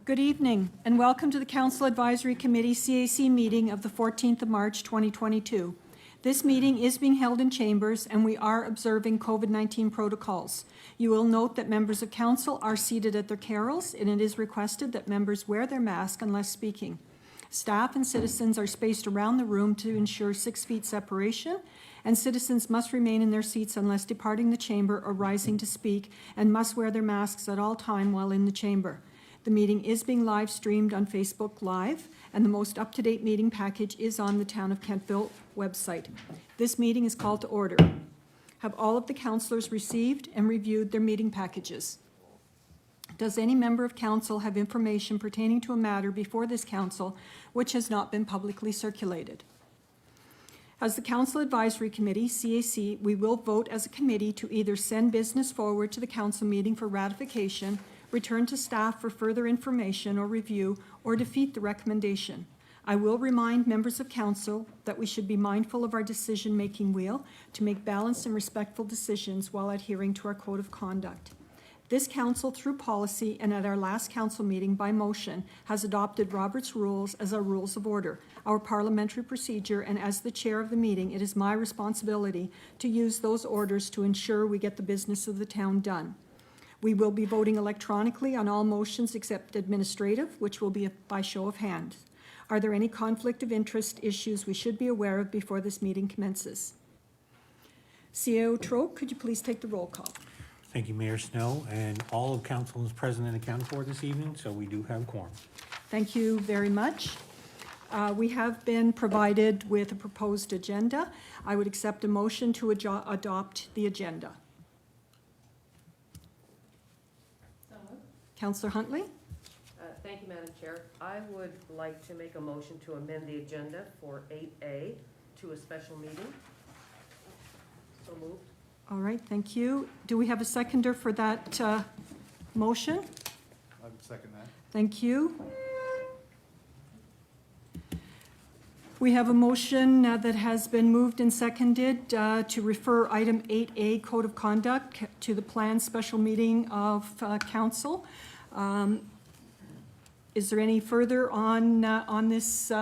Good evening, and welcome to the Council Advisory Committee CAC meeting of the 14th of March 2022. This meeting is being held in chambers, and we are observing COVID-19 protocols. You will note that members of council are seated at their carrels, and it is requested that members wear their mask unless speaking. Staff and citizens are spaced around the room to ensure 6 feet separation, and citizens must remain in their seats unless departing the chamber or rising to speak, and must wear their masks at all time while in the chamber. The meeting is being live streamed on Facebook Live, and the most up-to-date meeting package is on the Town of Kentville website. This meeting is called to order. Have all of the councillors received and reviewed their meeting packages? Does any member of council have information pertaining to a matter before this council which has not been publicly circulated? As the Council Advisory Committee, CAC, we will vote as a committee to either send business forward to the council meeting for ratification, return to staff for further information or review, or defeat the recommendation. I will remind members of council that we should be mindful of our decision-making wheel to make balanced and respectful decisions while adhering to our code of conduct. This council, through policy and at our last council meeting by motion, has adopted Robert's Rules as our rules of order, our parliamentary procedure, and as the chair of the meeting, it is my responsibility to use those orders to ensure we get the business of the town done. We will be voting electronically on all motions except administrative, which will be by show of hands. Are there any conflict of interest issues we should be aware of before this meeting commences? CAO Troke, could you please take the roll call? Thank you, Mayor Snow, and all of council is present and accounted for this evening, so we do have quorum. Thank you very much. We have been provided with a proposed agenda. I would accept a motion to adopt the agenda. Councillor Huntley? Thank you, Madam Chair. I would like to make a motion to amend the agenda for 8A to a special meeting. So moved. All right, thank you. Do we have a seconder for that motion? I would second that. Thank you. We have a motion that has been moved and seconded to refer item 8A, Code of Conduct, to the planned special meeting of council. Is there any further on this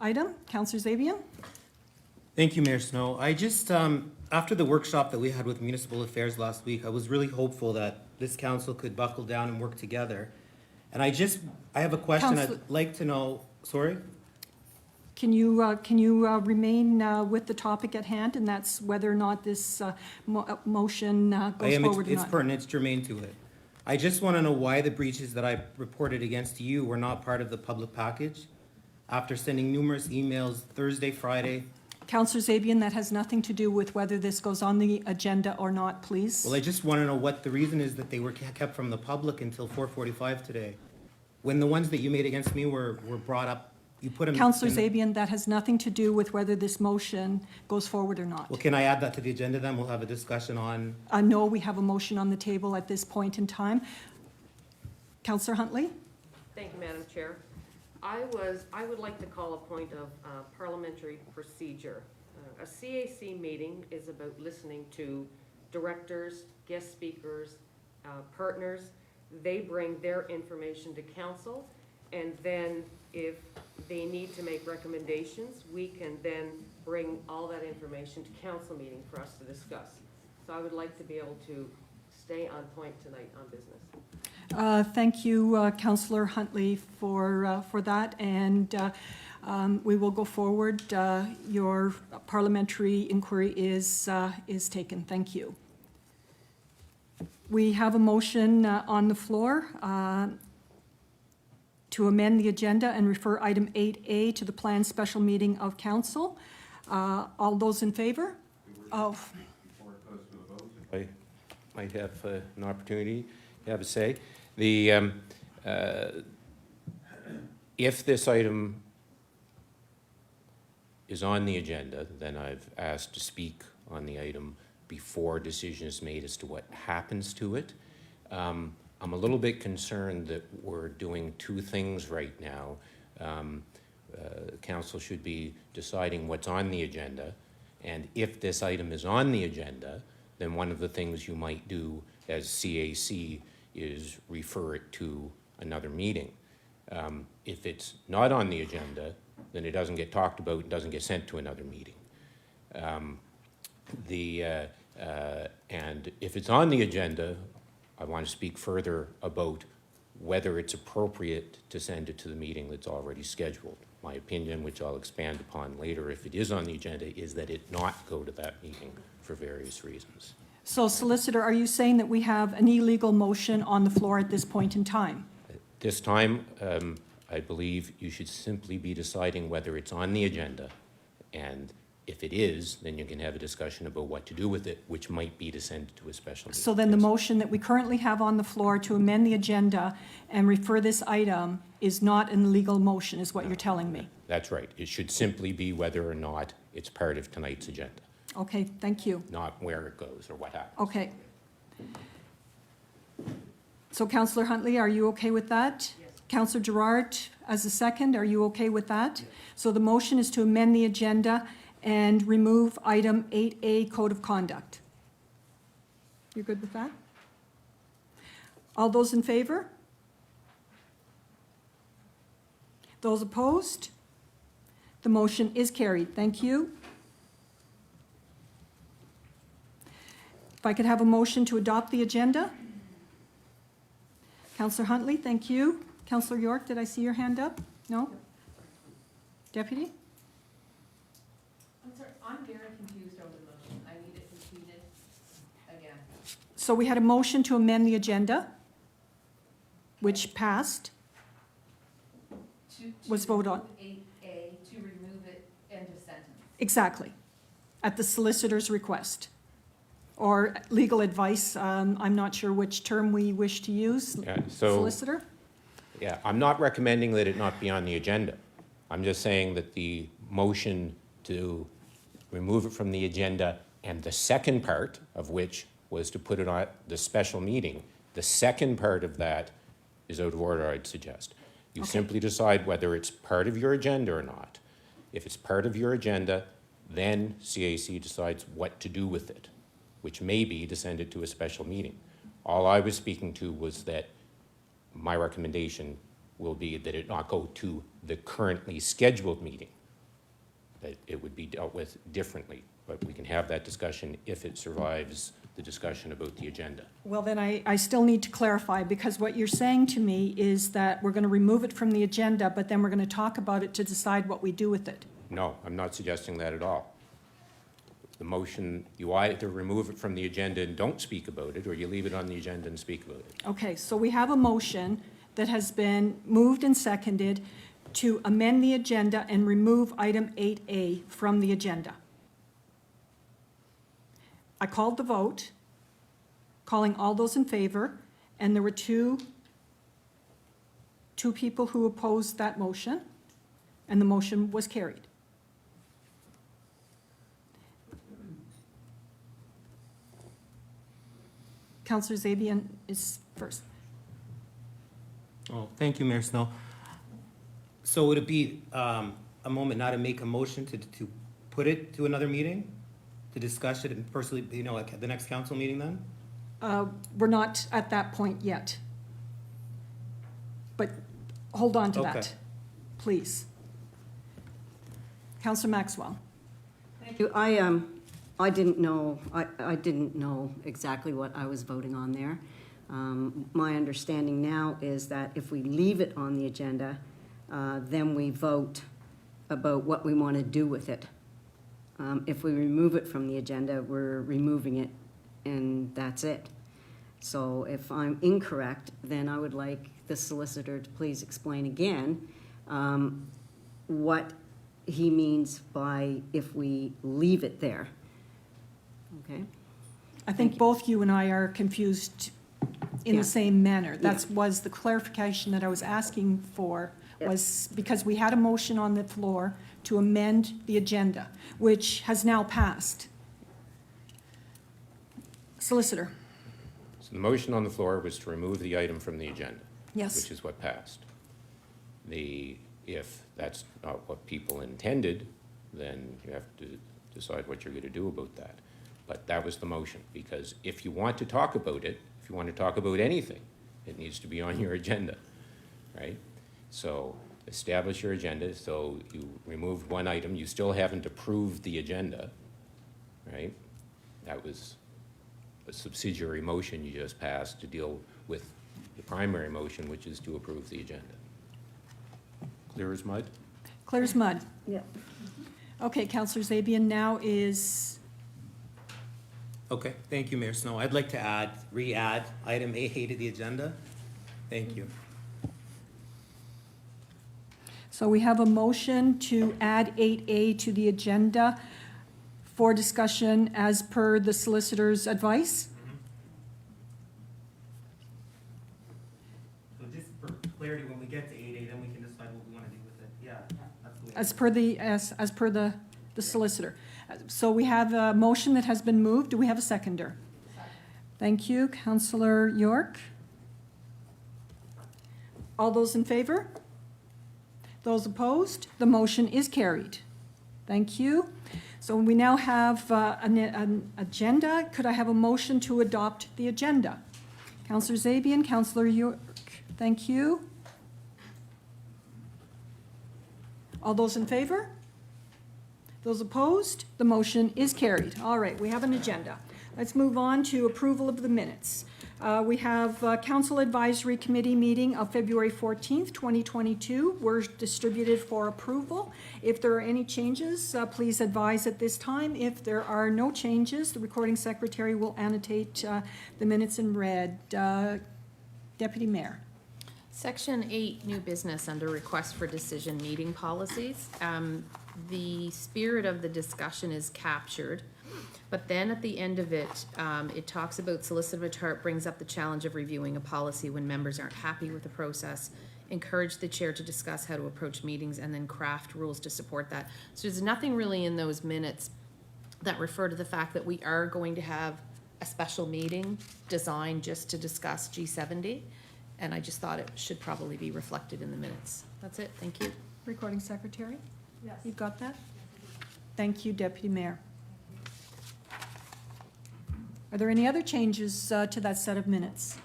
item? Councillor Zabian? Thank you, Mayor Snow. I just, after the workshop that we had with Municipal Affairs last week, I was really hopeful that this council could buckle down and work together. And I have a question I'd like to know, sorry? Can you remain with the topic at hand, and that's whether or not this motion goes forward or It's not? pertinent, it's germane to it. I just want to know why the breaches that I reported against you were not part of the public package after sending numerous emails Thursday, Friday. Councillor Zabian, that has nothing to do with whether this goes on the agenda or not, please. Well, I just want to know what the reason is that they were kept from the public until 4:45 today. When the ones that you made against me were brought up, you put them... Councillor Zabian, that has nothing to do with whether this motion goes forward or not. Well, can I add that to the agenda then? We'll have a discussion on... No, we have a motion on the table at this point in time. Councillor Huntley? Thank you, Madam Chair. I would like to call a point of parliamentary procedure. A CAC meeting is about listening to directors, guest speakers, partners. They bring their information to council, and then if they need to make recommendations, we can then bring all that information to council meeting for us to discuss. So I would like to be able to stay on point tonight on business. Thank you, Councillor Huntley, for that, and we will go forward. Your parliamentary inquiry is taken. Thank you. We have a motion on the floor to amend the agenda and refer item 8A to the planned special meeting of council. All those in favor? Oh. Before it goes to a vote. I might have an opportunity to have a say. If this item is on the agenda, then I've asked to speak on the item before a decision is made as to what happens to it. I'm a little bit concerned that we're doing two things right now. Council should be deciding what's on the agenda, and if this item is on the agenda, then one of the things you might do as CAC is refer it to another meeting. If it's not on the agenda, then it doesn't get talked about and doesn't get sent to another meeting. And if it's on the agenda, I want to speak further about whether it's appropriate to send it to the meeting that's already scheduled. My opinion, which I'll expand upon later if it is on the agenda, is that it not go to that meeting for various reasons. So Solicitor, are you saying that we have an illegal motion on the floor at this point in time? This time, I believe you should simply be deciding whether it's on the agenda, and if it is, then you can have a discussion about what to do with it, which might be to send it to a special meeting. So then the Yes. motion that we currently have on the floor to amend the agenda and refer this item is not an illegal motion, is what you're telling me? That's right. It should simply be whether or not it's part of tonight's agenda, Okay, thank you. not where it goes or what happens. Okay. So Councillor Huntley, are you okay with that? Yes. Councillor Gerard, as a second, are you okay with that? So the motion is to amend the agenda and remove item 8A, Code of Conduct. You good with that? All those in favor? Those opposed? The motion is carried. Thank you. If I could have a motion to adopt the agenda? Councillor Huntley, thank you. Councillor York, did I see your hand up? No? Deputy? I'm sorry, I'm very confused over the motion. I need it repeated again. So we had a motion to amend the agenda, which passed. Was voted on. 8A, to remove it, end of sentence. Exactly. At the solicitor's request. Or legal advice, I'm not sure which term we wish to use. Yeah, so, Solicitor? yeah, I'm not recommending that it not be on the agenda. I'm just saying that the motion to remove it from the agenda, and the second part of which was to put it on the special meeting, the second part of that is out of order, I'd suggest. You Okay. simply decide whether it's part of your agenda or not. If it's part of your agenda, then CAC decides what to do with it, which may be to send it to a special meeting. All I was speaking to was that my recommendation will be that it not go to the currently scheduled meeting, that it would be dealt with differently, but we can have that discussion if it survives the discussion about the agenda. Well, then I still need to clarify, because what you're saying to me is that we're going to remove it from the agenda, but then we're going to talk about it to decide what we do with it. No, I'm not suggesting that at all. The motion, you either remove it from the agenda and don't speak about it, or you leave it on the agenda and speak about it. Okay, so we have a motion that has been moved and seconded to amend the agenda and remove item 8A from the agenda. I called the vote, calling all those in favor, and there were two people who opposed that motion, and the motion was carried. Councillor Zabian is first. Oh, thank you, Mayor Snow. So would it be a moment now to make a motion to put it to another meeting? To discuss it and personally, like the next council meeting then? We're not at that point yet. But hold on to Okay. that, please. Councillor Maxwell. Thank you. I didn't know, I didn't know exactly what I was voting on there. My understanding now is that if we leave it on the agenda, then we vote about what we want to do with it. If we remove it from the agenda, we're removing it, and that's it. So if I'm incorrect, then I would like the solicitor to please explain again what he means by if we leave it there. Okay? I think both you and I are confused in Yeah. the same manner. That was the clarification that I was asking for, was because we had a motion on the floor to amend the agenda, which has now passed. Solicitor. So the motion on the floor was to remove the item from the agenda. Yes. Which is what passed. If that's not what people intended, then you have to decide what you're going to do about that. But that was the motion, because if you want to talk about it, if you want to talk about anything, it needs to be on your agenda, right? So establish your agenda, so you removed one item, you still haven't approved the agenda, right? That was a subsidiary motion you just passed to deal with the primary motion, which is to approve the agenda. Clear as mud? Clear as mud. Yeah. Okay, Councillor Zabian now is, Okay, thank you, Mayor Snow. I'd like to re-add item 8A to the agenda. Thank you. so we have a motion to add 8A to the agenda for discussion as per the solicitor's advice. So just for clarity, when we get to 8A, then we can decide what we want to do with it. Yeah, that's the way. As per the solicitor. So we have a motion that has been moved. Do we have a seconder? Thank you, Councillor York. All those in favor? Those opposed? The motion is carried. Thank you. So we now have an agenda. Could I have a motion to adopt the agenda? Councillor Zabian, Councillor York, thank you. All those in favor? Those opposed? The motion is carried. All right, we have an agenda. Let's move on to approval of the minutes. We have Council Advisory Committee meeting of February 14th, 2022. Were distributed for approval. If there are any changes, please advise at this time. If there are no changes, the recording secretary will annotate the minutes in red. Deputy Mayor. Section 8, new business under request for decision meeting policies. The spirit of the discussion is captured, but then at the end of it, it talks about Solicitor Tart brings up the challenge of reviewing a policy when members aren't happy with the process, encourage the chair to discuss how to approach meetings, and then craft rules to support that. So there's nothing really in those minutes that refer to the fact that we are going to have a special meeting designed just to discuss G70. And I just thought it should probably be reflected in the minutes. That's it, thank you. Recording secretary? Yes. You've got that? Thank you, Deputy Mayor. Are there any other changes to that set of minutes?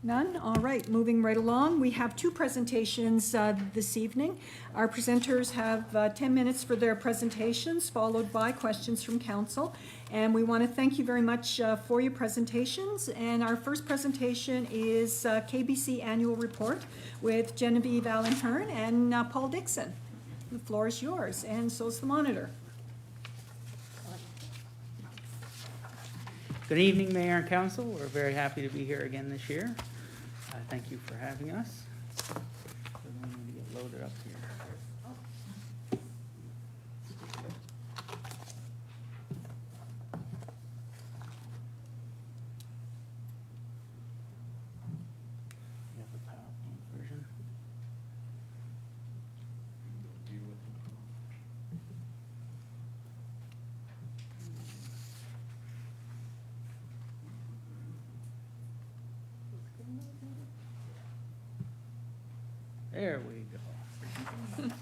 None? All right, moving right along. We have two presentations this evening. Our presenters have 10 minutes for their presentations, followed by questions from council. And we want to thank you very much for your presentations. And our first presentation is KBC Annual Report with Genevieve Allen Hearn and Paul Dixon. The floor is yours, and so is the monitor. Good evening, Mayor and Council. We're very happy to be here again this year. Thank you for having us. So we need to get loaded up here. You have the PowerPoint version? There we go.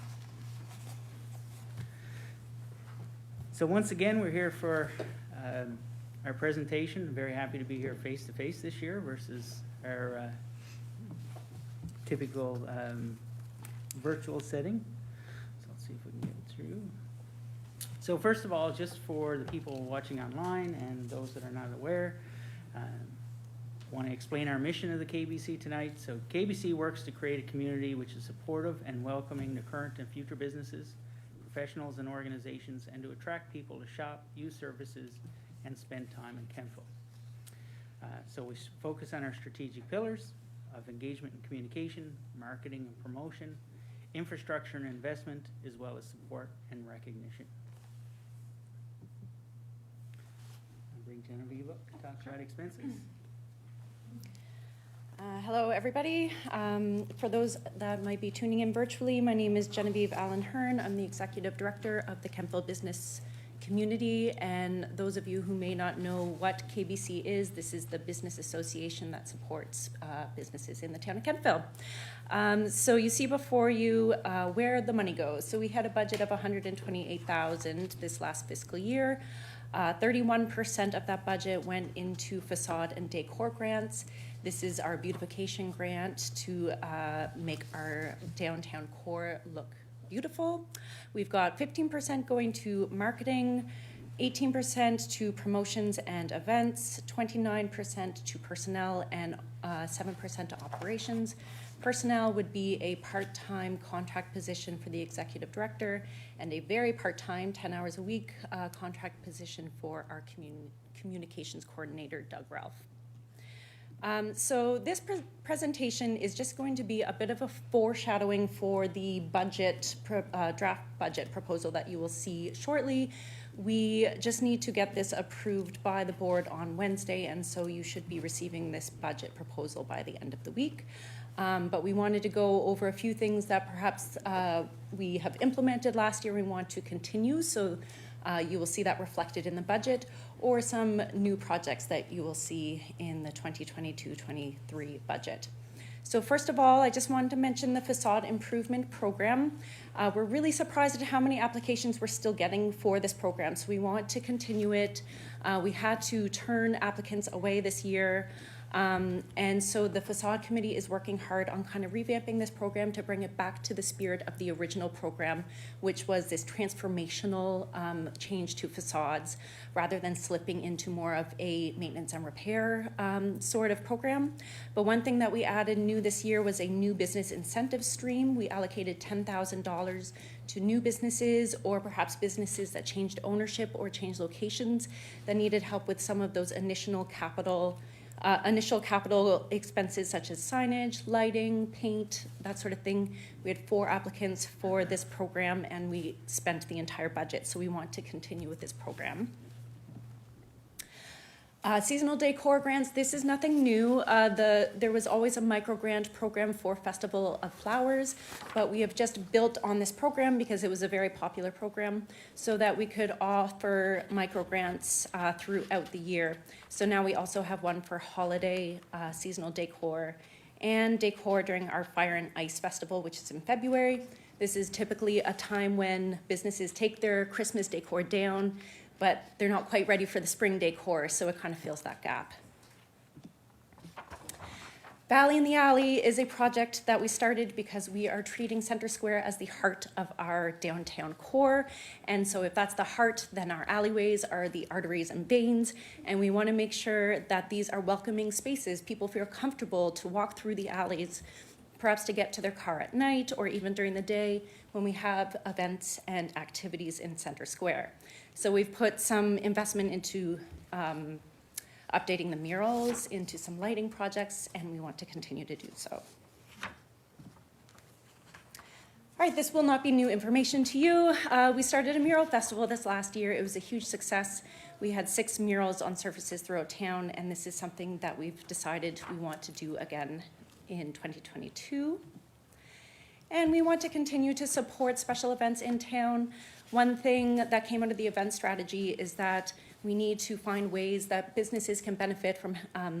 So once again, we're here for our presentation. Very happy to be here face-to-face this year versus our typical virtual setting. So let's see if we can get through. So first of all, just for the people watching online and those that are not aware, want to explain our mission of the KBC tonight. So KBC works to create a community which is supportive and welcoming to current and future businesses, professionals and organizations, and to attract people to shop, use services, and spend time in Kenfo. So we focus on our strategic pillars of engagement and communication, marketing and promotion, infrastructure and investment, as well as support and recognition. I'll bring Genevieve up to talk about expenses. Hello, everybody. For those that might be tuning in virtually, my name is Genevieve Allen Hearn. I'm the Executive Director of the Kentville Business Community. And those of you who may not know what KBC is, this is the business association that supports businesses in the town of Kentville. So you see before you where the money goes. So we had a budget of $128,000 this last fiscal year. 31% of that budget went into facade and decor grants. This is our beautification grant to make our downtown core look beautiful. We've got 15% going to marketing, 18% to promotions and events, 29% to personnel, and 7% to operations. Personnel would be a part-time contract position for the executive director and a very part-time, 10 hours a week, contract position for our communications coordinator, Doug Ralph. So this presentation is just going to be a bit of a foreshadowing for the budget, draft budget proposal that you will see shortly. We just need to get this approved by the board on Wednesday, and so you should be receiving this budget proposal by the end of the week. But we wanted to go over a few things that perhaps we have implemented last year we want to continue, so you will see that reflected in the budget, or some new projects that you will see in the 2022-23 budget. So first of all, I just wanted to mention the facade improvement program. We're really surprised at how many applications we're still getting for this program, so we want to continue it. We had to turn applicants away this year. And so the facade committee is working hard on kind of revamping this program to bring it back to the spirit of the original program, which was this transformational change to facades rather than slipping into more of a maintenance and repair sort of program. But one thing that we added new this year was a new business incentive stream. We allocated $10,000 to new businesses or perhaps businesses that changed ownership or changed locations that needed help with some of those initial capital expenses such as signage, lighting, paint, that sort of thing. We had 4 applicants for this program and we spent the entire budget, so we want to continue with this program. Seasonal decor grants, this is nothing new. There was always a micro grant program for Festival of Flowers, but we have just built on this program because it was a very popular program so that we could offer micro grants throughout the year. So now we also have one for holiday seasonal decor and decor during our Fire and Ice Festival, which is in February. This is typically a time when businesses take their Christmas decor down, but they're not quite ready for the spring decor, so it kind of fills that gap. Valley in the Alley is a project that we started because we are treating Center Square as the heart of our downtown core. And so if that's the heart, then our alleyways are the arteries and veins. And we want to make sure that these are welcoming spaces. People feel comfortable to walk through the alleys, perhaps to get to their car at night or even during the day when we have events and activities in Center Square. So we've put some investment into updating the murals, into some lighting projects, and we want to continue to do so. All right, this will not be new information to you. We started a Mural Festival this last year. It was a huge success. We had 6 murals on surfaces throughout town, and this is something that we've decided we want to do again in 2022. And we want to continue to support special events in town. One thing that came out of the event strategy is that we need to find ways that businesses can benefit from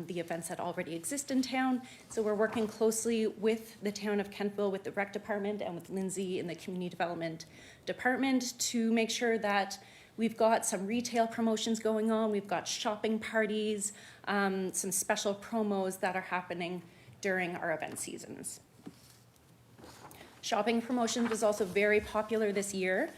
the events that already exist in town. So we're working closely with the town of Kentville, with the rec department, and with Lindsay in the community development department to make sure that we've got some retail promotions going on. We've got shopping parties, some special promos that are happening during our event seasons. Shopping promotions was also very popular this year.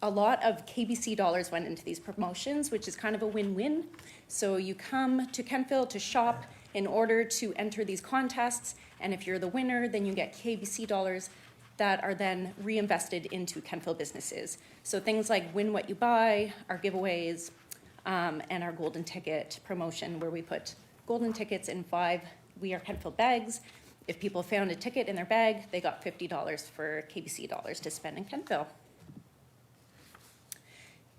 A lot of KBC dollars went into these promotions, which is kind of a win-win. So you come to Kentville to shop in order to enter these contests, and if you're the winner, then you get KBC dollars that are then reinvested into Kentville businesses. So things like Win What You Buy, our giveaways, and our golden ticket promotion, where we put golden tickets in 5 We Are Kentville bags. If people found a ticket in their bag, they got $50 for KBC dollars to spend in Kentville.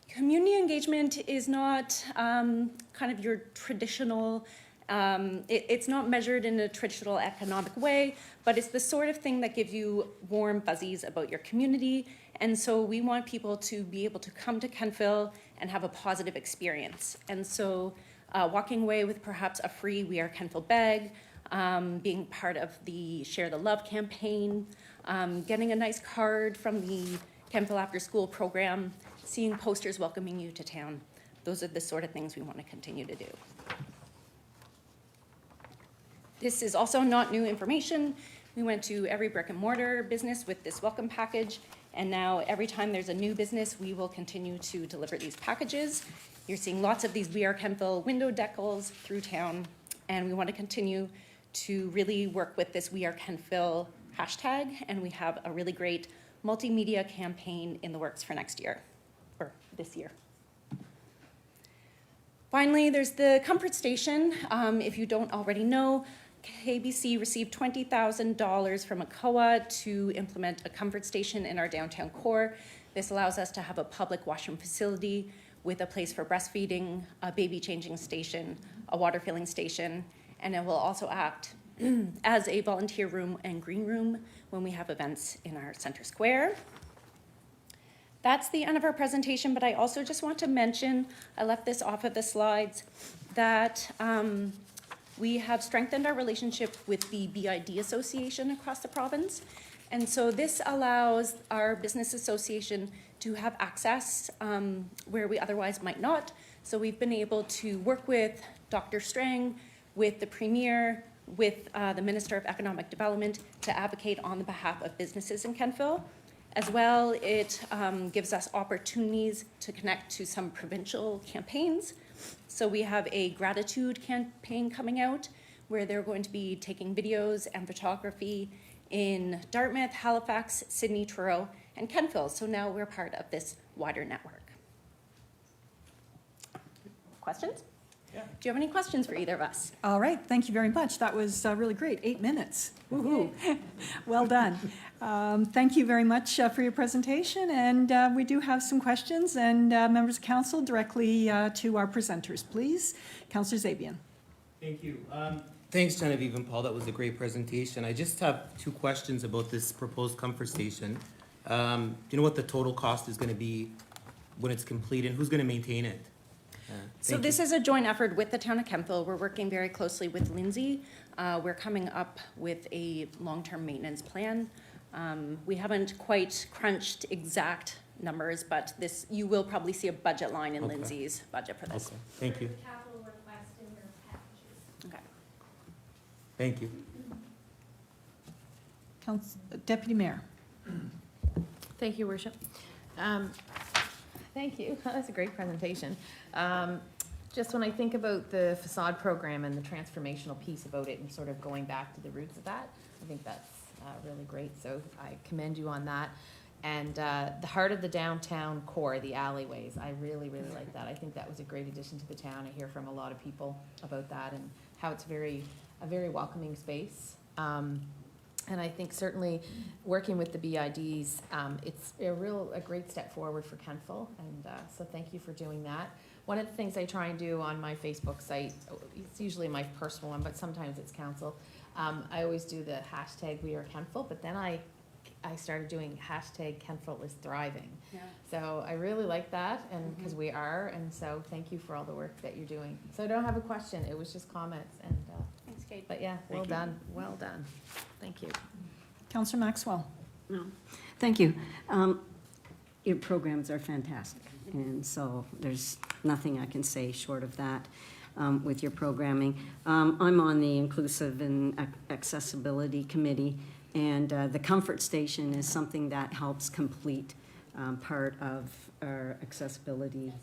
Community engagement is not kind of your traditional, it's not measured in a traditional economic way, but it's the sort of thing that gives you warm fuzzies about your community. And so we want people to be able to come to Kentville and have a positive experience. And so walking away with perhaps a free We Are Kentville bag, being part of the Share the Love campaign, getting a nice card from the Kentville After School program, seeing posters welcoming you to town. Those are the sort of things we want to continue to do. This is also not new information. We went to every brick and mortar business with this welcome package, and now every time there's a new business, we will continue to deliver these packages. You're seeing lots of these We Are Kentville window decals through town, and we want to continue to really work with this We Are Kentville hashtag, and we have a really great multimedia campaign in the works for next year, or this year. Finally, there's the comfort station. If you don't already know, KBC received $20,000 from ACOA to implement a comfort station in our downtown core. This allows us to have a public washroom facility with a place for breastfeeding, a baby changing station, a water filling station, and it will also act as a volunteer room and green room when we have events in our center square. That's the end of our presentation, but I also just want to mention, I left this off of the slides, that we have strengthened our relationship with the BID Association across the province. And so this allows our business association to have access where we otherwise might not. So we've been able to work with Dr. Strang, with the Premier, with the Minister of Economic Development to advocate on the behalf of businesses in Kentville. As well, it gives us opportunities to connect to some provincial campaigns. So we have a gratitude campaign coming out where they're going to be taking videos and photography in Dartmouth, Halifax, Sydney, Truro, and Kentville. So now we're part of this wider network. Questions? Yeah. Do you have any questions for either of us? All right, thank you very much. That was really great, 8 minutes. Woo-hoo. Well done. Thank you very much for your presentation, and we do have some questions, and members of council directly to our presenters, please. Councillor Zabian. Thank you. Thanks, Genevieve and Paul. That was a great presentation. I just have 2 questions about this proposed comfort station. Do you know what the total cost is going to be when it's complete, and who's going to maintain it? So this is a joint effort with the Town of Kentville. We're working very closely with Lindsay. We're coming up with a long-term maintenance plan. We haven't quite crunched exact numbers, but this, you will probably see a budget line in Lindsay's budget for this. Okay, thank you. Capital request in your packages. Okay. Thank you. Deputy Mayor. Thank you, Worship. Thank you. That's a great presentation. Just when I think about the Facade program and the transformational piece about it and sort of going back to the roots of that, I think that's really great. So I commend you on that. And the heart of the downtown core, the alleyways, I really, really like that. I think that was a great addition to the town. I hear from a lot of people about that and how it's a very welcoming space. And I think certainly working with the BIDs, it's a great step forward for Kentville, and so thank you for doing that. One of the things I try and do on my Facebook site, it's usually my personal one, but sometimes it's council, I always do the hashtag We Are Kentville, but then I started doing hashtag Kentville is thriving. Yeah. So I really like that, and because we are, and so thank you for all the work that you're doing. So I don't have a question, it was just comments, and Thanks, Kate. but yeah, well done, well done. Thank you. Councillor Maxwell. No, thank you. Your programs are fantastic, and so there's nothing I can say short of that with your programming. I'm on the Inclusive and Accessibility Committee, and the Comfort Station is something that helps complete part of our accessibility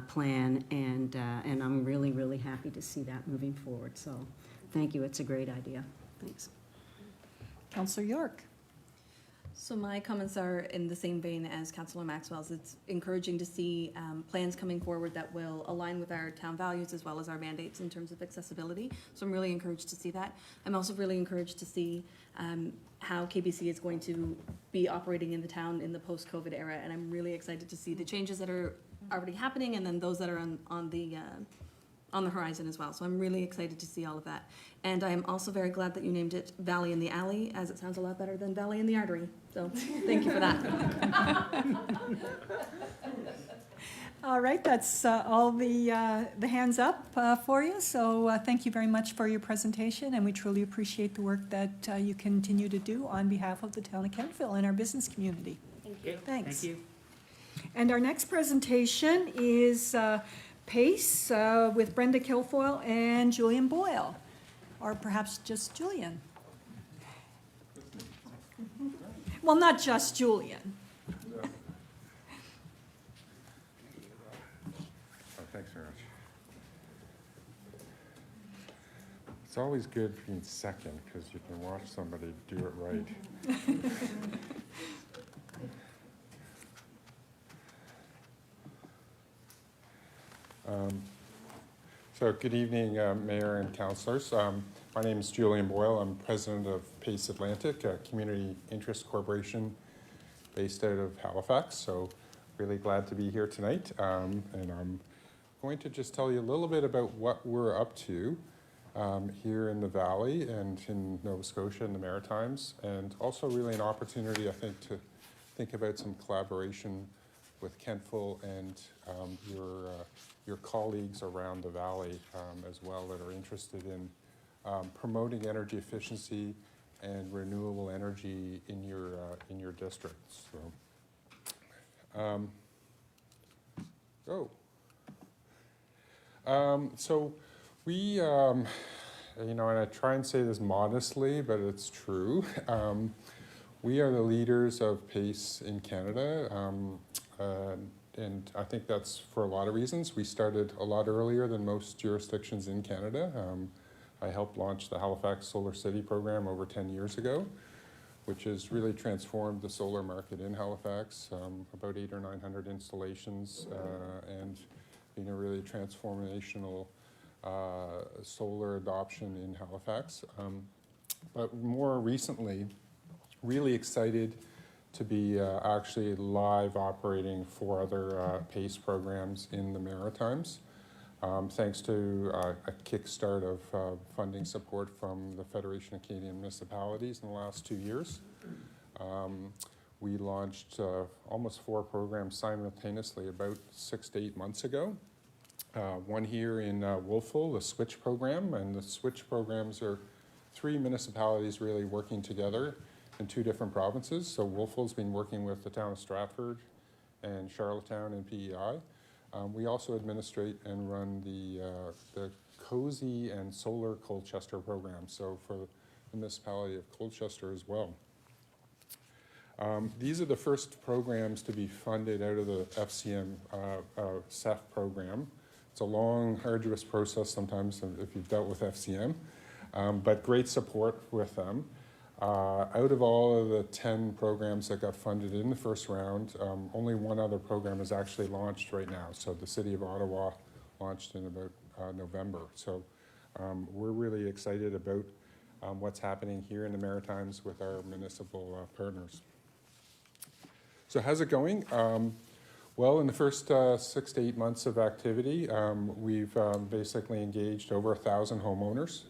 plan, and I'm really, really happy to see that moving forward. So thank you, it's a great idea. Thanks. Councillor York. So my comments are in the same vein as Councillor Maxwell's. It's encouraging to see plans coming forward that will align with our town values as well as our mandates in terms of accessibility. So I'm really encouraged to see that. I'm also really encouraged to see how KBC is going to be operating in the town in the post-COVID era, and I'm really excited to see the changes that are already happening and then those that are on the horizon as well. So I'm really excited to see all of that. And I am also very glad that you named it Valley in the Alley, as it sounds a lot better than Valley in the Artery. So thank you for that. All right, that's all the hands up for you. So thank you very much for your presentation, and we truly appreciate the work that you continue to do on behalf of the town of Kentville and our business community. Thank you. Thanks. Thank you. And our next presentation is PACE with Brenda Kilfoyle and Julian Boyle, or perhaps just Julian. Well, not just Julian. Thanks very much. It's always good being second because you can watch somebody do it right. So good evening, Mayor and councillors. My name is Julian Boyle. I'm president of PACE Atlantic, a community interest corporation based out of Halifax. So really glad to be here tonight. And I'm going to just tell you a little bit about what we're up to here in the Valley and in Nova Scotia and the Maritimes, and also really an opportunity, I think, to think about some collaboration with Kentville and your colleagues around the Valley as well that are interested in promoting energy efficiency and renewable energy in your districts. So we, you know, and I try and say this modestly, but it's true. We are the leaders of PACE in Canada, and I think that's for a lot of reasons. We started a lot earlier than most jurisdictions in Canada. I helped launch the Halifax Solar City program over 10 years ago, which has really transformed the solar market in Halifax, about 800 or 900 installations, and being a really transformational solar adoption in Halifax. But more recently, really excited to be actually live operating 4 other PACE programs in the Maritimes, thanks to a kickstart of funding support from the Federation of Canadian Municipalities in the last 2 years. We launched almost 4 programs simultaneously about 6 to 8 months ago. One here in Wolfville, the SWITCH program, and the SWITCH programs are 3 municipalities really working together in 2 different provinces. So Wolfville's been working with the town of Stratford and Charlottetown and PEI. We also administrate and run the COSY and Solar Colchester program, so for the municipality of Colchester as well. These are the first programs to be funded out of the FCM CEF program. It's a long, arduous process sometimes if you've dealt with FCM, but great support with them. Out of all of the 10 programs that got funded in the first round, only 1 other program is actually launched right now. So the City of Ottawa launched in about November. So we're really excited about what's happening here in the Maritimes with our municipal partners. So how's it going? Well, in the first 6 to 8 months of activity, we've basically engaged over 1,000 homeowners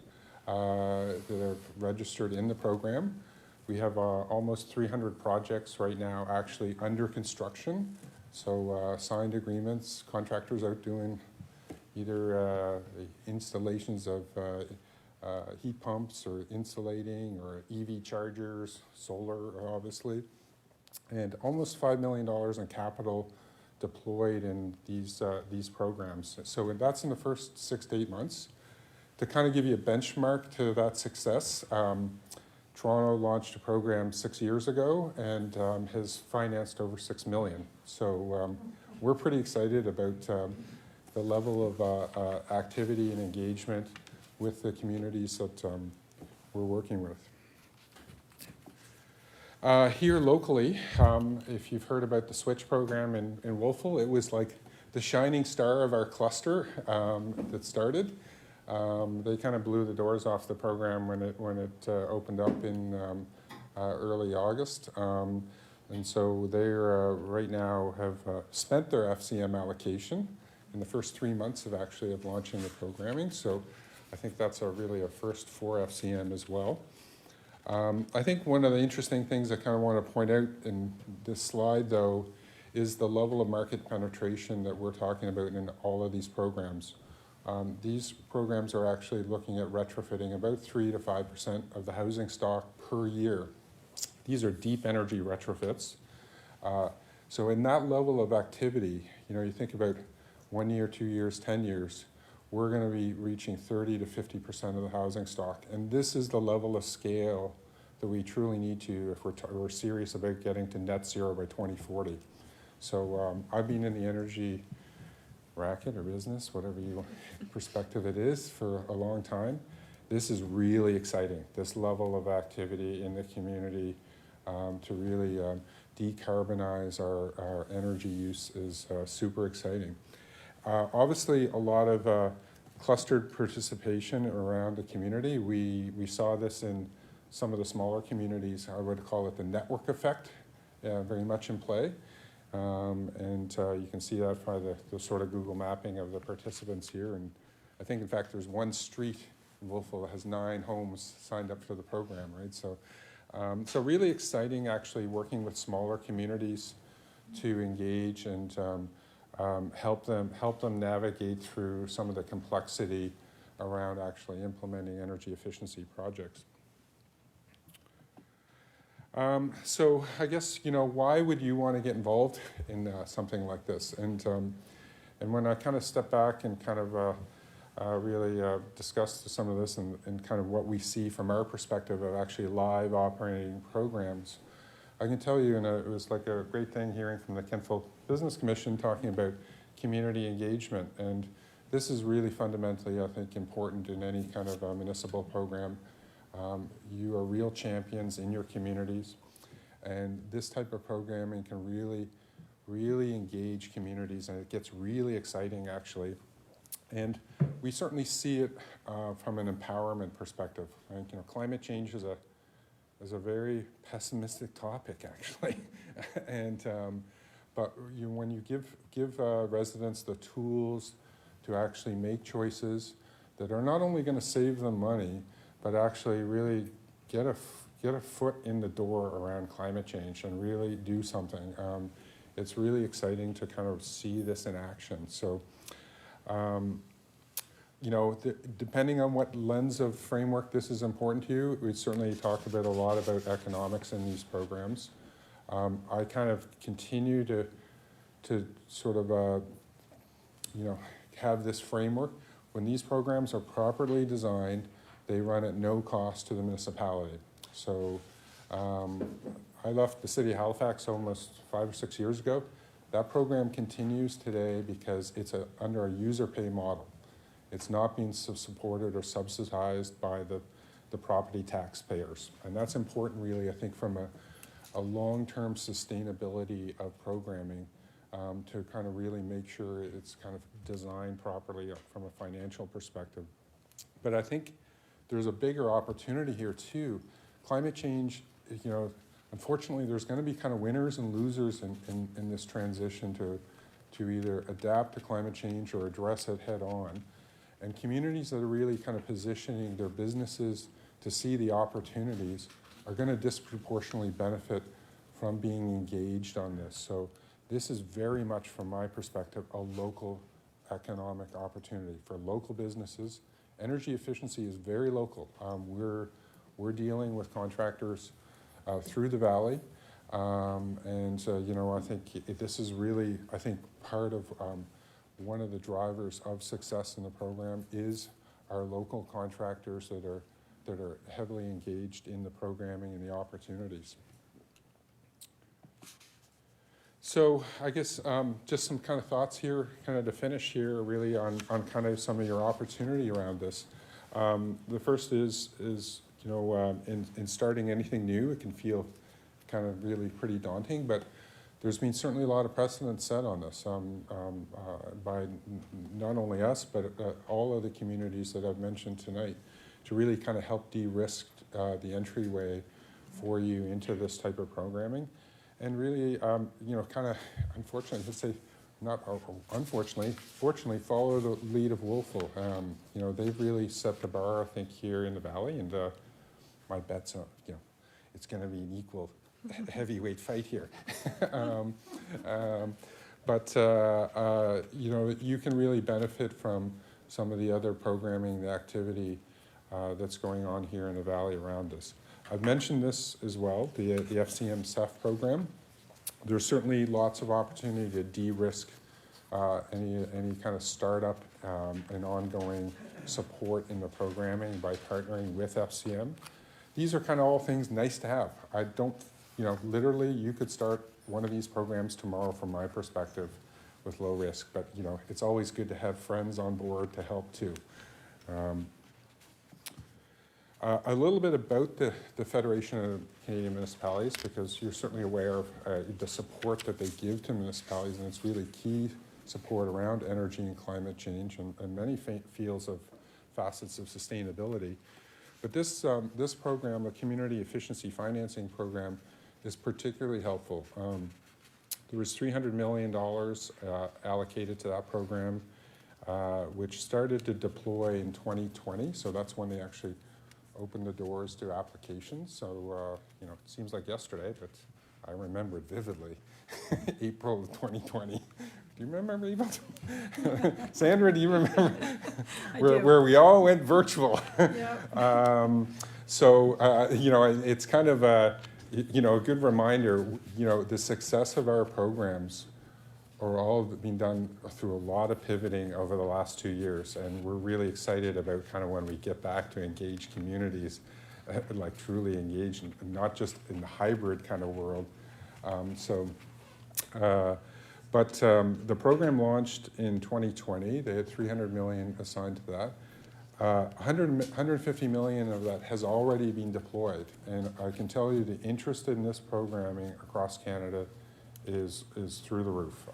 that are registered in the program. We have almost 300 projects right now actually under construction. So signed agreements, contractors out doing either installations of heat pumps or insulating or EV chargers, solar obviously, and almost $5 million in capital deployed in these programs. So that's in the first 6 to 8 months. To kind of give you a benchmark to that success, Toronto launched a program 6 years ago and has financed over $6 million. So we're pretty excited about the level of activity and engagement with the communities that we're working with. Here locally, if you've heard about the SWITCH program in Wolfville, it was like the shining star of our cluster that started. They kind of blew the doors off the program when it opened up in early August. And so they right now have spent their FCM allocation in the first 3 months of launching the programming. So I think that's really a first for FCM as well. I think one of the interesting things I kind of want to point out in this slide, though, is the level of market penetration that we're talking about in all of these programs. These programs are actually looking at retrofitting about 3 to 5% of the housing stock per year. These are deep energy retrofits. So in that level of activity, you think about 1 year, 2 years, 10 years, we're going to be reaching 30 to 50% of the housing stock. And this is the level of scale that we truly need to if we're serious about getting to net zero by 2040. So I've been in the energy racket or business, whatever perspective it is, for a long time. This is really exciting, this level of activity in the community to really decarbonize our energy use is super exciting. Obviously, a lot of clustered participation around the community. We saw this in some of the smaller communities. I would call it the network effect, very much in play. And you can see that by the sort of Google mapping of the participants here. And I think, in fact, there's one street in Wolfville that has 9 homes signed up for the program, right? So really exciting, actually, working with smaller communities to engage and help them navigate through some of the complexity around actually implementing energy efficiency projects. So I guess, why would you want to get involved in something like this? And when I kind of step back and kind of really discuss some of this and kind of what we see from our perspective of actually live operating programs, I can tell you, and it was like a great thing hearing from the Kenfo Business Commission talking about community engagement. And this is really fundamentally, I think, important in any kind of municipal program. You are real champions in your communities, and this type of programming can really engage communities, and it gets really exciting, actually. And we certainly see it from an empowerment perspective. I think, climate change is a very pessimistic topic, actually. And but when you give residents the tools to actually make choices that are not only going to save them money, but actually really get a foot in the door around climate change and really do something. It's really exciting to kind of see this in action. So, depending on what lens of framework this is important to you, we certainly talk about a lot about economics in these programs. I kind of continue to sort of, have this framework. When these programs are properly designed, they run at no cost to the municipality. So I left the city of Halifax almost 5 or 6 years ago. That program continues today because it's under a user pay model. It's not being supported or subsidized by the property taxpayers. And that's important, really, I think, from a long-term sustainability of programming to kind of really make sure it's kind of designed properly from a financial perspective. But I think there's a bigger opportunity here too. Climate change, unfortunately, there's going to be kind of winners and losers in this transition to either adapt to climate change or address it head on. And communities that are really kind of positioning their businesses to see the opportunities are going to disproportionately benefit from being engaged on this. So this is very much, from my perspective, a local economic opportunity for local businesses. Energy efficiency is very local. We're dealing with contractors through the valley, and I think this is really, part of one of the drivers of success in the program is our local contractors that are heavily engaged in the programming and the opportunities. So I guess just some kind of thoughts here, kind of to finish here, really on kind of some of your opportunity around this. The first is in starting anything new, it can feel kind of really pretty daunting, but there's been certainly a lot of precedent set on this by not only us, but all of the communities that I've mentioned tonight to really kind of help de-risk the entryway for you into this type of programming. And really, kind of, unfortunately, let's say, not unfortunately, fortunately, follow the lead of Wolfville. They've really set the bar, I think, here in the valley, and my bet's on, it's going to be an equal heavyweight fight here. But you can really benefit from some of the other programming, the activity that's going on here in the valley around us. I've mentioned this as well, the FCM CEF program. There's certainly lots of opportunity to de-risk any kind of startup and ongoing support in the programming by partnering with FCM. These are kind of all things nice to have. I don't, literally you could start one of these programs tomorrow from my perspective with low risk, but it's always good to have friends on board to help too. A little bit about the Federation of Canadian Municipalities, because you're certainly aware of the support that they give to municipalities, and it's really key support around energy and climate change and many fields of facets of sustainability. But this program, a community efficiency financing program, is particularly helpful. There was $300 million allocated to that program, which started to deploy in 2020, so that's when they actually opened the doors to applications. So, it seems like yesterday, but I remember it vividly. April of 2020. Do you remember, Eva? Sandra, do you remember? Where we all went virtual. It's kind of a good reminder, the success of our programs are all being done through a lot of pivoting over the last 2 years, and we're really excited about kind of when we get back to engage communities, like truly engaged, and not just in the hybrid kind of world. The program launched in 2020. They had $300 million assigned to that. 150 million of that has already been deployed, and I can tell you the interest in this programming across Canada is through the roof.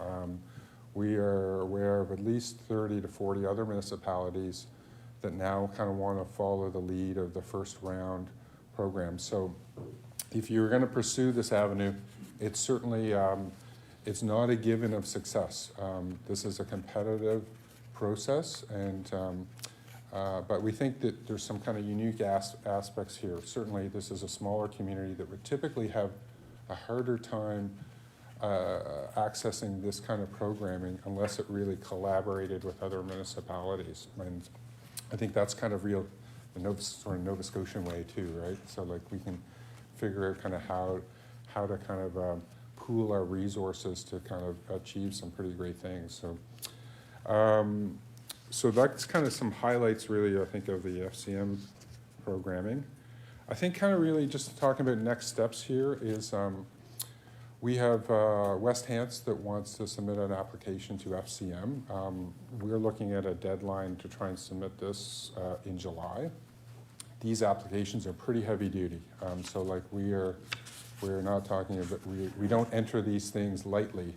We are aware of at least 30 to 40 other municipalities that now kind of want to follow the lead of the first round program. So if you're going to pursue this avenue, it's certainly, it's not a given of success. This is a competitive process, and but we think that there's some kind of unique aspects here. Certainly this is a smaller community that would typically have a harder time accessing this kind of programming unless it really collaborated with other municipalities. And I think that's kind of the Nova Scotian way too, right? So like we can figure out kind of how to kind of pool our resources to kind of achieve some pretty great things. So that's kind of some highlights really, I think, of the FCM programming. I think kind of really just talking about next steps here is we have West Hants that wants to submit an application to FCM. We're looking at a deadline to try and submit this in July. These applications are pretty heavy duty. So like we're not talking about, we don't enter these things lightly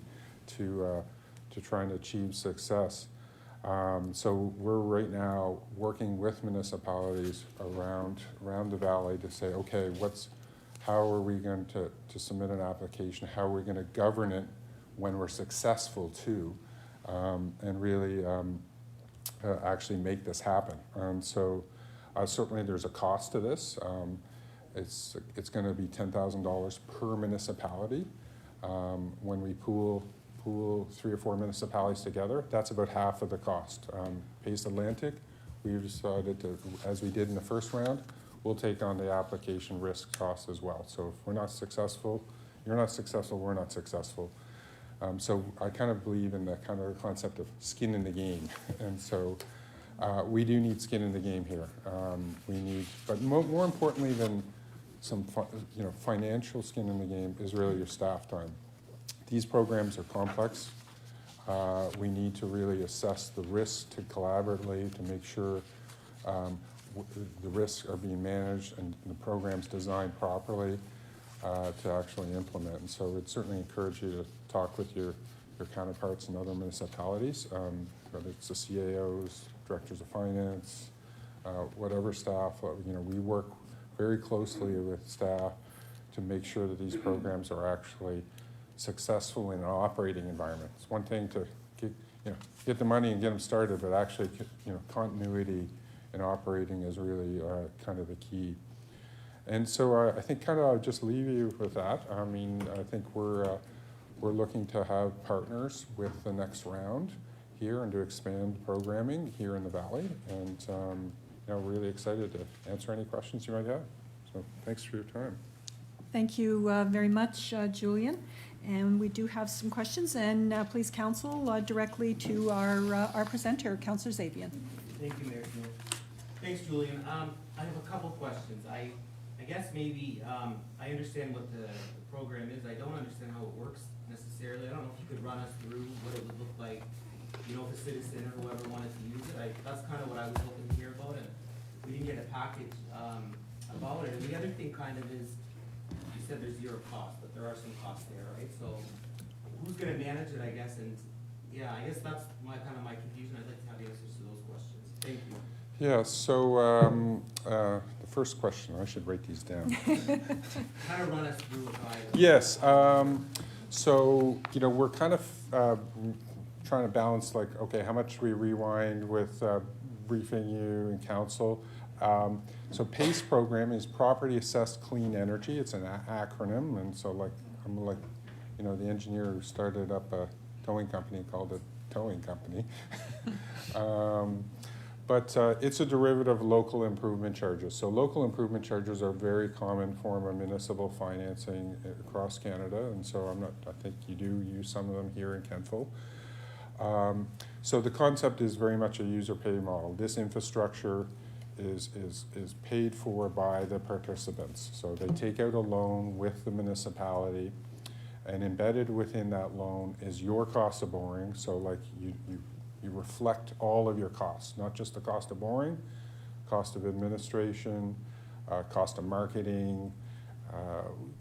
to try and achieve success. So we're right now working with municipalities around the valley to say, okay, how are we going to submit an application? How are we going to govern it when we're successful too, and really actually make this happen? And so certainly there's a cost to this. It's going to be $10,000 per municipality. When we pool 3 or 4 municipalities together, that's about half of the cost. Pace Atlantic, we've decided to, as we did in the first round, we'll take on the application risk cost as well. So if we're not successful, you're not successful, we're not successful. So I kind of believe in the kind of concept of skin in the game. And so we do need skin in the game here. We need, but more importantly than some financial skin in the game is really your staff time. These programs are complex. We need to really assess the risk to collaboratively to make sure the risks are being managed and the program's designed properly to actually implement. And so we'd certainly encourage you to talk with your counterparts in other municipalities, whether it's the CAOs, directors of finance, whatever staff. We work very closely with staff to make sure that these programs are actually successful in an operating environment. It's one thing to get the money and get them started, but actually, continuity in operating is really kind of the key. And so I think kind of I'll just leave you with that. I mean, I think we're looking to have partners with the next round here and to expand programming here in the Valley. And really excited to answer any questions you might have. So thanks for your time. Thank you very much, Julian. And we do have some questions, and please counsel directly to our presenter, Councillor Zabian. Thank you, Mayor Snow. Thanks, Julian. I have a couple questions. I guess maybe, I understand what the program is. I don't understand how it works necessarily. I don't know if you could run us through what it would look like, you know, if a citizen or whoever wanted to use it. That's kind of what I was hoping to hear about, and we didn't get a package, about it. And the other thing kind of is, you said there's zero cost, but there are some costs there, right? So who's gonna manage it, I guess, and, yeah, I guess that's my confusion. I'd like to have the answers to those questions. Thank you. Yeah, so the first question, I should write these down. Kind of run us through it, Yes, so, you know, we're kind of trying to balance, like, okay, how much we rewind with briefing you and council. So PACE program is Property Assessed Clean Energy. It's an acronym, and so, like, I'm like, you know, the engineer who started up a towing company called it Towing Company. But it's a derivative of local improvement charges. So local improvement charges are a very common form of municipal financing across Canada, and so I think you do use some of them here in Kentville. So the concept is very much a user pay model. This infrastructure is paid for by the participants. So they take out a loan with the municipality, and embedded within that loan is your cost of borrowing. So like you reflect all of your costs, not just the cost of borrowing, cost of administration, cost of marketing,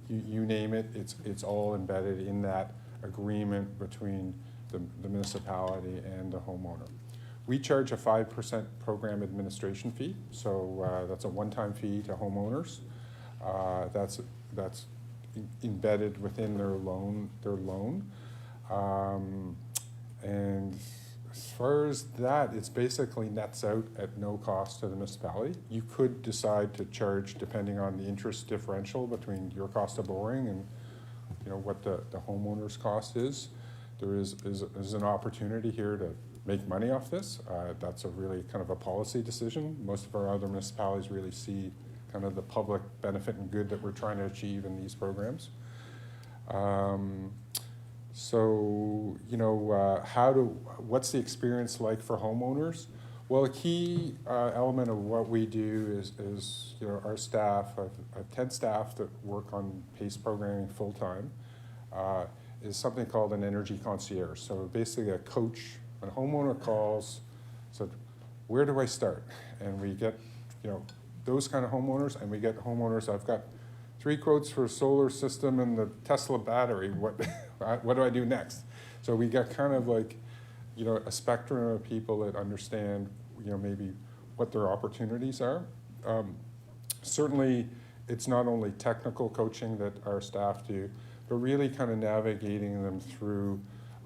you name it, it's all embedded in that agreement between the municipality and the homeowner. We charge a 5% program administration fee, so that's a one-time fee to homeowners. That's embedded within their loan. And as far as that, it's basically nets out at no cost to the municipality. You could decide to charge depending on the interest differential between your cost of borrowing and, you know, what the homeowner's cost is. There is an opportunity here to make money off this. That's a really kind of a policy decision. Most of our other municipalities really see kind of the public benefit and good that we're trying to achieve in these programs. So, you know, what's the experience like for homeowners? Well, a key element of what we do is you know, our staff, I have 10 staff that work on PACE programming full-time, is something called an energy concierge. So basically a coach, when a homeowner calls, so where do I start? And we get, you know, those kind of homeowners, and we get homeowners, I've got 3 quotes for a solar system and the Tesla battery, what do I do next? So we got kind of like, you know, a spectrum of people that understand, you know, maybe what their opportunities are. Certainly, it's not only technical coaching that our staff do, but really kind of navigating them through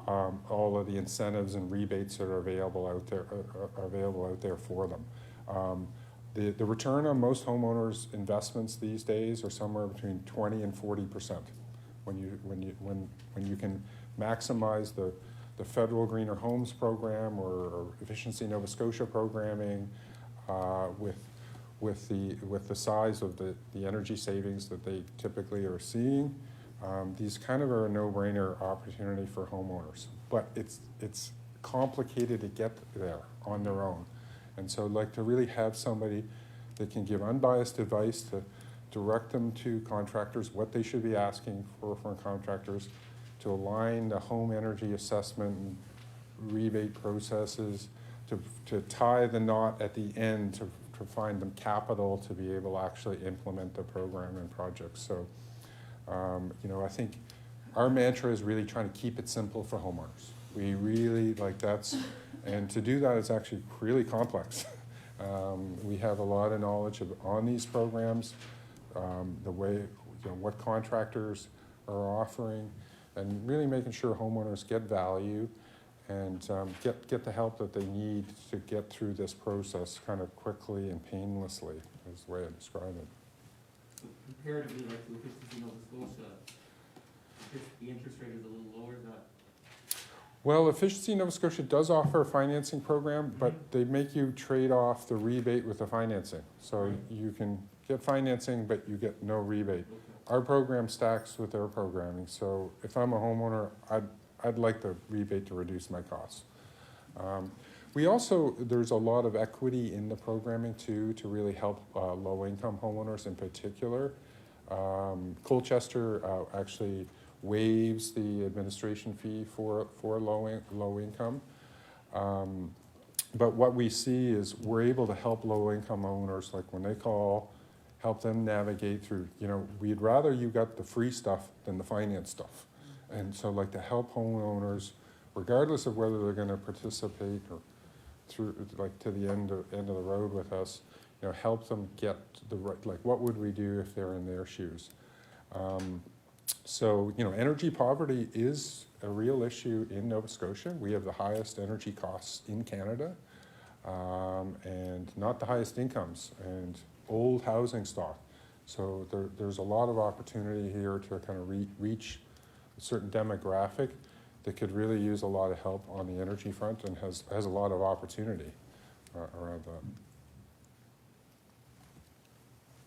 all of the incentives and rebates that are available out there for them. The return on most homeowners' investments these days are somewhere between 20 and 40%. When you can maximize the federal Greener Homes program or Efficiency Nova Scotia programming with the size of the energy savings that they typically are seeing, these kind of are a no-brainer opportunity for homeowners. But it's complicated to get there on their own. And so I'd like to really have somebody that can give unbiased advice to direct them to contractors, what they should be asking for from contractors, to align the home energy assessment and rebate processes, to tie the knot at the end to find them capital to be able to actually implement the program and projects. So, you know, I think our mantra is really trying to keep it simple for homeowners. We really like that's, and to do that is actually really complex. We have a lot of knowledge on these programs, the way, you know, what contractors are offering, and really making sure homeowners get value and get the help that they need to get through this process kind of quickly and painlessly, is the way I describe it. Comparatively, like to Efficiency Nova Scotia, the interest rate is a little lower than that. Well, Efficiency Nova Scotia does offer a financing program, but they make you trade off the rebate with the financing. So you can get financing, but you get no rebate. our program stacks with their programming. So if I'm a homeowner, I'd like the rebate to reduce my costs. We also, there's a lot of equity in the programming too, to really help low-income homeowners in particular. Colchester actually waives the administration fee for low income. But what we see is we're able to help low-income owners, like when they call, help them navigate through, you know, we'd rather you got the free stuff than the finance stuff. And so like to help homeowners, regardless of whether they're gonna participate or through, like to the end of the road with us, you know, help them get the right, like what would we do if they're in their shoes? So, you know, energy poverty is a real issue in Nova Scotia. We have the highest energy costs in Canada, and not the highest incomes, and old housing stock. So there's a lot of opportunity here to kind of reach a certain demographic that could really use a lot of help on the energy front and has a lot of opportunity around that.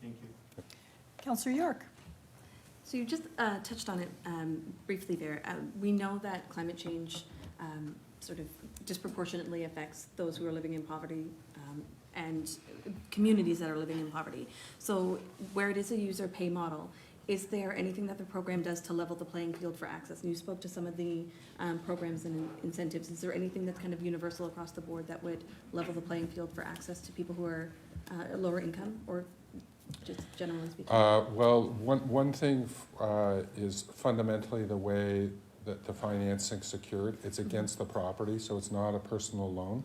Thank you. Councillor York. So you just touched on it briefly there. We know that climate change sort of disproportionately affects those who are living in poverty and communities that are living in poverty. So where it is a user pay model, is there anything that the program does to level the playing field for access? And you spoke to some of the programs and incentives. Is there anything that's kind of universal across the board that would level the playing field for access to people who are lower income, or just generally speaking? Well, one thing is fundamentally the way that the financing's secured. It's against the property, so it's not a personal loan.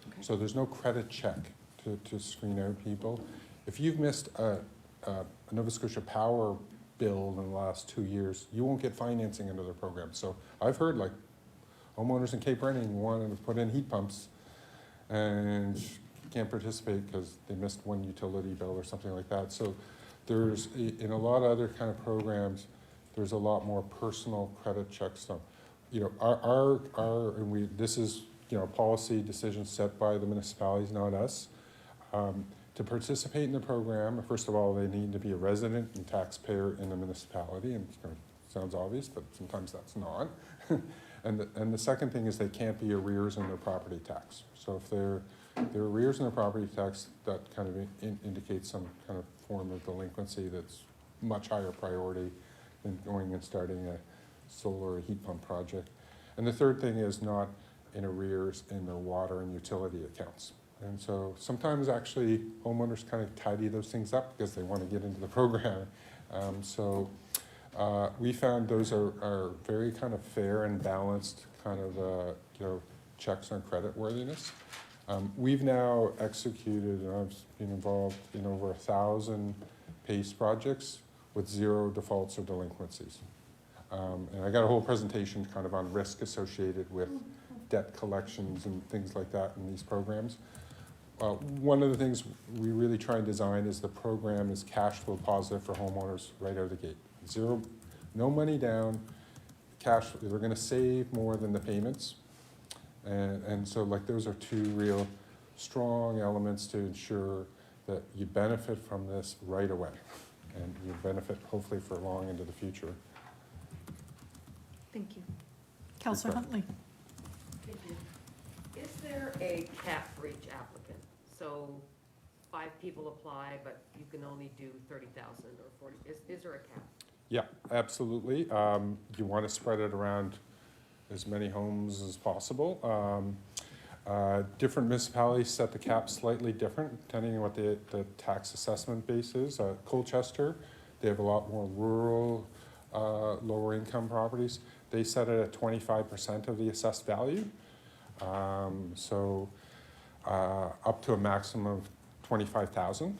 Okay. So there's no credit check to screen out people. If you've missed a Nova Scotia Power bill in the last 2 years, you won't get financing under the program. So I've heard like homeowners in Cape Breton wanted to put in heat pumps and can't participate because they missed one utility bill or something like that. So there's, in a lot of other kind of programs, there's a lot more personal credit check stuff. You know, this is, you know, policy decisions set by the municipalities, not us. To participate in the program, first of all, they need to be a resident and taxpayer in the municipality, and it sounds obvious, but sometimes that's not. And the second thing is they can't be arrears in their property tax. So if they're arrears in their property tax, that kind of indicates some kind of form of delinquency that's much higher priority than going and starting a solar or heat pump project. And the third thing is not in arrears in their water and utility accounts. And so sometimes actually homeowners kind of tidy those things up because they want to get into the program. We found those are very kind of fair and balanced kind of you know, checks on credit worthiness. We've now executed, and I've been involved in over 1,000 PACE projects with 0 defaults or delinquencies. And I got a whole presentation kind of on risk associated with debt collections and things like that in these programs. One of the things we really try and design is the program is cash flow positive for homeowners right out of the gate. 0, no money down, cash, they're gonna save more than the payments. And so like those are 2 real strong elements to ensure that you benefit from this right away. And you benefit hopefully for long into the future. Thank you. Councillor Huntley. Thank you. Is there a cap for each applicant? So 5 people apply, but you can only do 30,000 or 40, is there a cap? Yeah, absolutely. You want to spread it around as many homes as possible. Different municipalities set the cap slightly different depending on what the tax assessment base is. Colchester, they have a lot more rural, lower income properties. They set it at 25% of the assessed value. So up to a maximum of 25,000.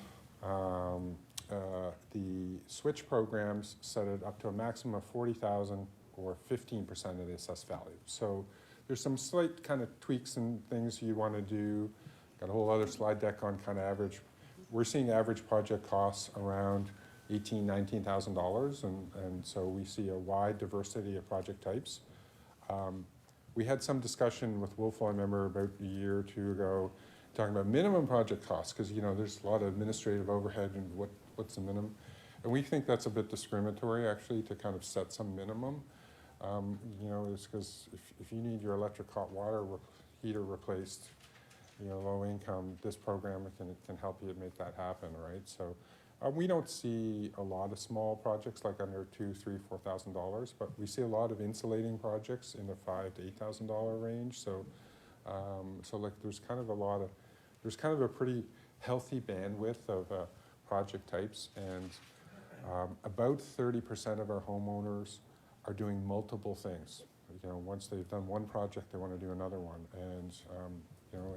The switch programs set it up to a maximum of 40,000 or 15% of the assessed value. So there's some slight kind of tweaks and things you want to do. Got a whole other slide deck on kind of average. We're seeing average project costs around $18,000, $19,000, and so we see a wide diversity of project types. We had some discussion with Wolf, I remember about a year or 2 ago, talking about minimum project costs, because you know there's a lot of administrative overhead and what's the minimum. And we think that's a bit discriminatory, actually, to kind of set some minimum. You know, it's because if you need your electric hot water heater replaced, you know, low income, this program can help you make that happen, right? So we don't see a lot of small projects like under $2,000, $3,000, $4,000, but we see a lot of insulating projects in the $5,000 to $8,000 range. So, so like there's kind of a pretty healthy bandwidth of project types, and about 30% of our homeowners are doing multiple things. You know, once they've done one project, they want to do another one, and you know,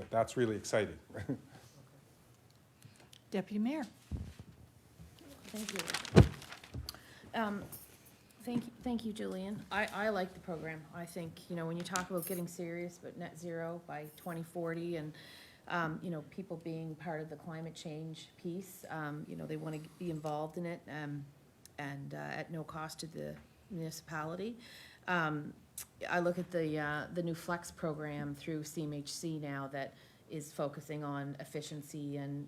that's really exciting. Deputy Mayor. Thank you. Thank you, Julian. I like the program. I think, you know, when you talk about getting serious about net zero by 2040 and, you know, people being part of the climate change piece, you know, they want to be involved in it and at no cost to the municipality. I look at the new Flex program through CMHC now that is focusing on efficiency and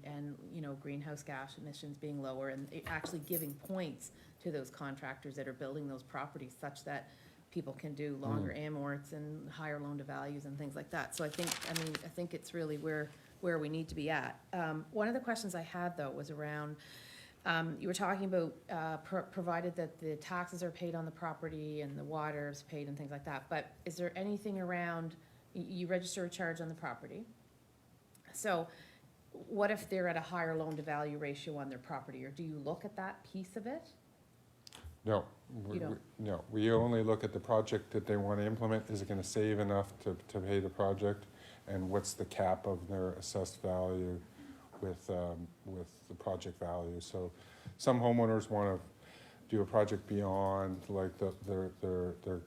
you know, greenhouse gas emissions being lower, and actually giving points to those contractors that are building those properties such that people can do longer amorts and higher loan to values and things like that. So I think it's really where we need to be at. One of the questions I had though was around, you were talking about provided that the taxes are paid on the property and the water is paid and things like that, but is there anything around, you register a charge on the property? So what if they're at a higher loan to value ratio on their property, or do you look at that piece of it? No, You don't? no. We only look at the project that they want to implement. Is it going to save enough to pay the project? And what's the cap of their assessed value with the project value? So some homeowners want to do a project beyond like their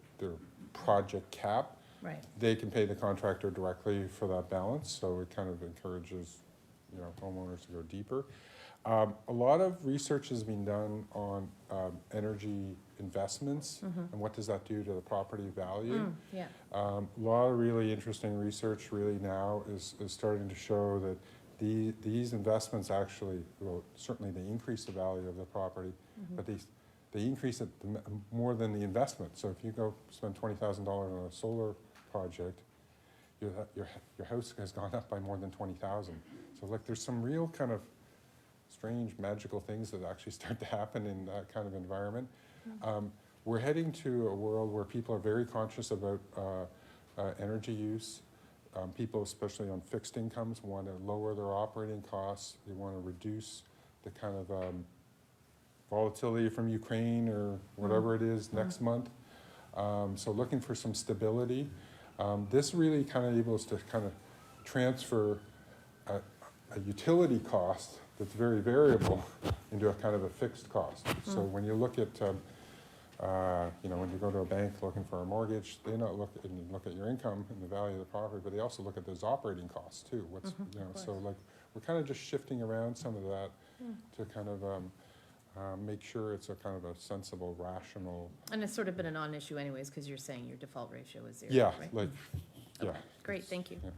project cap. Right. They can pay the contractor directly for that balance, so it kind of encourages, you know, homeowners to go deeper. A lot of research has been done on energy investments and what does that do to the property value. Yeah. A lot of really interesting research really now is starting to show that these investments actually, well, certainly they increase the value of the property, but they increase it more than the investment. So if you go spend $20,000 on a solar project, your house has gone up by more than 20,000. So like there's some real kind of strange magical things that actually start to happen in that kind of environment. We're heading to a world where people are very conscious about energy use. People, especially on fixed incomes, want to lower their operating costs. They want to reduce the kind of volatility from Ukraine or whatever it is next month. So looking for some stability. This really kind of enables to kind of transfer a utility cost that's very variable into a kind of a fixed cost. So when you look at, you know, when you go to a bank looking for a mortgage, they not look at your income and the value of the property, but they also look at those operating costs too. What's you know, so like we're kind of just shifting around some of that to kind of make sure it's a kind of a sensible, rational. And it's sort of been a non-issue anyways, because you're saying your default ratio is 0, Yeah, right? like, yeah. Okay, great, thank you. Yeah.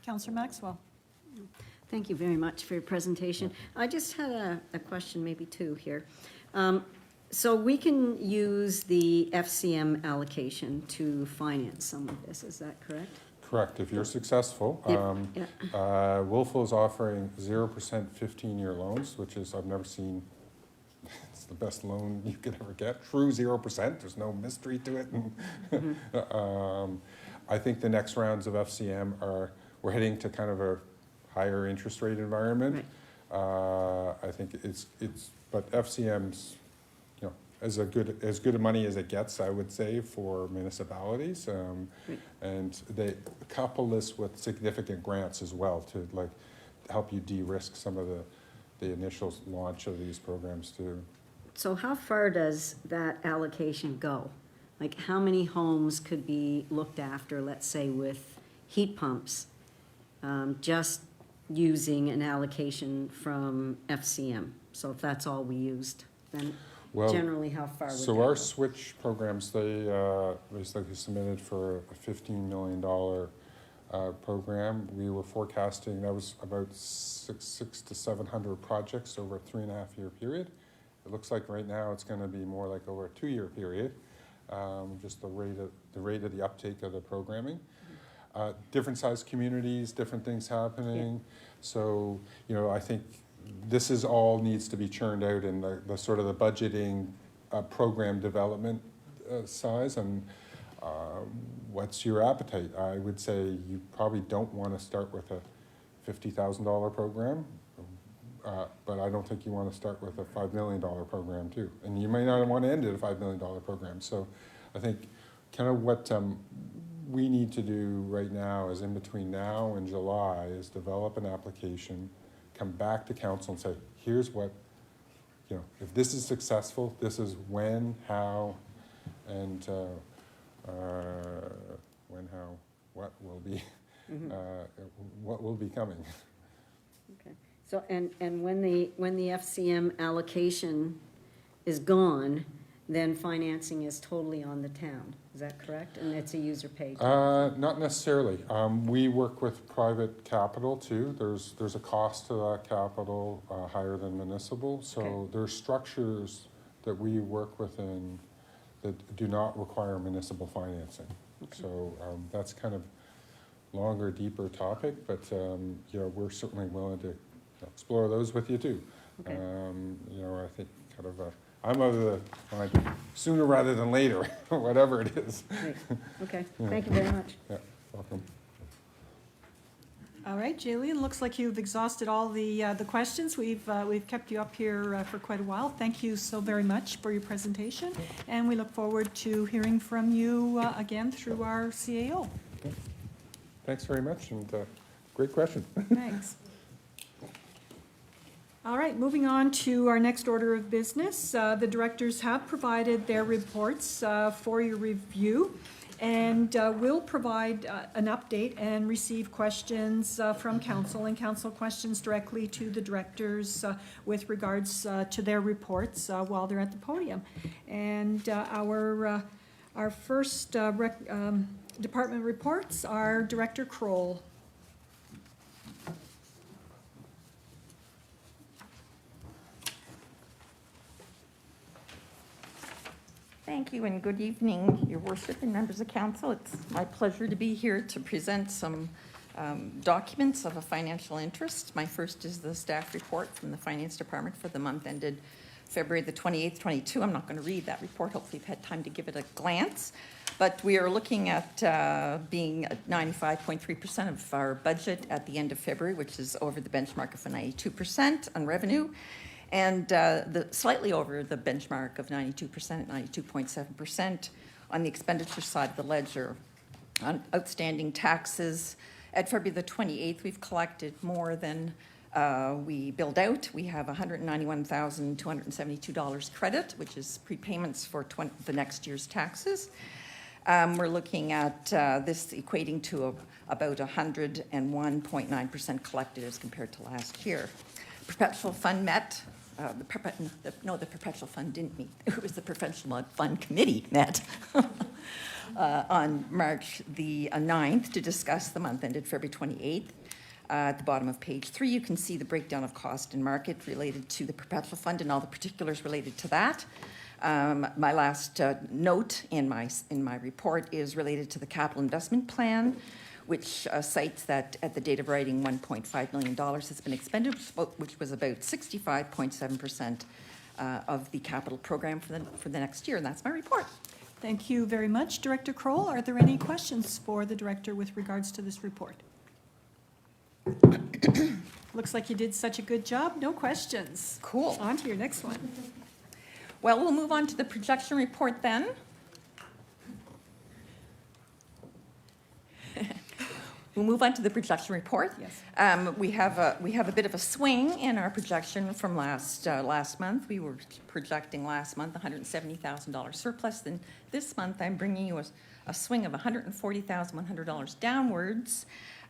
Councillor Maxwell. Thank you very much for your presentation. I just had a question, maybe two here. So we can use the FCM allocation to finance some of this, is that correct? Correct, if you're successful. Wolfo is offering 0% 15-year loans, which is, I've never seen, it's the best loan you could ever get. True 0%, there's no mystery to it. I think the next rounds of FCM we're heading to kind of a higher interest rate environment. Right. I think but FCM's, you know, as good a money as it gets, I would say, for municipalities. Right. And they couple this with significant grants as well to like help you de-risk some of the initial launch of these programs too. So how far does that allocation go? Like how many homes could be looked after, let's say with heat pumps, just using an allocation from FCM? So if that's all we used, then generally how far would that go? So our switch programs, they basically submitted for a $15 million program. We were forecasting that was about 600 to 700 projects over a 3.5-year period. It looks like right now it's gonna be more like over a 2-year period, just the rate of the uptake of the programming. Different sized communities, different things happening. So, I think this is all needs to be churned out in the sort of the budgeting, program development size. And what's your appetite? I would say you probably don't want to start with a $50,000 program, but I don't think you want to start with a $5 million program too. And you may not want to end at a $5 million program. So I think kind of what we need to do right now is in between now and July is develop an application, come back to council and say, here's what, if this is successful, this is when, how, and what will be, what will be coming. Okay. So, and when the FCM allocation is gone, then financing is totally on the town. Is that correct? And it's a user paid? Not necessarily. We work with private capital too. There's a cost to that capital higher than municipal. So Okay. there's structures that we work within that do not require municipal financing. Okay. So that's kind of longer, deeper topic, but we're certainly willing to explore those with you too. Okay. I think kind of I'm of the mind sooner rather than later, whatever it is. Great. Okay, Yeah. thank you very much. Yeah, welcome. All right, Jillian, looks like you've exhausted all the questions. We've kept you up here for quite a while. Thank you so very much for your presentation, and we look forward to hearing from you again through our CAO. Thanks very much, and great question. Thanks. All right, moving on to our next order of business. The directors have provided their reports for your review, and will provide an update and receive questions from council, and council questions directly to the directors with regards to their reports while they're at the podium. And our first department reports are Director Kroll. Thank you and good evening, Your Worship and members of council. It's my pleasure to be here to present some documents of a financial interest. My first is the staff report from the Finance Department for the month ended February the 28th, 22. I'm not going to read that report. Hopefully you've had time to give it a glance. But we are looking at being at 95.3% of our budget at the end of February, which is over the benchmark of 92% on revenue. And slightly over the benchmark of 92% at 92.7% on the expenditure side of the ledger. On outstanding taxes, at February the 28th, we've collected more than we billed out. We have $191,272 credit, which is prepayments for the next year's taxes. We're looking at this equating to about 101.9% collected as compared to last year. Perpetual fund met. The perpetual fund didn't meet. It was the perpetual fund committee met on March the 9th to discuss the month ended February 28th. At the bottom of page 3, you can see the breakdown of cost and market related to the perpetual fund and all the particulars related to that. My last note in my report is related to the capital investment plan, which cites that at the date of writing, $1.5 million has been expended, which was about 65.7% of the capital program for the next year. And that's my report. Thank you very much. Director Kroll, are there any questions for the director with regards to this report? Looks like you did such a good job. No questions. Cool. On to your next one. Well, we'll move on to the projection report then. We'll move on to the projection report. Yes. We have a bit of a swing in our projection from last month. We were projecting last month $170,000 surplus. Then this month I'm bringing you a swing of $140,100 downwards,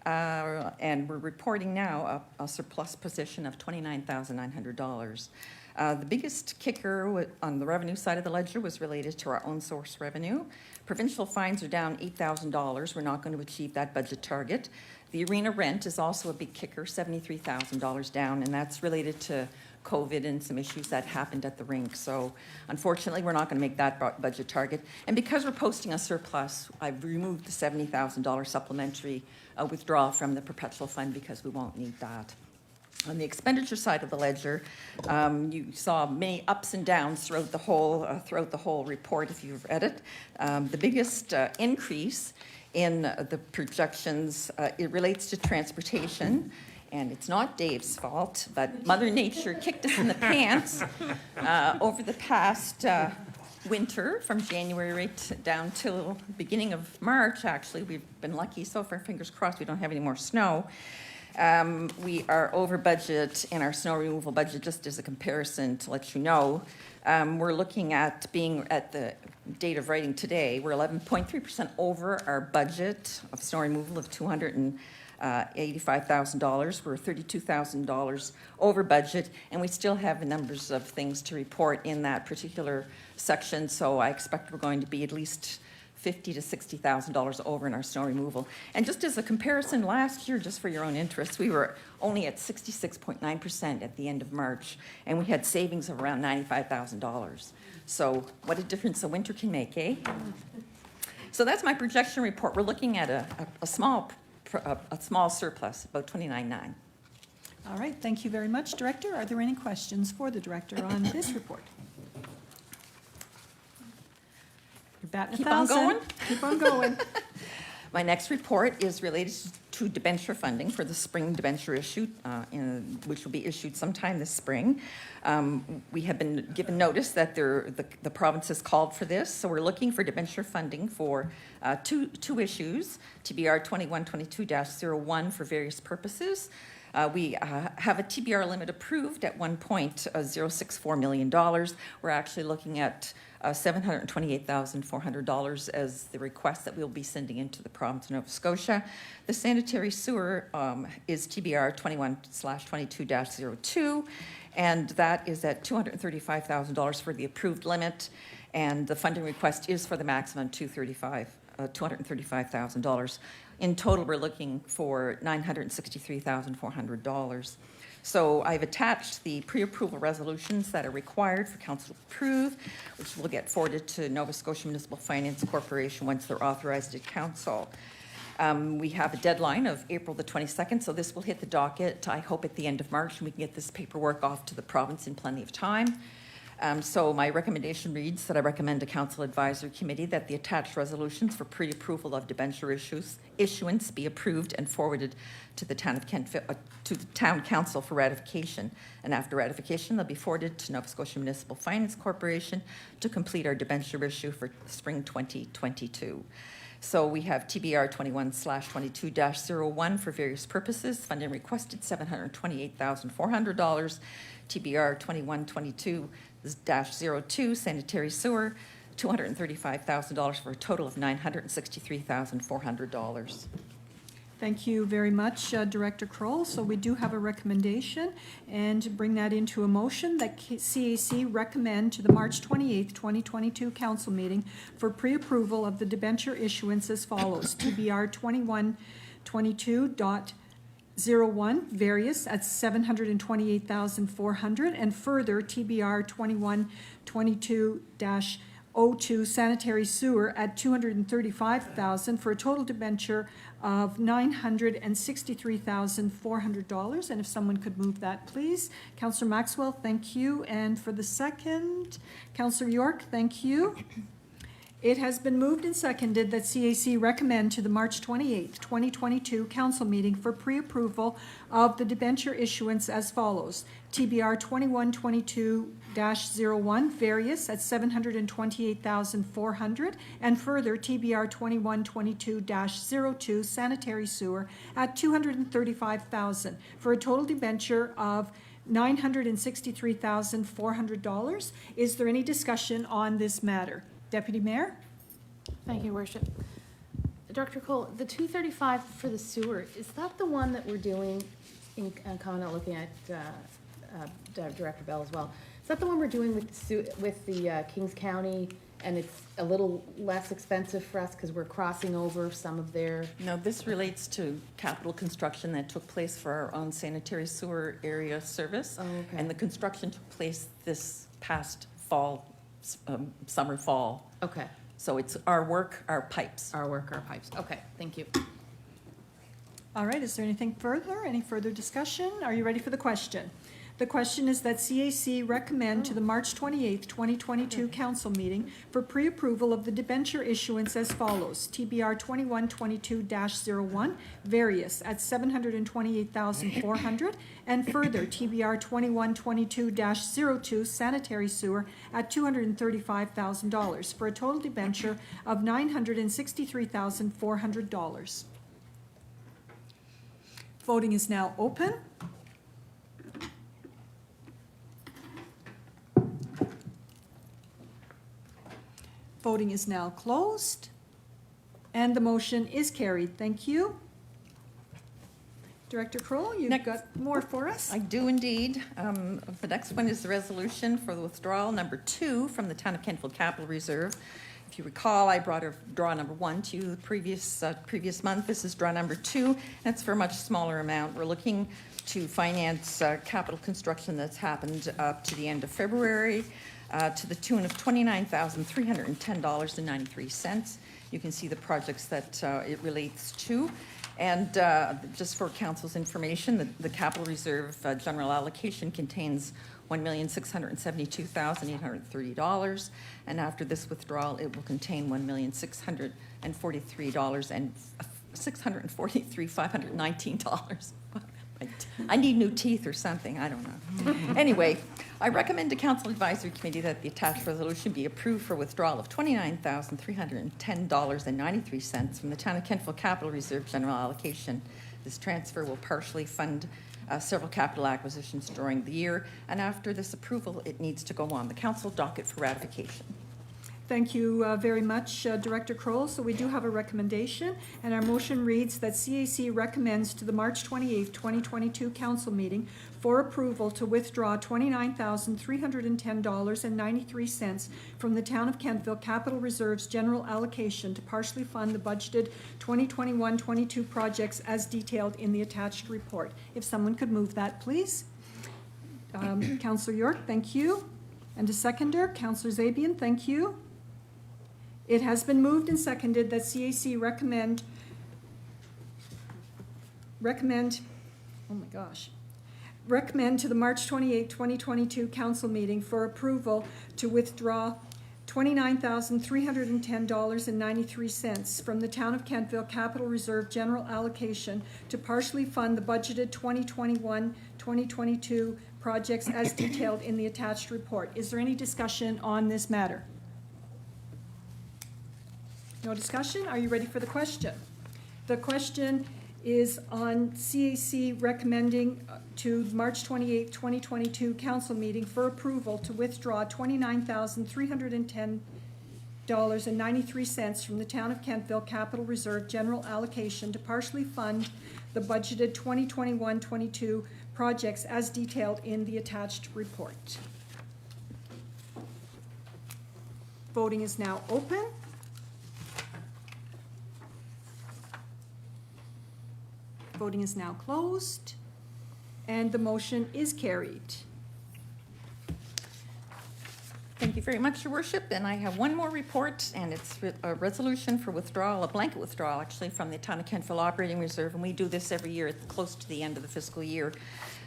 and we're reporting now a surplus position of $29,900. The biggest kicker on the revenue side of the ledger was related to our own source revenue. Provincial fines are down $8,000. We're not going to achieve that budget target. The arena rent is also a big kicker, $73,000 down, and that's related to COVID and some issues that happened at the rink. So unfortunately, we're not going to make that budget target. And because we're posting a surplus, I've removed the $70,000 supplementary withdrawal from the perpetual fund because we won't need that. On the expenditure side of the ledger, you saw many ups and downs throughout the whole report if you've read it. The biggest increase in the projections, it relates to transportation. And it's not Dave's fault, but Mother Nature kicked us in the pants over the past winter, from January right down till beginning of March. Actually, we've been lucky so far, fingers crossed, we don't have any more snow. We are over budget in our snow removal budget, just as a comparison to let you know. We're looking at being, at the date of writing today, we're 11.3% over our budget of snow removal of $285,000. We're $32,000 over budget, and we still have numbers of things to report in that particular section, so I expect we're going to be at least $50,000 to $60,000 over in our snow removal. And just as a comparison, last year, just for your own interest, we were only at 66.9% at the end of March, and we had savings of around $95,000. So what a difference a winter can make, eh? So that's my projection report. We're looking at a small surplus, about $29,900. All right, thank you very much, Director. Are there any questions for the Director on this report? You're batting Keep 1,000. on going? Keep on going. My next report is related to debenture funding for the spring debenture issue, which will be issued sometime this spring. We have been given notice that the province has called for this, so we're looking for debenture funding for two issues, TBR 2122-01 for various purposes. We have a TBR limit approved at $1.064 million. We're actually looking at $728,400 as the request that we'll be sending into the province of Nova Scotia. The sanitary sewer is TBR 21/22-02, and that is at $235,000 for the approved limit, and the funding request is for the maximum $235,000. In total, we're looking for $963,400. So I've attached the pre-approval resolutions that are required for council to approve, which will get forwarded to Nova Scotia Municipal Finance Corporation once they're authorized at council. We have a deadline of April the 22nd, so this will hit the docket, I hope, at the end of March, and we can get this paperwork off to the province in plenty of time. So my recommendation reads that I recommend to Council Advisory Committee that the attached resolutions for pre-approval of debenture issuance be approved and forwarded to the town of Kentville, to the town council for ratification. And after ratification, they'll be forwarded to Nova Scotia Municipal Finance Corporation to complete our debenture issue for spring 2022. So we have TBR 21/22-01 for various purposes. Funding requested $728,400. TBR 21/22-02 sanitary sewer, $235,000 for a total of $963,400. Thank you very much, Director Kroll. So we do have a recommendation, and bring that into a motion that CAC recommend to the March 28th, 2022 council meeting for pre-approval of the debenture issuance as follows. TBR 21/22.01 various at $728,400, and further TBR 21/22-02 sanitary sewer at $235,000 for a total debenture of $963,400. And if someone could move that, please. Councillor Maxwell, thank you. And for the second, Councillor York, thank you. It has been moved and seconded that CAC recommend to the March 28th, 2022 council meeting for pre-approval of the debenture issuance as follows. TBR 21/22-01 various at $728,400, and further TBR 21/22-02 sanitary sewer at $235,000 for a total debenture of $963,400. Is there any discussion on this matter? Deputy Mayor? Thank you, Worship. Dr. Cole, the 235 for the sewer, is that the one that we're doing in, comment looking at Director Bell as well? Is that the one we're doing with the Kings County and it's a little less expensive for us because we're crossing over some of their, No, this relates to capital construction that took place for our own sanitary sewer area service. Oh, okay. And the construction took place this past fall, summer, fall. okay, So it's our work, our pipes. our work, our pipes. Okay, thank you. All right, is there anything further, any further discussion? Are you ready for the question? The question is that CAC recommend to the March 28th, 2022 council meeting for pre-approval of the debenture issuance as follows. TBR 2122-01, various at $728,400, and further TBR 2122-02, sanitary sewer at $235,000, for a total debenture of $963,400. Voting is now open. Voting is now closed, and the motion is carried. Thank you. Director Kroll, you've got more for us? I do indeed. The next one is the resolution for the withdrawal number 2 from the Town of Kentville Capital Reserve. If you recall, I brought a draw number 1 to you the previous month. This is draw number 2. That's for a much smaller amount. We're looking to finance capital construction that's happened up to the end of February to the tune of $29,310.93. You can see the projects that it relates to. And just for council's information, the capital reserve general allocation contains $1,672,830, and after this withdrawal, it will contain $1,643,519. I need new teeth or something, I don't know. Anyway, I recommend to Council Advisory Committee that the attached resolution be approved for withdrawal of $29,310.93 from the Town of Kentville Capital Reserve General Allocation. This transfer will partially fund several capital acquisitions during the year, and after this approval, it needs to go on the council docket for ratification. Thank you very much, Director Kroll. So we do have a recommendation, and our motion reads that CAC recommends to the March 28th, 2022 council meeting for approval to withdraw $29,310.93 from the Town of Kentville Capital Reserve's general allocation to partially fund the budgeted 2021-22 projects as detailed in the attached report. If someone could move that, please. Councillor York, thank you. And a seconder, Councillor Zabian, thank you. It has been moved and seconded that CAC recommend, recommend to the March 28, 2022 council meeting for approval to withdraw $29,310.93 from the Town of Kentville Capital Reserve General Allocation to partially fund the budgeted 2021-2022 projects as detailed in the attached report. Is there any discussion on this matter? No discussion? Are you ready for the question? The question is on CAC recommending to March 28, 2022 council meeting for approval to withdraw $29,310.93 from the Town of Kentville Capital Reserve General Allocation to partially fund the budgeted 2021-22 projects as detailed in the attached report. Voting is now open. Voting is now closed, and the motion is carried. Thank you very much, Your Worship. And I have one more report, and it's a resolution for withdrawal, a blanket withdrawal, actually, from the Town of Kentville Operating Reserve, and we do this every year close to the end of the fiscal year.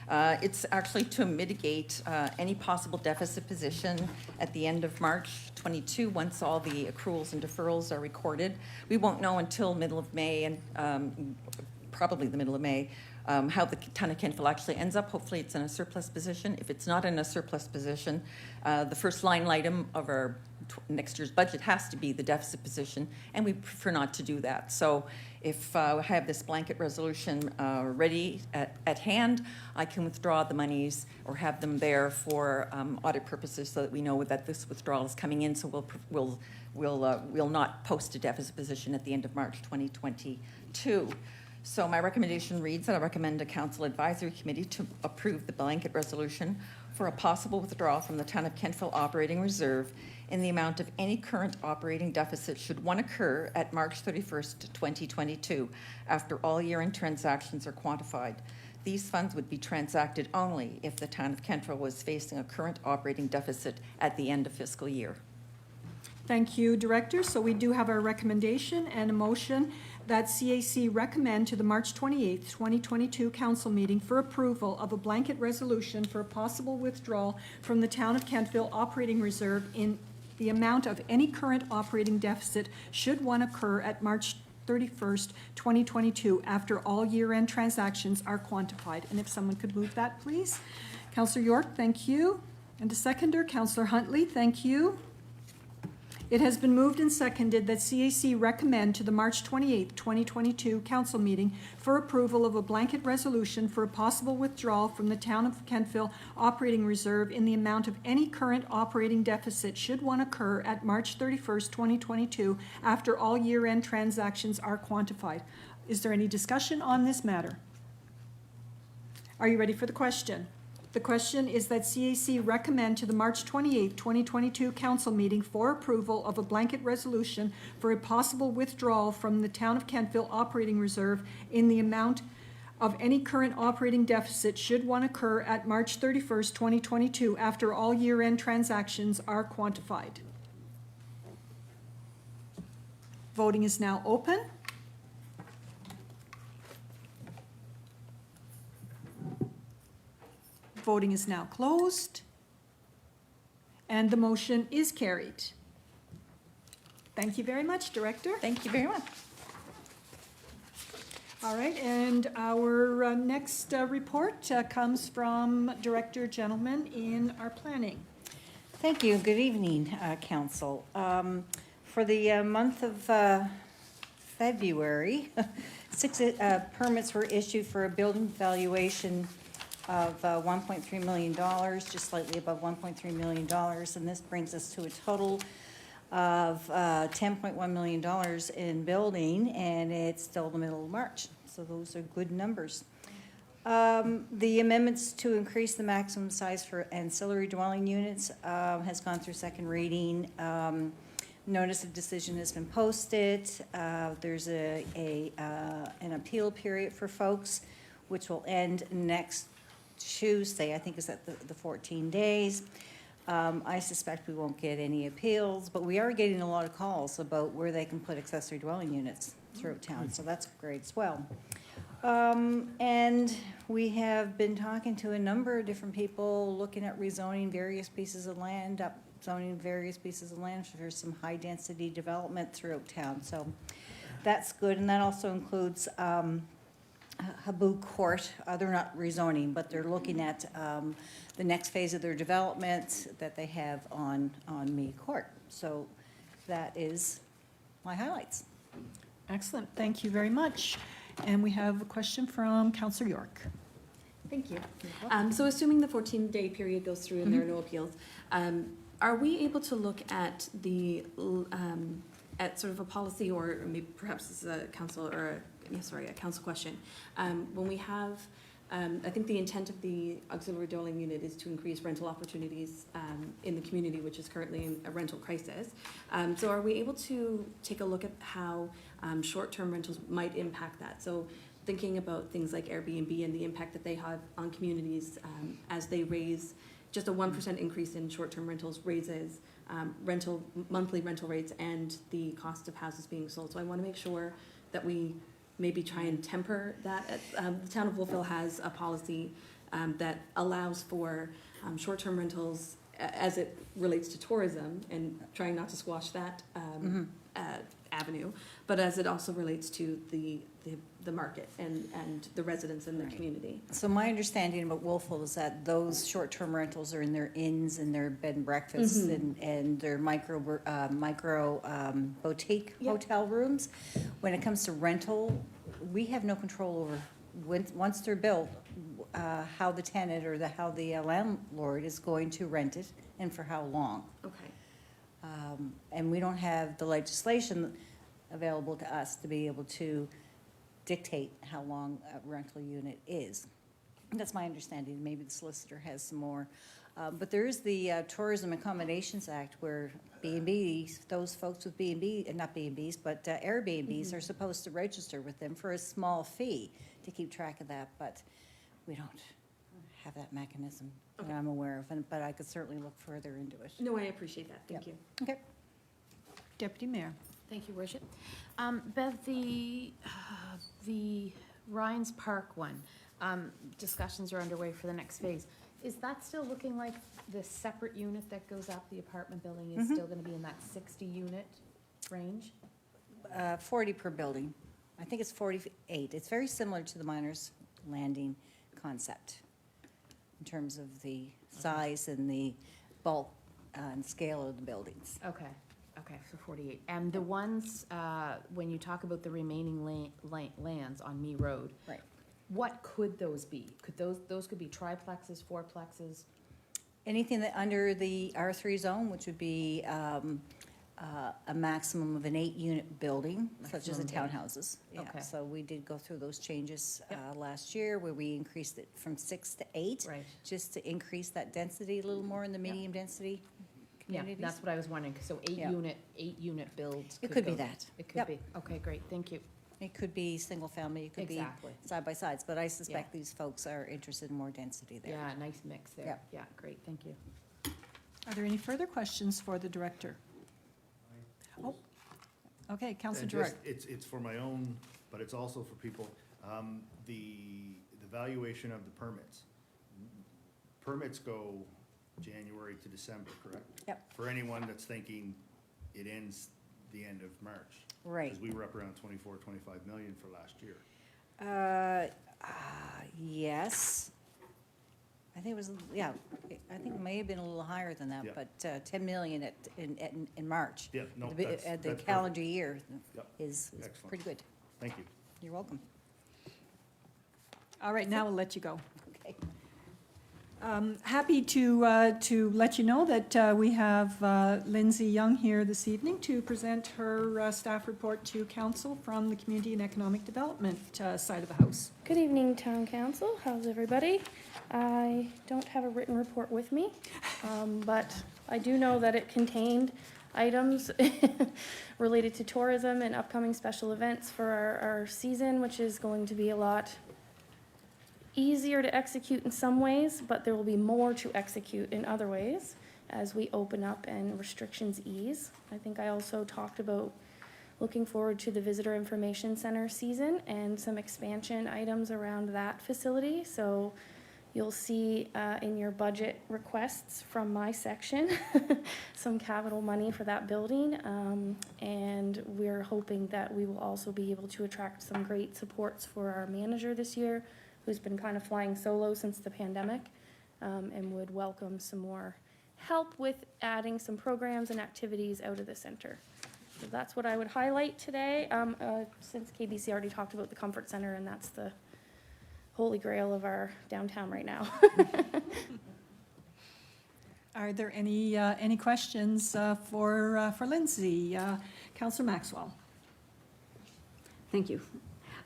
It's actually to mitigate any possible deficit position at the end of March 22, once all the accruals and deferrals are recorded. We won't know until middle of May, and probably the middle of May, how the Town of Kentville actually ends up. Hopefully it's in a surplus position. If it's not in a surplus position, the first line item of our next year's budget has to be the deficit position, and we prefer not to do that. So if I have this blanket resolution ready at hand, I can withdraw the monies or have them there for audit purposes so that we know that this withdrawal is coming in, so we'll not post a deficit position at the end of March 2022. So my recommendation reads that I recommend a Council Advisory Committee to approve the blanket resolution for a possible withdrawal from the Town of Kentville operating reserve in the amount of any current operating deficit should one occur at March 31st, 2022, after all year-end transactions are quantified. These funds would be transacted only if the Town of Kentville was facing a current operating deficit at the end of fiscal year. Thank you, Director. So we do have our recommendation and a motion that CAC recommend to the March 28th, 2022 council meeting for approval of a blanket resolution for a possible withdrawal from the Town of Kentville operating reserve in the amount of any current operating deficit should one occur at March 31st, 2022, after all year-end transactions are quantified. And if someone could move that, please. Councillor York, thank you. And a seconder, Councillor Huntley, thank you. It has been moved and seconded that CAC recommend to the March 28th, 2022 council meeting for approval of a blanket resolution for a possible withdrawal from the Town of Kentville operating reserve in the amount of any current operating deficit should one occur at March 31st, 2022, after all year-end transactions are quantified. Is there any discussion on this matter? Are you ready for the question? The question is that CAC recommend to the March 28, 2022 council meeting for approval of a blanket resolution for a possible withdrawal from the Town of Kentville operating reserve in the amount of any current operating deficit should one occur at March 31st, 2022, after all year-end transactions are quantified. Voting is now open. Voting is now closed, and the motion is carried. Thank you very much, Director. Thank you very much. All right, and our next report comes from Director Gentleman in our planning. Thank you. Good evening, Council. For the month of February, 6 permits were issued for a building valuation of $1.3 million, just slightly above $1.3 million, and this brings us to a total of $10.1 million in building, and it's still the middle of March, so those are good numbers. The amendments to increase the maximum size for ancillary dwelling units has gone through second reading. Notice of decision has been posted. There's an appeal period for folks, which will end next Tuesday. I think is at the 14 days. I suspect we won't get any appeals, but we are getting a lot of calls about where they can put accessory dwelling units throughout town, so that's great as well. And we have been talking to a number of different people, looking at rezoning various pieces of land, upzoning various pieces of land for some high-density development throughout town, so that's good, and that also includes Habu Court. They're not rezoning, but they're looking at the next phase of their development that they have on Mee Court. So that is my highlights. Excellent, thank you very much. And we have a question from Councillor York. Thank you. So assuming the 14-day period goes through and there are no appeals, are we able to look at the at sort of a policy, or maybe perhaps this is a council or a council question? When we have, I think the intent of the auxiliary dwelling unit is to increase rental opportunities in the community, which is currently in a rental crisis. So are we able to take a look at how short-term rentals might impact that? So thinking about things like Airbnb and the impact that they have on communities as they raise, just a 1% increase in short-term rentals raises monthly rental rates and the cost of houses being sold. So I want to make sure that we maybe try and temper that. The town of Wolfville has a policy that allows for short-term rentals as it relates to tourism, and trying not to squash that avenue, but as it also relates to the market and the residents in the community. So my understanding about Wolfville is that those short-term rentals are in their inns and their bed and breakfasts and their micro boutique hotel rooms. When it comes to rental, we have no control over once they're built, how the tenant or how the landlord is going to rent it and for how long. Okay. And we don't have the legislation available to us to be able to dictate how long a rental unit is. That's my understanding. Maybe the solicitor has some more But there is the Tourism Accommodations Act where B&Bs, those folks with B&B, not B&Bs, but Airbnbs are supposed to register with them for a small fee to keep track of that, but we don't have that mechanism that I'm aware of, but I could certainly look further into it. No, I appreciate that, thank you. Okay. Deputy Mayor. Thank you, Worship. Bev, the Ryan's Park one, discussions are underway for the next phase. Is that still looking like the separate unit that goes up the apartment building is still gonna be in that 60-unit range? 40 per building. I think it's 48. It's very similar to the Miners Landing concept in terms of the size and the bulk and scale of the buildings. Okay, so 48. And the ones, when you talk about the remaining lands on Me Road, Right. what could those be? Could those could be triplexes, fourplexes? Anything that under the R3 zone, which would be a maximum of an 8-unit building, such as the Maximum townhouses. Yeah, Okay. so we did go through those changes Yep. last year, where we increased it from 6 to 8. Right. Just to increase that density a little more in the medium density Yeah, communities. that's what I was wondering, so Yeah. eight unit builds. It could be go- that. It could Yep. be, okay, great, thank you. It could be single family, it could be Exactly. side by sides, but I suspect these folks are interested in more density there. Yeah, nice mix there. Yep. Yeah, great, thank you. Are there any further questions for the director? Oh, okay, Councilor And Gerard. just, it's for my own, but it's also for people, the valuation of the permits. Permits go January to December, correct? Yep. For anyone that's thinking it ends the end of March. Right. Because we were up around 25 million for last year. Yes. I think it was, yeah, I think it may have been a little higher than that, Yeah. but 10 million in March. Yeah, no, At that's the perfect. calendar year Yep. is Excellent. pretty good. Thank you. You're welcome. All right, now we'll let you go. Okay. Happy to let you know that we have Lindsay Young here this evening to present her staff report to council from the Community and Economic Development side of the house. Good evening, Town Council. How's everybody? I don't have a written report with me, but I do know that it contained items related to tourism and upcoming special events for our season, which is going to be a lot easier to execute in some ways, but there will be more to execute in other ways as we open up and restrictions ease. I think I also talked about looking forward to the Visitor Information Center season and some expansion items around that facility. So you'll see in your budget requests from my section some capital money for that building. And we're hoping that we will also be able to attract some great supports for our manager this year, who's been kind of flying solo since the pandemic, and would welcome some more help with adding some programs and activities out of the center. So that's what I would highlight today, since KBC already talked about the Comfort Center, and that's the holy grail of our downtown right now. Are there any questions for Lindsay? Councilor Maxwell. Thank you.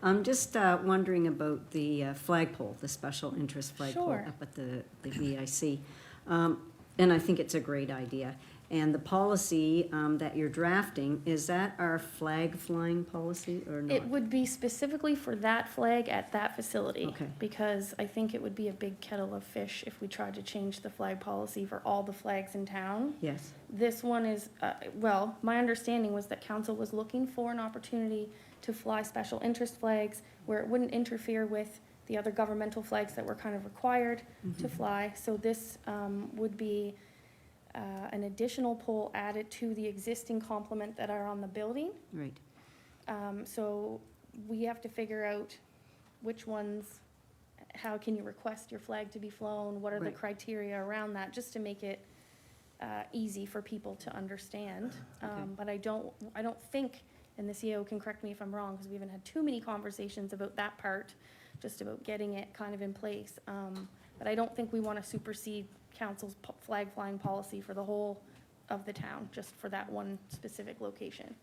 I'm just wondering about the flagpole, the special interest flagpole Sure. up at the VIC. And I think it's a great idea. And the policy that you're drafting, is that our flag flying policy or not? It would be specifically for that flag at that facility. Okay. Because I think it would be a big kettle of fish if we tried to change the flag policy for all the flags in town. Yes. This one is, well, my understanding was that council was looking for an opportunity to fly special interest flags where it wouldn't interfere with the other governmental flags that were kind of required to fly. So this would be an additional pole added to the existing complement that are on the building. Right. So we have to figure out which ones, how can you request your flag to be flown? What are the Right. criteria around that, just to make it easy for people to understand. But I don't think, and the CEO can correct me if I'm wrong, because we haven't had too many conversations about that part, just about getting it kind of in place. But I don't think we want to supersede council's flag flying policy for the whole of the town, just for that one specific location.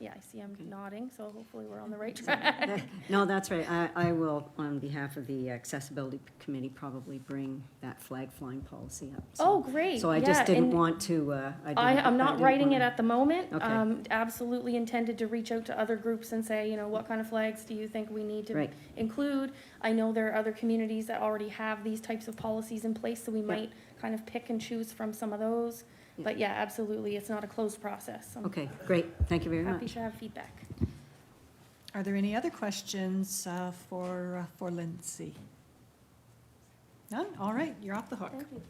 Yeah, I see him nodding, so hopefully we're on the right track. No, that's right. I will, on behalf of the Accessibility Committee, probably bring that flag flying policy up. So- Oh, great. So I Yeah, just didn't and want to, I'm not writing it at the moment. Okay. Absolutely intended to reach out to other groups and say, you know, what kind of flags do you think we need to Right. include? I know there are other communities that already have these types of policies in place, so we might kind of pick and choose from some of those. But yeah, absolutely, it's not a closed process. I'm Okay, great. Thank you very happy much. to have feedback. Are there any other questions for Lindsay? None? All right, you're off the hook. Thank you.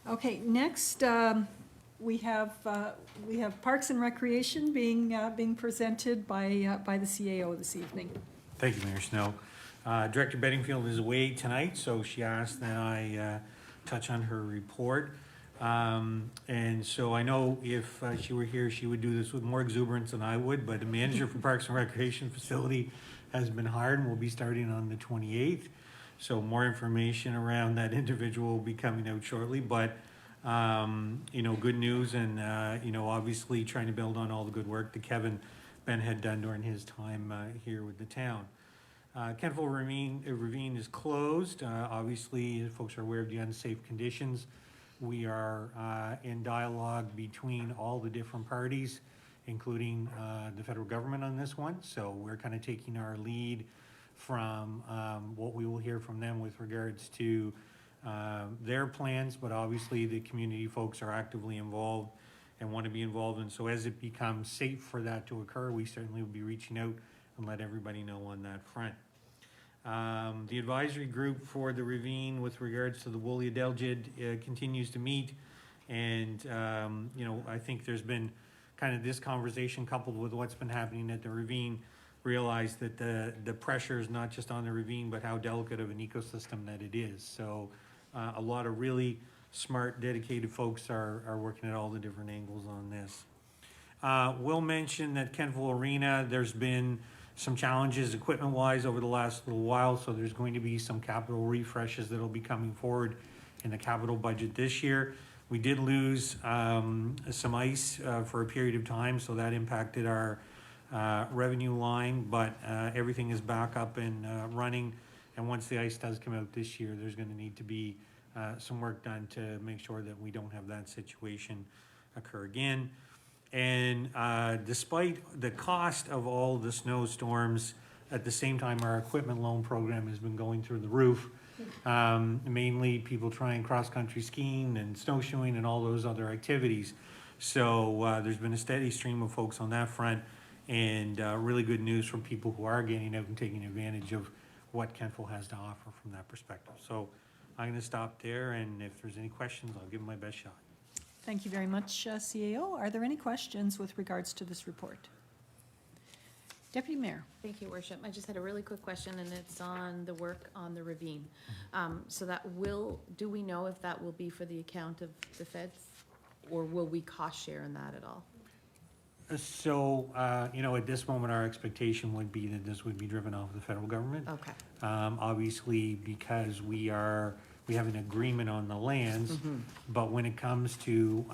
Okay, next, we have Parks and Recreation being presented by the CAO this evening. Thank you, Mayor Snow. Director Bedingfield is away tonight, so she asked that I touch on her report. And so I know if she were here, she would do this with more exuberance than I would, but the manager for Parks and Recreation Facility has been hired and will be starting on the 28th. So more information around that individual will be coming out shortly, but, you know, good news and, you know, obviously trying to build on all the good work that Kevin Ben had done during his time here with the town. Kentville Ravine is closed. Obviously, folks are aware of the unsafe conditions. We are in dialogue between all the different parties, including the federal government on this one. So we're kind of taking our lead from what we will hear from them with regards to their plans, but obviously the community folks are actively involved and want to be involved. And so as it becomes safe for that to occur, we certainly will be reaching out and let everybody know on that front. The advisory group for the ravine with regards to the woolly adelgid continues to meet. And, you know, I think there's been kind of this conversation coupled with what's been happening at the ravine, realize that the pressure is not just on the ravine, but how delicate of an ecosystem that it is. So a lot of really smart, dedicated folks are working at all the different angles on this. We'll mention that Kentville Arena, there's been some challenges equipment-wise over the last little while, so there's going to be some capital refreshes that'll be coming forward in the capital budget this year. We did lose some ice for a period of time, so that impacted our revenue line, but everything is back up and running. And once the ice does come out this year, there's going to need to be some work done to make sure that we don't have that situation occur again. And despite the cost of all the snowstorms, at the same time, our equipment loan program has been going through the roof. Mainly people trying cross-country skiing and snowshoeing and all those other activities. So there's been a steady stream of folks on that front, and really good news from people who are getting out and taking advantage of what Kentville has to offer from that perspective. So I'm going to stop there, and if there's any questions, I'll give them my best shot. Thank you very much, CAO. Are there any questions with regards to this report? Deputy Mayor. Thank you, Worship. I just had a really quick question, and it's on the work on the ravine. So that do we know if that will be for the account of the feds, or will we cost share in that at all? So, you know, at this moment, our expectation would be that this would be driven off the federal government. Okay. Obviously, because we have an agreement on the lands, but when it comes to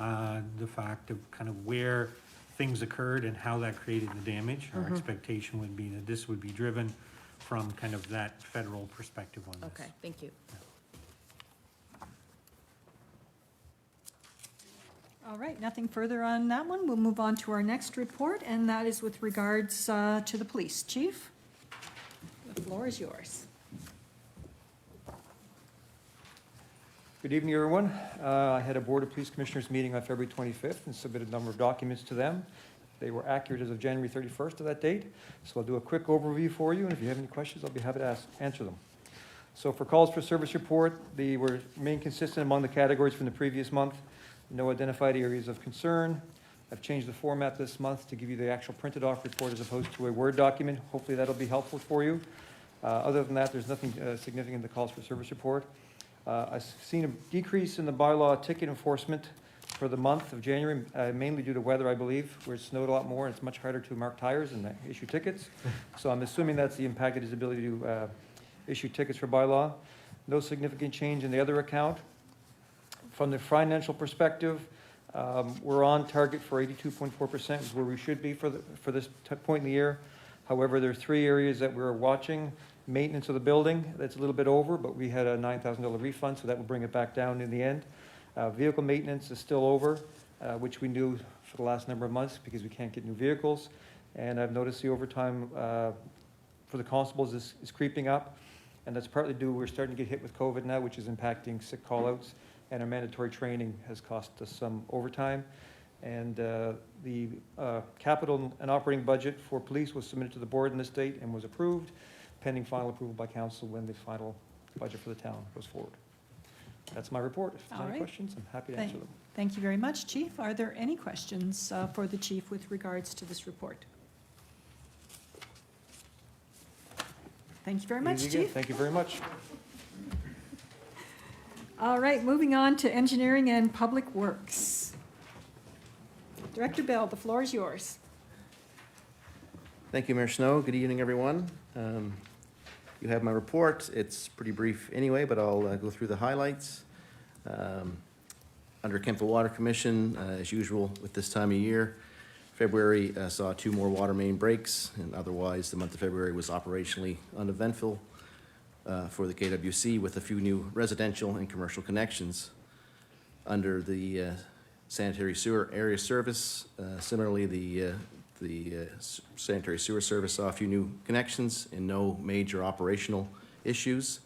the fact of kind of where things occurred and how that created the damage, our expectation would be that this would be driven from kind of that federal perspective on this. Okay, thank you. All right, nothing further on that one. We'll move on to our next report, and that is with regards to the police. Chief, the floor is yours. Good evening, everyone. I had a Board of Police Commissioners meeting on February 25th and submitted a number of documents to them. They were accurate as of January 31st of that date. So I'll do a quick overview for you, and if you have any questions, I'll be happy to answer them. So for calls for service report, they were remain consistent among the categories from the previous month. No identified areas of concern. I've changed the format this month to give you the actual printed off report as opposed to a Word document. Hopefully that'll be helpful for you. Other than that, there's nothing significant in the calls for service report. I've seen a decrease in the bylaw ticket enforcement for the month of January, mainly due to weather, I believe, where it snowed a lot more and it's much harder to mark tires and issue tickets. So I'm assuming that's the impact of his ability to issue tickets for bylaw. No significant change in the other account. From the financial perspective, We're on target for 82.4%, is where we should be for this point in the year. However, there are 3 areas that we're watching. Maintenance of the building, that's a little bit over, but we had a $9,000 refund, so that will bring it back down in the end. Vehicle maintenance is still over, which we knew for the last number of months because we can't get new vehicles. And I've noticed the overtime for the constables is creeping up, and that's partly due, we're starting to get hit with COVID now, which is impacting sick call-outs, and our mandatory training has cost us some overtime. And the capital and operating budget for police was submitted to the board in this date and was approved, pending final approval by council when the final budget for the town goes forward. That's my report. If there's All any right. questions, I'm happy to answer them. Thank you very much, Chief. Are there any questions for the chief with regards to this report? Thank you very much, Easy again. Chief. Thank you very much. All right, moving on to Engineering and Public Works. Director Bell, the floor is yours. Thank you, Mayor Snow. Good evening, everyone. You have my report. It's pretty brief anyway, but I'll go through the highlights. Under Kenfo Water Commission, as usual with this time of year, February saw 2 more water main breaks, and otherwise the month of February was operationally uneventful for the KWC with a few new residential and commercial connections. Under the sanitary sewer area service, similarly the sanitary sewer service saw a few new connections and no major operational issues.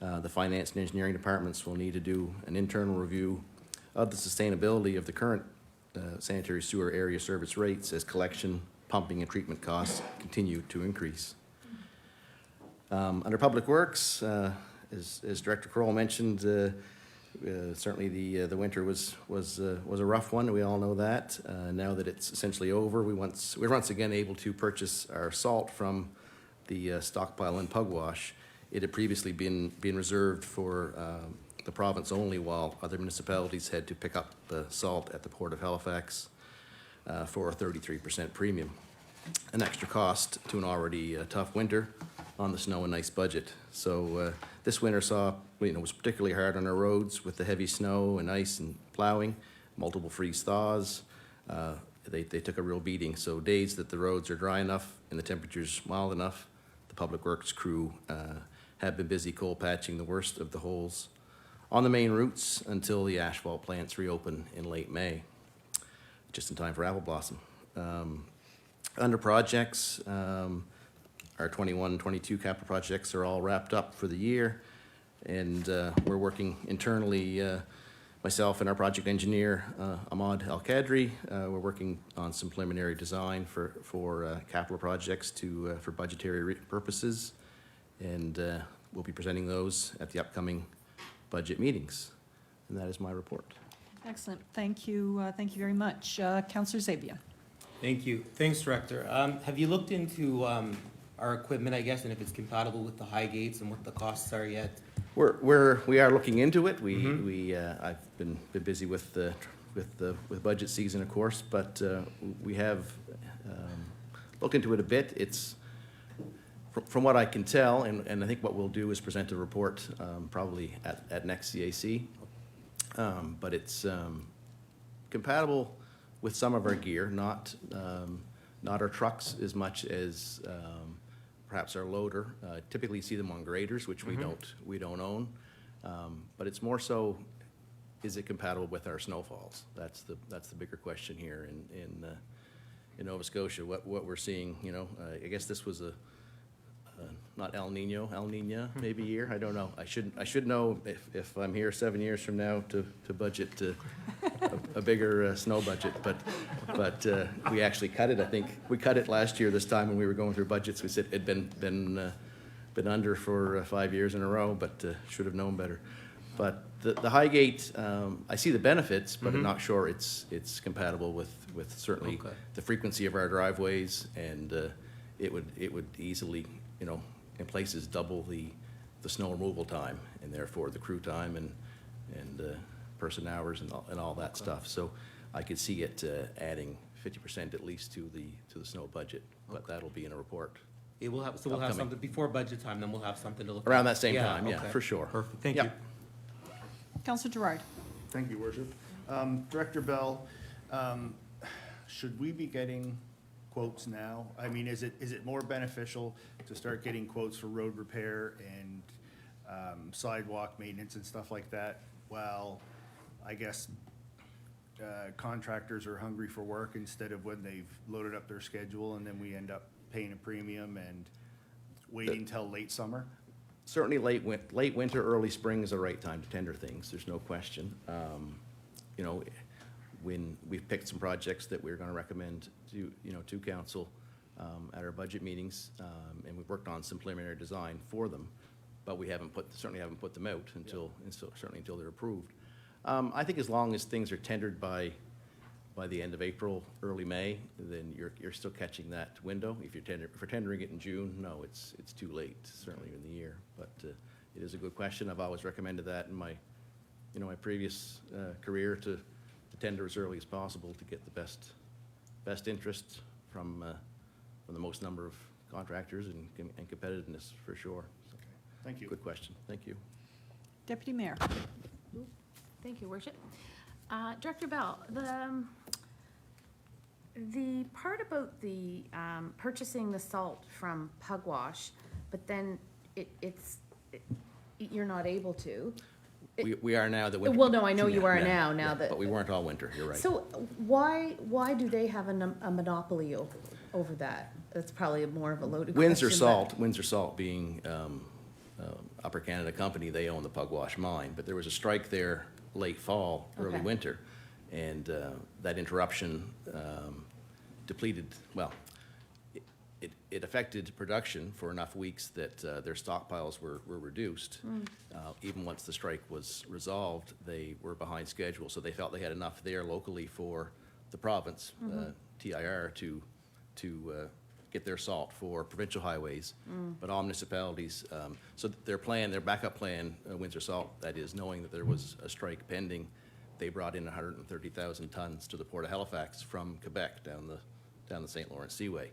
The finance and engineering departments will need to do an internal review of the sustainability of the current sanitary sewer area service rates as collection, pumping, and treatment costs continue to increase. Under Public Works, as Director Kroll mentioned, certainly the winter was a rough one. We all know that. Now that it's essentially over, we're once again able to purchase our salt from the stockpile in Pugwash. It had previously been reserved for the province only, while other municipalities had to pick up the salt at the Port of Halifax for a 33% premium. An extra cost to an already tough winter on the snow and ice budget. So this winter was particularly hard on our roads with the heavy snow and ice and plowing, multiple freeze thaws. They took a real beating. So days that the roads are dry enough and the temperatures mild enough, the Public Works crew have been busy coal patching the worst of the holes on the main routes until the asphalt plants reopen in late May, just in time for apple blossom. Under projects, our 21-22 capital projects are all wrapped up for the year, and we're working internally, myself and our project engineer, Ahmad Al-Kadri. We're working on some preliminary design for capital projects for budgetary purposes, and we'll be presenting those at the upcoming budget meetings. And that is my report. Excellent. Thank you. Thank you very much. Councillor Zabia. Thank you. Thanks, Director. Have you looked into our equipment, I guess, and if it's compatible with the high gates and what the costs are yet? We are looking into it. I've been busy with budget season, of course, but we have looked into it a bit. It's from what I can tell, and I think what we'll do is present a report probably at next CAC. But it's compatible with some of our gear, not our trucks as much as perhaps our loader. Typically, you see them on graders, which we don't own. But it's more so, is it compatible with our snowfalls? That's the bigger question here in Nova Scotia. What we're seeing, I guess this was not El Nino maybe year. I don't know. I should know if I'm here 7 years from now to budget a bigger snow budget. But we actually cut it. I think we cut it last year this time when we were going through budgets. We said it'd been under for 5 years in a row, but should have known better. But the high gate, I see the benefits, but I'm not sure it's compatible with certainly the frequency of our driveways, and it would easily, in places double the snow removal time, and therefore the crew time and person hours and all that stuff. So I could see it adding 50% at least to the snow budget, but that'll be in a report. We'll have something before budget time, then we'll have something to look at. Around that same time, yeah, for sure. Perfect, thank Yep. you. Councillor Gerard. Thank you, Worship. Director Bell, should we be getting quotes now? I mean, is it more beneficial to start getting quotes for road repair and sidewalk maintenance and stuff like that? Well, I guess contractors are hungry for work instead of when they've loaded up their schedule and then we end up paying a premium and waiting till late summer? Certainly late winter, early spring is the right time to tender things, there's no question. You know, when we've picked some projects that we're gonna recommend to council at our budget meetings, and we've worked on some preliminary design for them, but we certainly haven't put them out certainly until they're approved. I think as long as things are tendered by the end of April, early May, then you're still catching that window. If we're tendering it in June, no, it's too late, certainly in the year. But it is a good question. I've always recommended that in my previous career to tender as early as possible to get the best interest from the most number of contractors and competitiveness for sure. So, thank you. Good question. Thank you. Deputy Mayor. Thank you, Worship. Director Bell, the part about the purchasing the salt from Pugwash, but then you're not able to. We are now the winter. Well, no, I know you are now that. But we weren't all winter, you're right. So why do they have a monopoly over that? That's probably more of a loaded question. Windsor Salt being Upper Canada company, they own the Pugwash mine, but there was a strike there late fall, early winter, and that interruption depleted, well, it affected production for enough weeks that their stockpiles were reduced. Even once the strike was resolved, they were behind schedule, so they felt they had enough there locally for the province, TIR, to get their salt for provincial highways, but all municipalities. So their backup plan, Windsor Salt, that is, knowing that there was a strike pending, they brought in 130,000 tons to the Port of Halifax from Quebec down the St. Lawrence Seaway.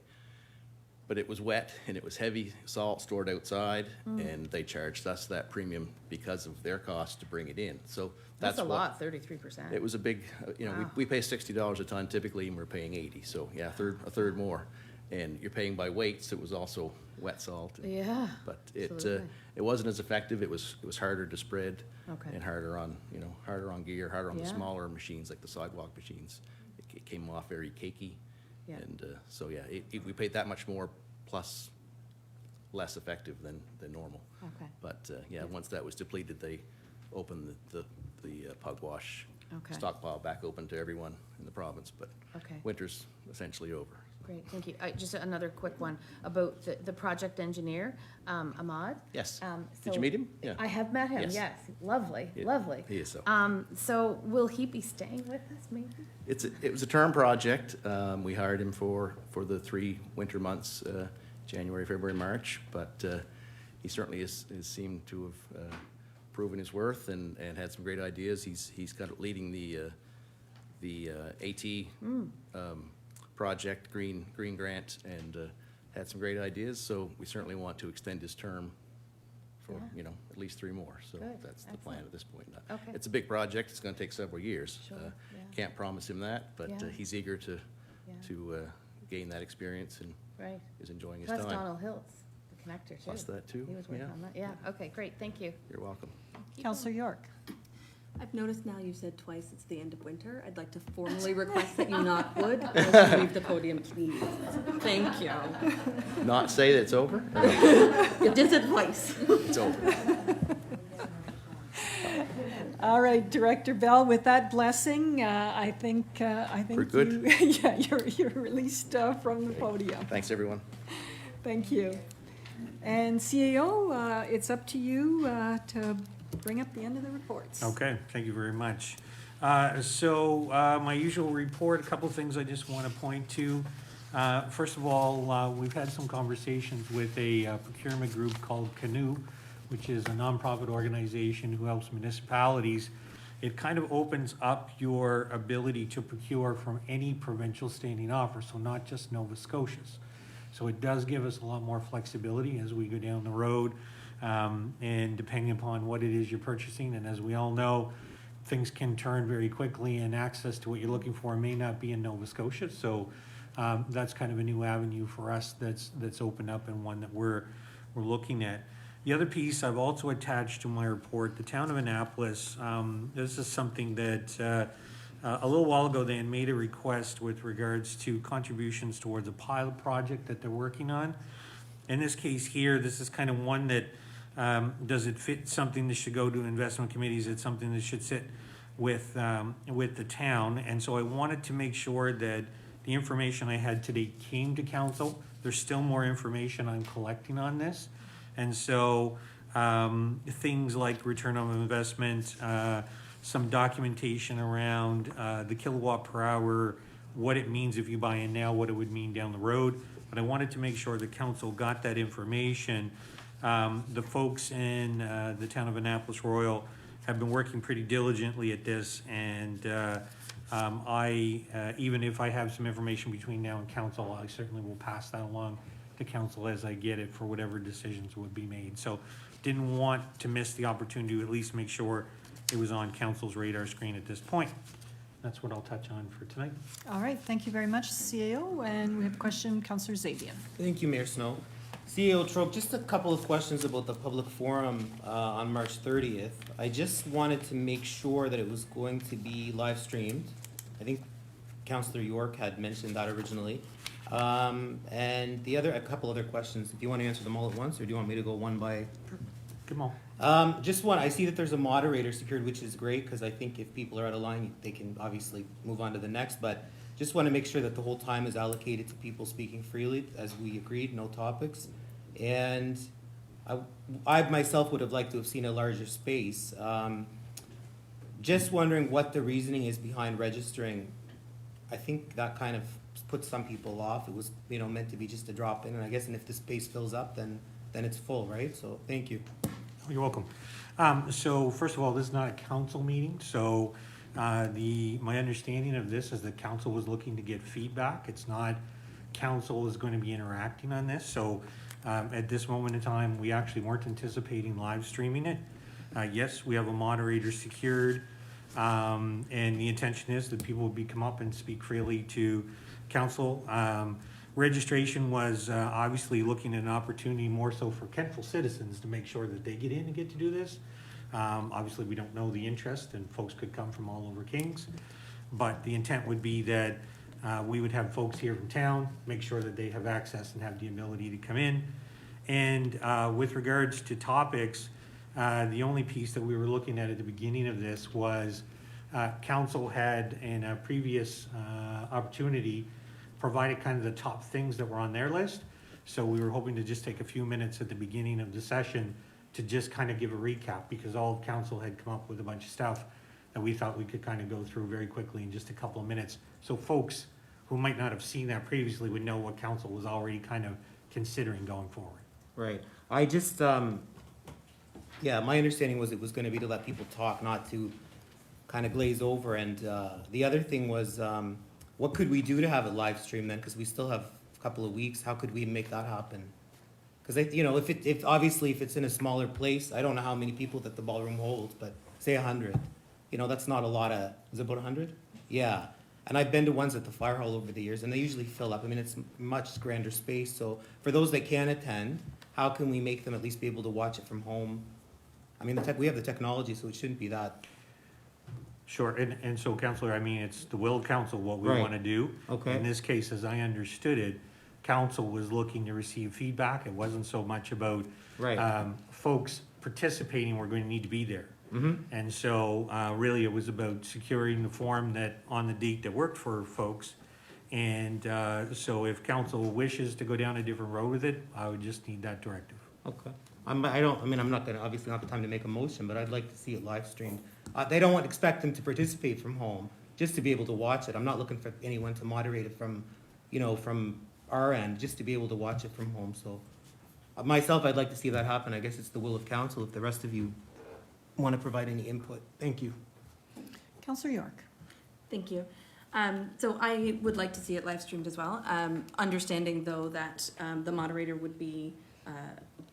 But it was wet and it was heavy salt stored outside, and they charged us that premium because of their cost to bring it in. So that's a lot, 33%. It was a big, Wow. we pay $60 a ton typically, and we're paying 80. So yeah, a third more. And you're paying by weight, so it was also wet salt. Yeah. But Absolutely. it wasn't as effective. It was harder to spread, Okay. and harder on gear, harder on the Yeah. smaller machines like the sidewalk machines. It came off very cakey. Yeah. And so yeah, we paid that much more plus less effective than normal. Okay. But yeah, once that was depleted, they opened the Pugwash Okay. stockpile back open to everyone in the province. But Okay. winter's essentially over. Great, thank you. Just another quick one about the project engineer, Ahmad. Yes. Did So you meet him? Yeah. I have met him, Yes. yes. Lovely, Yeah, lovely. he is so. So will he be staying with us, maybe? It was a term project. We hired him for the 3 winter months, January, February, March, but he certainly has seemed to have proven his worth and had some great ideas. He's kind of leading the AT project, Green Grant, and had some great ideas, so we certainly want to extend his term for, at least 3 more, so Good. that's the plan Excellent. at this point. Okay. It's a big project, it's gonna take several years. Sure, yeah. Can't promise him that, but Yeah. he's eager to Yeah. gain that experience and Right. is enjoying his Plus time. Donald Hills, the connector, too. Plus that, too. He was working Yeah. on that, yeah. Okay, great, thank you. You're welcome. Counselor York. I've noticed now you said twice it's the end of winter. I'd like to formally request that you not would as you leave the podium, please. Thank you. Not say that it's over? You did it twice. It's over. All right, Director Bell, with that blessing, I think We're good? yeah, you're released from the podium. Thanks, everyone. Thank you. And CAO, it's up to you to bring up the end of the reports. Okay, thank you very much. So my usual report, a couple of things I just want to point to. First of all, we've had some conversations with a procurement group called Canoe, which is a nonprofit organization who helps municipalities. It kind of opens up your ability to procure from any provincial standing offer, so not just Nova Scotia's. So it does give us a lot more flexibility as we go down the road, and depending upon what it is you're purchasing. And as we all know, things can turn very quickly, and access to what you're looking for may not be in Nova Scotia. So that's kind of a new avenue for us that's opened up, and one that we're looking at. The other piece I've also attached to my report, the Town of Annapolis, this is something that a little while ago they had made a request with regards to contributions towards a pilot project that they're working on. In this case here, this is kind of one that, does it fit something that should go to investment committees? It's something that should sit with the town. And so I wanted to make sure that the information I had today came to council. There's still more information I'm collecting on this. And so things like return on investment, some documentation around the kilowatt per hour, what it means if you buy in now, what it would mean down the road. But I wanted to make sure the council got that information. The folks in the Town of Annapolis Royal have been working pretty diligently at this, and even if I have some information between now and council, I certainly will pass that along to council as I get it for whatever decisions would be made. So didn't want to miss the opportunity to at least make sure it was on council's radar screen at this point. That's what I'll touch on for tonight. All right, thank you very much, CAO. And we have a question, Councillor Zabian. Thank you, Mayor Snow. CEO Trope, just a couple of questions about the public forum on March 30th. I just wanted to make sure that it was going to be live streamed. I think Councillor York had mentioned that originally. And a couple other questions. Do you want to answer them all at once, or do you want me to go one by? Come on. Just one, I see that there's a moderator secured, which is great, because I think if people are out of line, they can obviously move on to the next, but just want to make sure that the whole time is allocated to people speaking freely, as we agreed, no topics. And I myself would have liked to have seen a larger space. Just wondering what the reasoning is behind registering. I think that kind of put some people off. It was, meant to be just a drop in, and I guess, and if the space fills up, then it's full, right? So, thank you. You're welcome. So first of all, this is not a council meeting, so my understanding of this is that council was looking to get feedback. It's not council is going to be interacting on this. So at this moment in time, we actually weren't anticipating live streaming it. Yes, we have a moderator secured, and the intention is that people would come up and speak freely to council. Registration was obviously looking at an opportunity more so for Kentville citizens to make sure that they get in and get to do this. Obviously, we don't know the interest, and folks could come from all over Kings, but the intent would be that we would have folks here from town, make sure that they have access and have the ability to come in. And with regards to topics, the only piece that we were looking at the beginning of this was council had in a previous opportunity provided kind of the top things that were on their list. So we were hoping to just take a few minutes at the beginning of the session to just kind of give a recap, because all of council had come up with a bunch of stuff that we thought we could kind of go through very quickly in just a couple of minutes. So folks who might not have seen that previously would know what council was already kind of considering going forward. Right. I just, my understanding was it was going to be to let people talk, not to kind of glaze over. And the other thing was, what could we do to have it live stream then? Because we still have a couple of weeks. How could we make that happen? Because if it's in a smaller place, I don't know how many people that the ballroom holds, but say 100. That's not a lot of. Is it about 100? Yeah. And I've been to ones at the fire hall over the years, and they usually fill up. I mean, it's much grander space. So for those that can attend, how can we make them at least be able to watch it from home? I mean, we have the technology, so it shouldn't be that. Sure, and so, Councillor, I mean, it's the will of council what we Right. want to do. Okay. In this case, as I understood it, council was looking to receive feedback. It wasn't so much about Right. folks participating were going to need to be there. Mm-hmm. And so really it was about securing the forum that on the date that worked for folks. And so if council wishes to go down a different road with it, I would just need that directive. Okay. I'm not gonna, obviously not the time to make a motion, but I'd like to see it live streamed. They don't expect them to participate from home, just to be able to watch it. I'm not looking for anyone to moderate it from our end, just to be able to watch it from home. So myself, I'd like to see that happen. I guess it's the will of council if the rest of you want to provide any input. Thank you. Councillor York. Thank you. So I would like to see it live streamed as well, understanding though that the moderator would be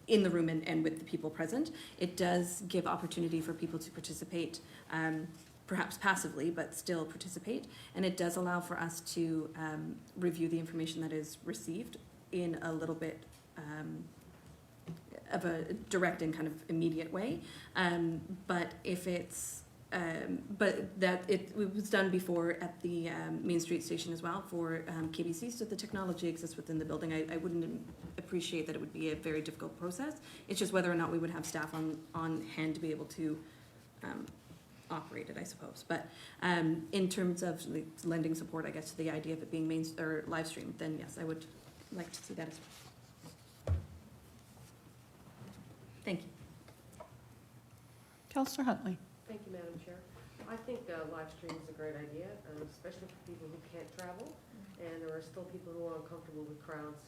in the room and with the people present. It does give opportunity for people to participate perhaps passively, but still participate. And it does allow for us to review the information that is received in a little bit of a direct and kind of immediate way. But if it's, but that it was done before at the Main Street station as well for KBC, so the technology exists within the building. I wouldn't appreciate that it would be a very difficult process. It's just whether or not we would have staff on hand to be able to operate it, I suppose. But in terms of like, lending support, I guess, to the idea of it being or live streamed, then yes, I would like to see that as well. Thank you. Councillor Huntley. Thank you, Madam Chair. I think live stream is a great idea, especially for people who can't travel. And there are still people who are uncomfortable with crowds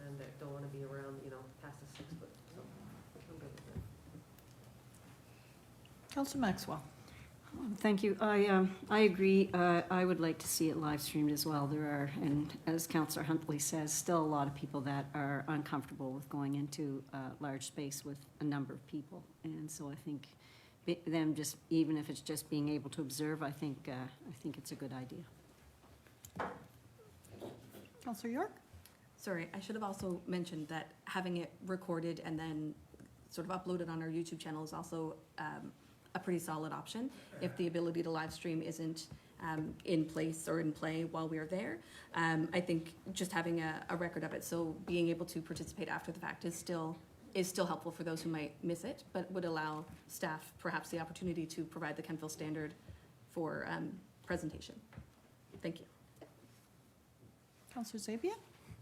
and that don't want to be around, you know, past the 6 foot. So I'm good with that. Councillor Maxwell. Thank you. I agree. I would like to see it live streamed as well. There are, and as Councillor Huntley says, still a lot of people that are uncomfortable with going into a large space with a number of people. And so I think them just, even if it's just being able to observe, I think it's a good idea. Councillor York? Sorry, I should have also mentioned that having it recorded and then sort of uploaded on our YouTube channel is also a pretty solid option if the ability to live stream isn't in place or in play while we are there. I think just having a record of it, so being able to participate after the fact is still helpful for those who might miss it, but would allow staff perhaps the opportunity to provide the Kentville standard for presentation. Thank you. Councillor Zabia?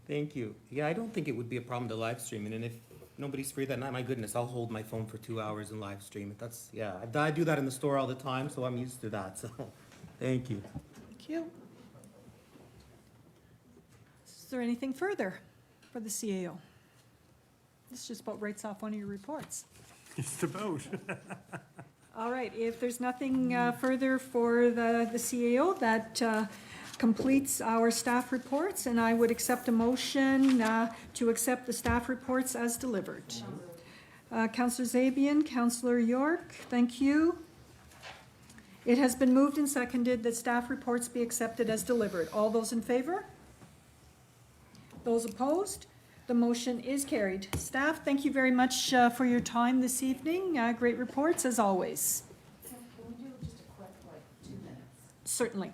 Thank you. Yeah, I don't think it would be a problem to live stream it, and if nobody's free that night, my goodness, I'll hold my phone for 2 hours and live stream it. That's, yeah, I do that in the store all the time, so I'm used to that, so, thank you. Thank you. Is there anything further for the CAO? This just about writes off one of your reports. Just about. All right, if there's nothing further for the CAO, that completes our staff reports, and I would accept a motion to accept the staff reports as delivered. Councillor Zabian, Councillor York, thank you. It has been moved and seconded that staff reports be accepted as delivered. All those in favor? Those opposed? The motion is carried. Staff, thank you very much for your time this evening. Great reports as always. Can we do just a quick, 2 minutes? Certainly.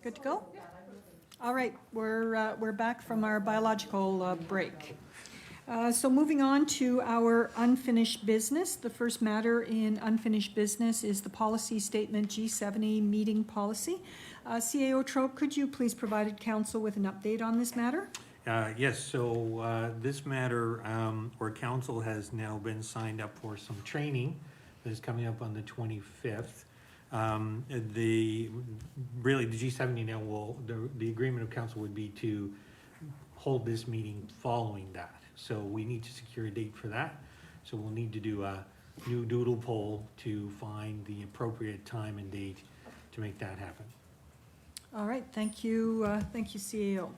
Good to go? All right, we're back from our biological break. So moving on to our unfinished business. The first matter in unfinished business is the policy statement G70 meeting policy. CAO Trope, could you please provide council with an update on this matter? Yes, so this matter, where council has now been signed up for some training that is coming up on the 25th. The G70 now will, the agreement of council would be to hold this meeting following that. So we need to secure a date for that. So we'll need to do a new doodle poll to find the appropriate time and date to make that happen. All right, thank you, CAO.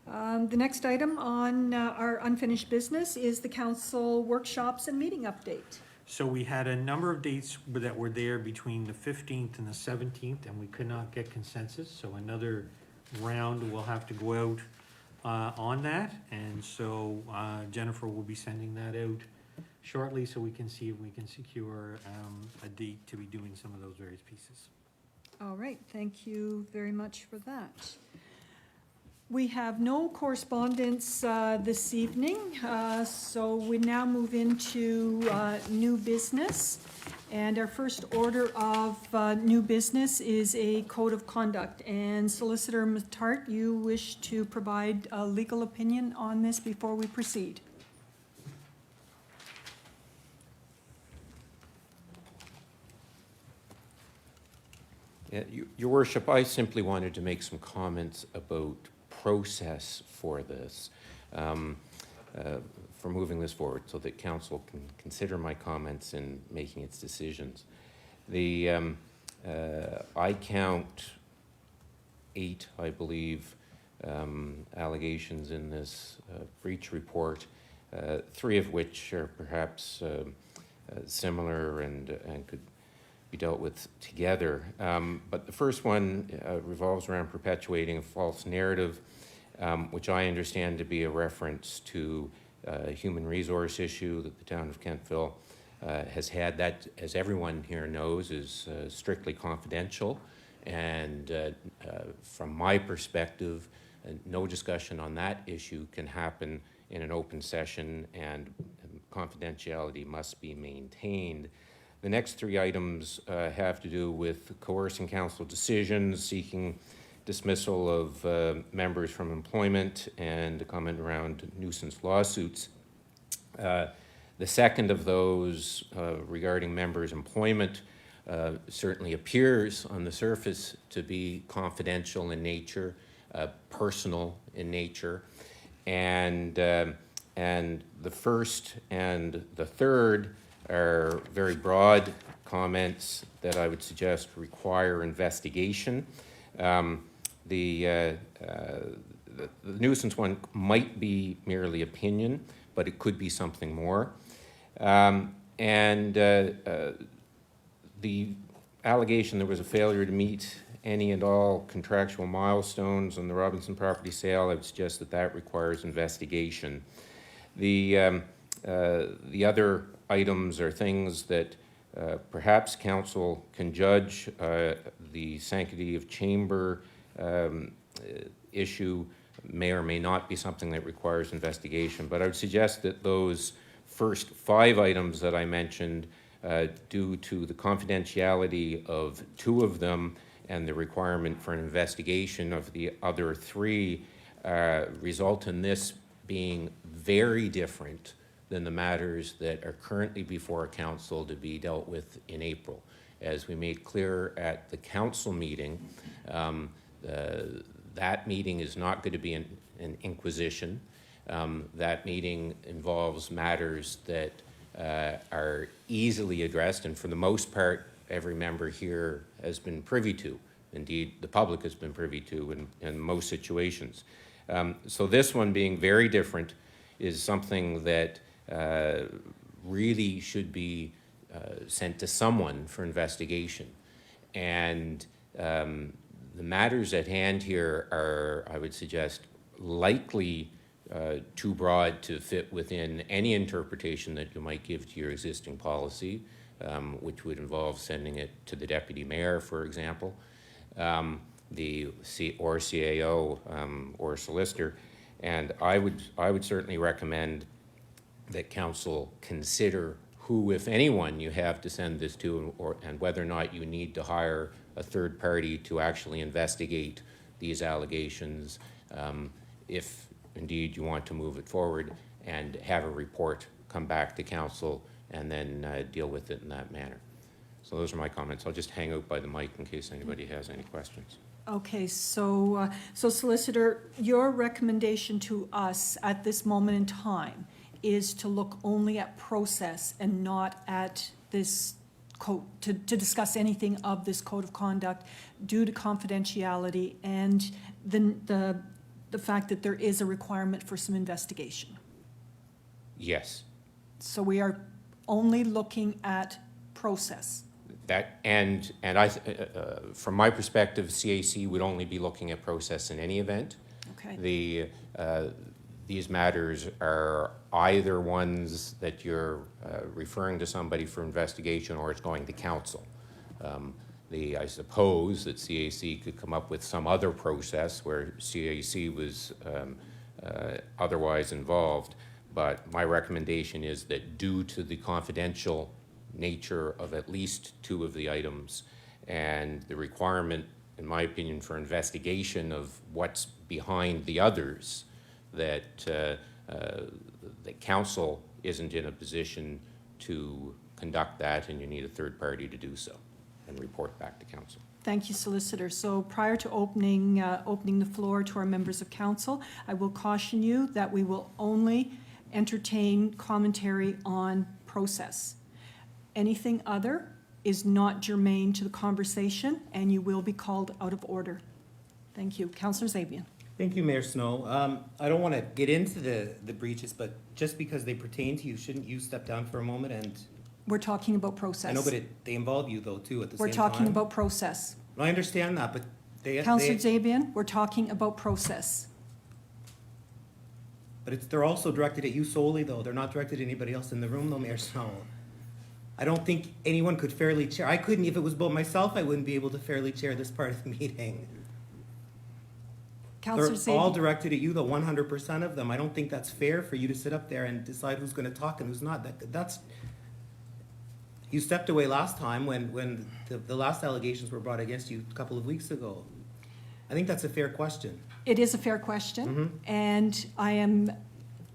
The next item on our unfinished business is the council workshops and meeting update. So we had a number of dates that were there between the 15th and the 17th, and we could not get consensus. So another round will have to go out on that. And so Jennifer will be sending that out shortly so we can see if we can secure a date to be doing some of those various pieces. All right, thank you very much for that. We have no correspondence this evening, so we now move into new business. And our first order of new business is a code of conduct. And Solicitor Matart, you wish to provide a legal opinion on this before we proceed? Yeah, Your Worship, I simply wanted to make some comments about process for this, for moving this forward so that council can consider my comments in making its decisions. I count 8, I believe, allegations in this breach report, 3 of which are perhaps similar and could be dealt with together. But the first one revolves around perpetuating a false narrative, which I understand to be a reference to a human resource issue that the town of Kentville has had. That, as everyone here knows, is strictly confidential. And from my perspective, no discussion on that issue can happen in an open session, and confidentiality must be maintained. The next 3 items have to do with coercing council decisions, seeking dismissal of members from employment, and a comment around nuisance lawsuits. The second of those, regarding members' employment, certainly appears on the surface to be confidential in nature, personal in nature, and the first and the third are very broad comments that I would suggest require investigation. The nuisance one might be merely opinion, but it could be something more. The allegation there was a failure to meet any and all contractual milestones on the Robinson property sale, I would suggest that that requires investigation. The other items are things that perhaps council can judge. The sanctity of chamber issue may or may not be something that requires investigation, but I would suggest that those first 5 items that I mentioned, due to the confidentiality of 2 of them and the requirement for an investigation of the other 3, result in this being very different than the matters that are currently before council to be dealt with in April. As we made clear at the council meeting, that meeting is not going to be an inquisition. That meeting involves matters that are easily addressed, and for the most part, every member here has been privy to. Indeed, the public has been privy to in most situations. So this one being very different is something that really should be sent to someone for investigation. And the matters at hand here are, I would suggest, likely too broad to fit within any interpretation that you might give to your existing policy, which would involve sending it to the deputy mayor, for example. the CAO or solicitor. And I would certainly recommend that council consider who, if anyone, you have to send this to, and whether or not you need to hire a third party to actually investigate these allegations, if indeed you want to move it forward, and have a report come back to council and then deal with it in that manner. So those are my comments. I'll just hang out by the mic in case anybody has any questions. Okay, so Solicitor, your recommendation to us at this moment in time is to look only at process and not at this code, to discuss anything of this code of conduct due to confidentiality and the fact that there is a requirement for some investigation. Yes. So we are only looking at process. That, and I, from my perspective, CAC would only be looking at process in any event. Okay. These matters are either ones that you're referring to somebody for investigation, or it's going to council. I suppose that CAC could come up with some other process where CAC was otherwise involved, but my recommendation is that due to the confidential nature of at least two of the items and the requirement, in my opinion, for investigation of what's behind the others, that the council isn't in a position to conduct that, and you need a third party to do so and report back to council. Thank you, Solicitor. So prior to opening the floor to our members of council, I will caution you that we will only entertain commentary on process. Anything other is not germane to the conversation, and you will be called out of order. Thank you. Councillor Zabian. Thank you, Mayor Snow. I don't want to get into the breaches, but just because they pertain to you, shouldn't you step down for a moment and... We're talking about process. I know, but they involve you though, too, at the same We're time. talking about process. No, I understand that, but Councillor Zabian, we're talking about process. But they're also directed at you solely, though. They're not directed at anybody else in the room, though, Mayor Snow. I don't think anyone could fairly chair. I couldn't, if it was about myself, I wouldn't be able to fairly chair this part of the meeting. Councillor They're all Zabian. directed at you, though, 100% of them. I don't think that's fair for you to sit up there and decide who's going to talk and who's not. That's... You stepped away last time when the last allegations were brought against you a couple of weeks ago. I think that's a fair question. It is a fair question, and I am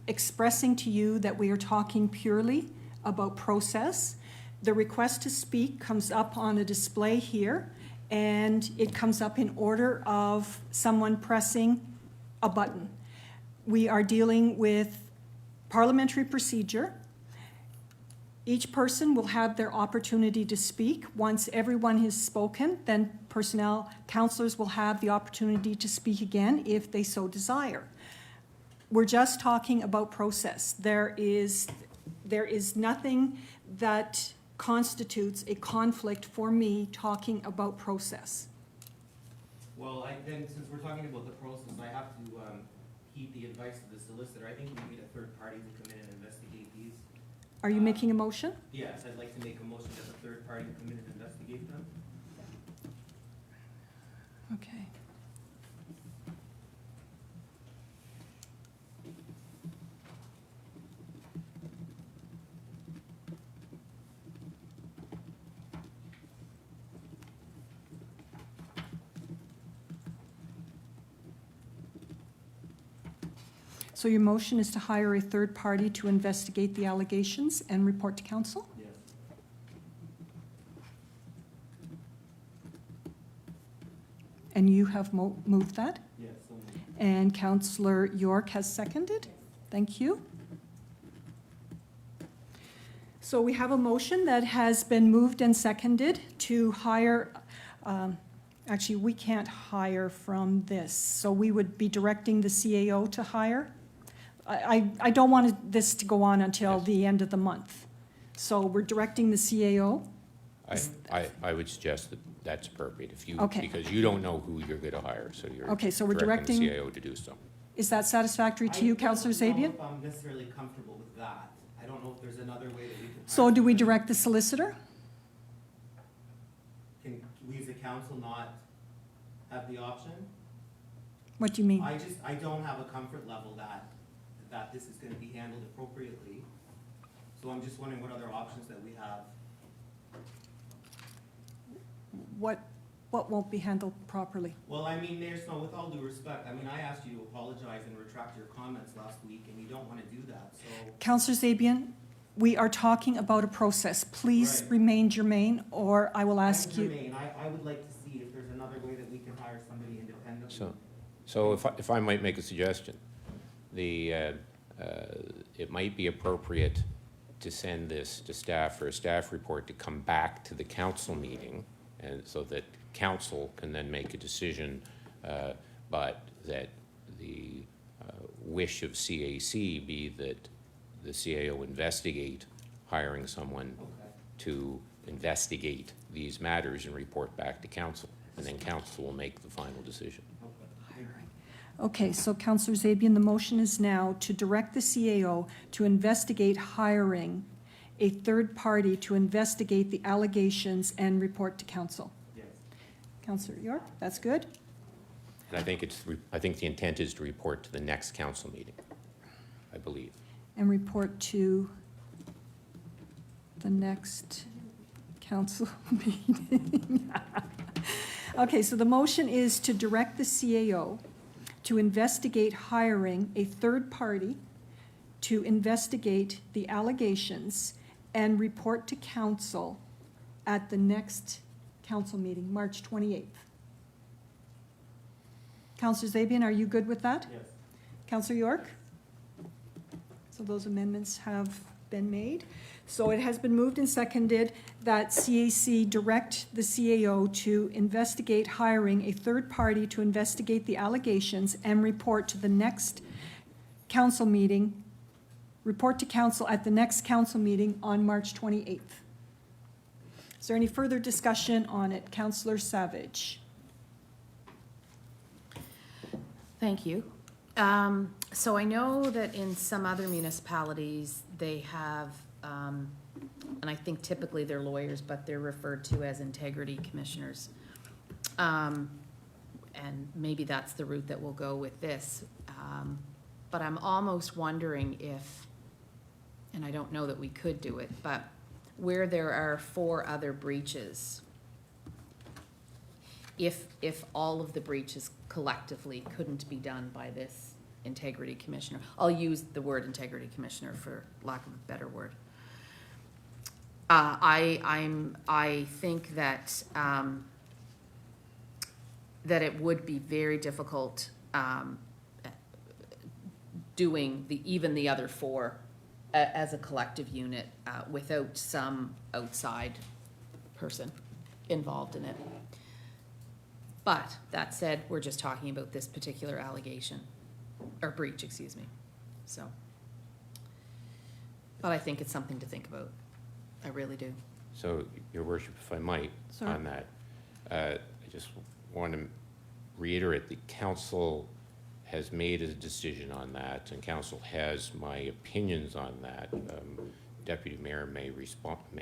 expressing to you that we are talking purely about process. The request to speak comes up on a display here, and it comes up in order of someone pressing a button. We are dealing with parliamentary procedure. Each person will have their opportunity to speak. Once everyone has spoken, then personnel, councillors will have the opportunity to speak again if they so desire. We're just talking about process. There is nothing that constitutes a conflict for me talking about process. Well, then, since we're talking about the process, I have to heed the advice of the solicitor. I think we need a third party to come in and investigate these. Are you making a motion? Yes, I'd like to make a motion that the third party come in and investigate them. Okay. So your motion is to hire a third party to investigate the allegations and report to council? Yes. And you have moved that? Yes. So moved. And Councillor York has seconded. Thank you. So we have a motion that has been moved and seconded to hire, actually, we can't hire from this, so we would be directing the CAO to hire. I don't want this to go on until the end of the month. So we're directing the CAO. I would suggest that that's appropriate if you, Okay. because you don't know who you're going to hire, so you're Okay, so we're directing the directing- CAO to do so. Is that satisfactory to you, Councillor I don't know Zabian? if I'm necessarily comfortable with that. I don't know if there's another way that we can. So do we direct the solicitor? Can we as a council not have the option. What do you mean? I don't have a comfort level that this is gonna be handled appropriately. So I'm just wondering what other options that we have. What won't be handled properly? Well, I mean, Mayor Snow, with all due respect, I mean, I asked you to apologize and retract your comments last week, and you don't wanna do that, so. Counselor Zabian, we are talking about a process. Please Right. remain germane, or I will ask you. I would like to see if there's another way that we can hire somebody independently. So if I might make a suggestion, it might be appropriate to send this to staff for a staff report to come back to the council meeting, and so that council can then make a decision, but that the wish of CAC be that the CAO investigate hiring someone to investigate these matters and report back to council, and then council will make the final decision. Okay, so Counselor Zabian, the motion is now to direct the CAO to investigate hiring a third party to investigate the allegations and report to council. Yes. Counselor York, that's good. And I think the intent is to report to the next council meeting, I believe. And report to the next council meeting. Okay, so the motion is to direct the CAO to investigate hiring a third party to investigate the allegations and report to council at the next council meeting, March 28th. Counselor Zabian, are you good with that? Yes. Counselor York? So those amendments have been made. So it has been moved and seconded that CAC direct the CAO to investigate hiring a third party to investigate the allegations and report to the next council meeting, report to council at the next council meeting on March 28th. Is there any further discussion on it? Councillor Savage. Thank you. So I know that in some other municipalities, they have, and I think typically they're lawyers, but they're referred to as integrity commissioners. And maybe that's the route that we'll go with this. But I'm almost wondering if, and I don't know that we could do it, but where there are 4 other breaches, if all of the breaches collectively couldn't be done by this integrity commissioner. I'll use the word integrity commissioner for lack of a better word. I think that that it would be very difficult doing even the other 4 as a collective unit without some outside person involved in it. But that said, we're just talking about this particular allegation, or breach, excuse me, so. But I think it's something to think about, I really do. So, Your Worship, if I might, Sir? on that, I just want to reiterate the council has made a decision on that, and council has my opinions on that. Deputy Mayor may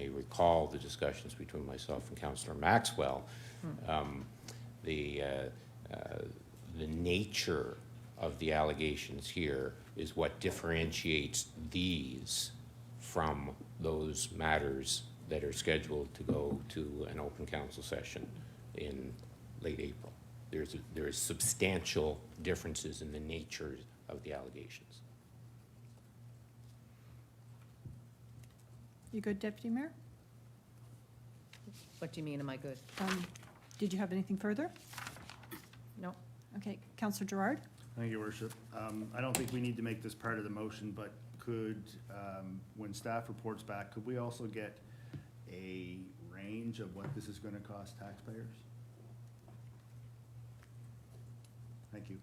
recall the discussions between myself and Councillor Maxwell. The nature of the allegations here is what differentiates these from those matters that are scheduled to go to an open council session in late April. There is substantial differences in the nature of the allegations. You good, Deputy Mayor? What do you mean, am I good? Did you have anything further? No. Okay, Councillor Gerard? Thank you, Worship. I don't think we need to make this part of the motion, but could, when staff reports back, could we also get a range of what this is gonna cost taxpayers? Thank you.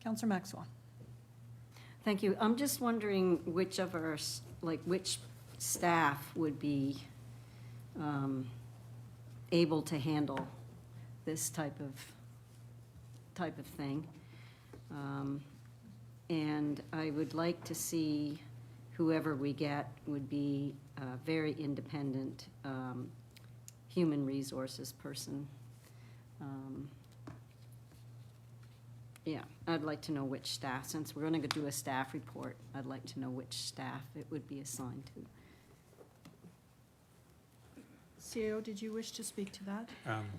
Councillor Maxwell? Thank you. I'm just wondering which of our, which staff would be able to handle this type of thing. And I would like to see whoever we get would be a very independent human resources person. Yeah, I'd like to know which staff, since we're gonna do a staff report, I'd like to know which staff it would be assigned to. CAO, did you wish to speak to that?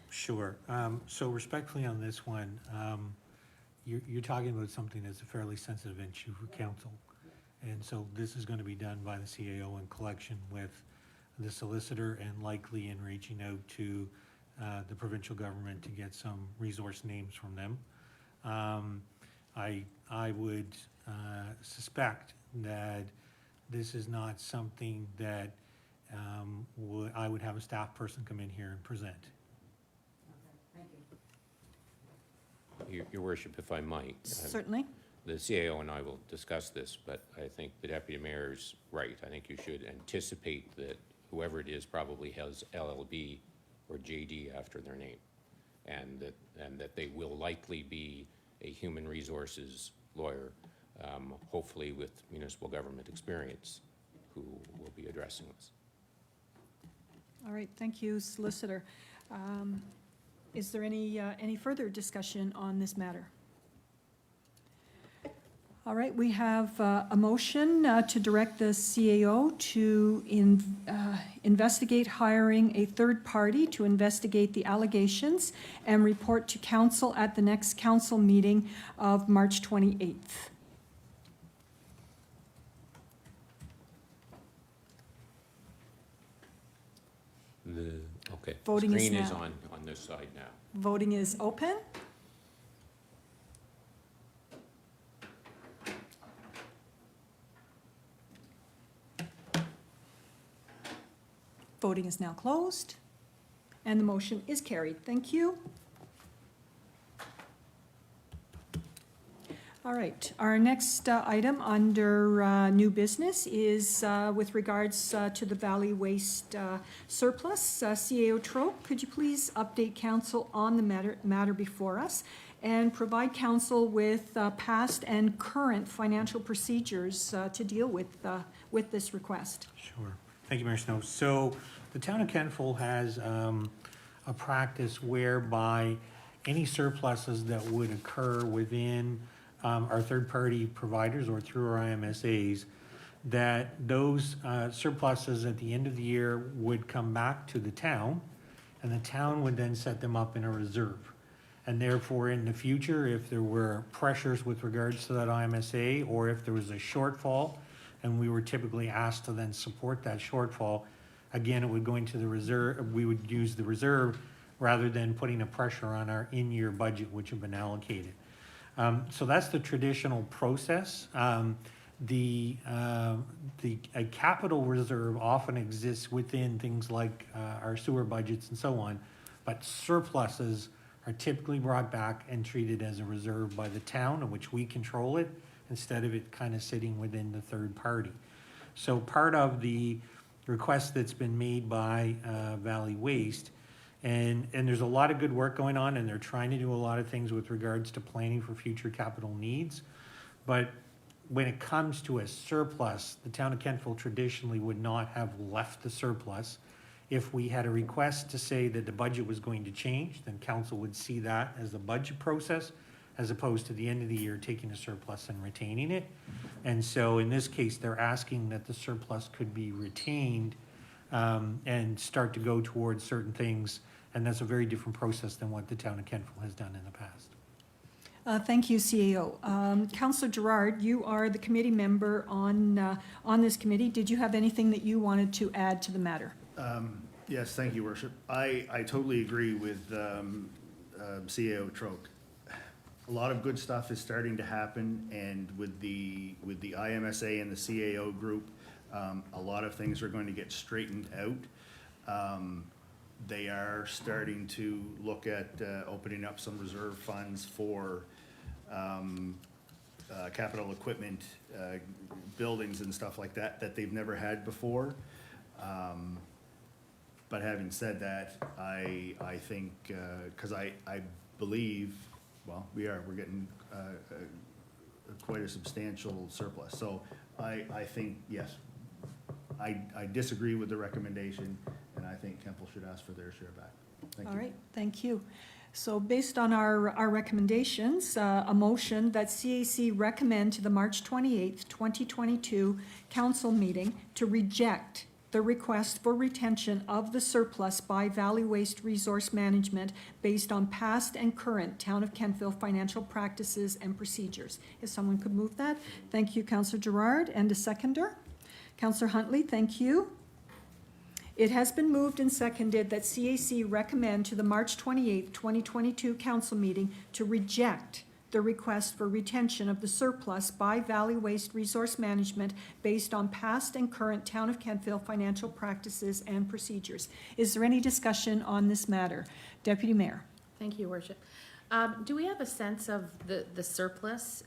Sure. So respectfully on this one, you're talking about something that's a fairly sensitive issue for council. And so this is going to be done by the CAO in collection with the solicitor and likely in reaching out to the provincial government to get some resource names from them. I would suspect that this is not something that I would have a staff person come in here and present. Your worship, if I might. Certainly. The CAO and I will discuss this, but I think the deputy mayor is right. I think you should anticipate that whoever it is probably has LLB or JD after their name, and that they will likely be a human resources lawyer, hopefully with municipal government experience, who will be addressing this. All right, thank you, Solicitor. Is there any further discussion on this matter? All right, we have a motion to direct the CAO to investigate hiring a third party to investigate the allegations and report to council at the next council meeting of March 28th. Okay. Voting is Screen is now. on this side now. Voting is open. Voting is now closed, and the motion is carried. Thank you. All right, our next item under new business is with regards to the Valley Waste surplus. CAO Trope, could you please update council on the matter before us and provide council with past and current financial procedures to deal with this request? Sure. Thank you, Mayor Snow. So the town of Kentville has a practice whereby any surpluses that would occur within our third-party providers or through our IMSAs, that those surpluses at the end of the year would come back to the town, and the town would then set them up in a reserve. And therefore, in the future, if there were pressures with regards to that IMSA, or if there was a shortfall, and we were typically asked to then support that shortfall, again, it would go into the reserve. We would use the reserve rather than putting a pressure on our in-year budget, which had been allocated. So that's the traditional process. A capital reserve often exists within things like our sewer budgets and so on, but surpluses are typically brought back and treated as a reserve by the town, in which we control it, instead of it kind of sitting within the third party. So part of the request that's been made by Valley Waste, and there's a lot of good work going on, and they're trying to do a lot of things with regards to planning for future capital needs. But when it comes to a surplus, the town of Kentville traditionally would not have left the surplus. If we had a request to say that the budget was going to change, then council would see that as the budget process, as opposed to the end of the year taking a surplus and retaining it. And so in this case, they're asking that the surplus could be retained and start to go towards certain things. And that's a very different process than what the town of Kentville has done in the past. Thank you, CAO. Councillor Gerard, you are the committee member on this committee. Did you have anything that you wanted to add to the matter? Yes, thank you, Worship. I totally agree with CAO Troke. A lot of good stuff is starting to happen, and with the IMSA and the CAO group, a lot of things are going to get straightened out. They are starting to look at opening up some reserve funds for capital equipment, buildings and stuff like that, that they've never had before. But having said that, I think, because I believe, well, we're getting quite a substantial surplus. So I think, yes, I disagree with the recommendation, and I think Temple should ask for their share back. Thank All you. right, thank you. So based on our recommendations, a motion that CAC recommend to the March 28th, 2022 council meeting to reject the request for retention of the surplus by Valley Waste Resource Management based on past and current Town of Kentville financial practices and procedures. If someone could move that. Thank you, Councillor Gerard, and a seconder. Councillor Huntley, thank you. It has been moved and seconded that CAC recommend to the March 28th, 2022 council meeting to reject the request for retention of the surplus by Valley Waste Resource Management based on past and current Town of Kentville financial practices and procedures. Is there any discussion on this matter? Deputy Mayor. Thank you, Your Worship. Do we have a sense of the surplus?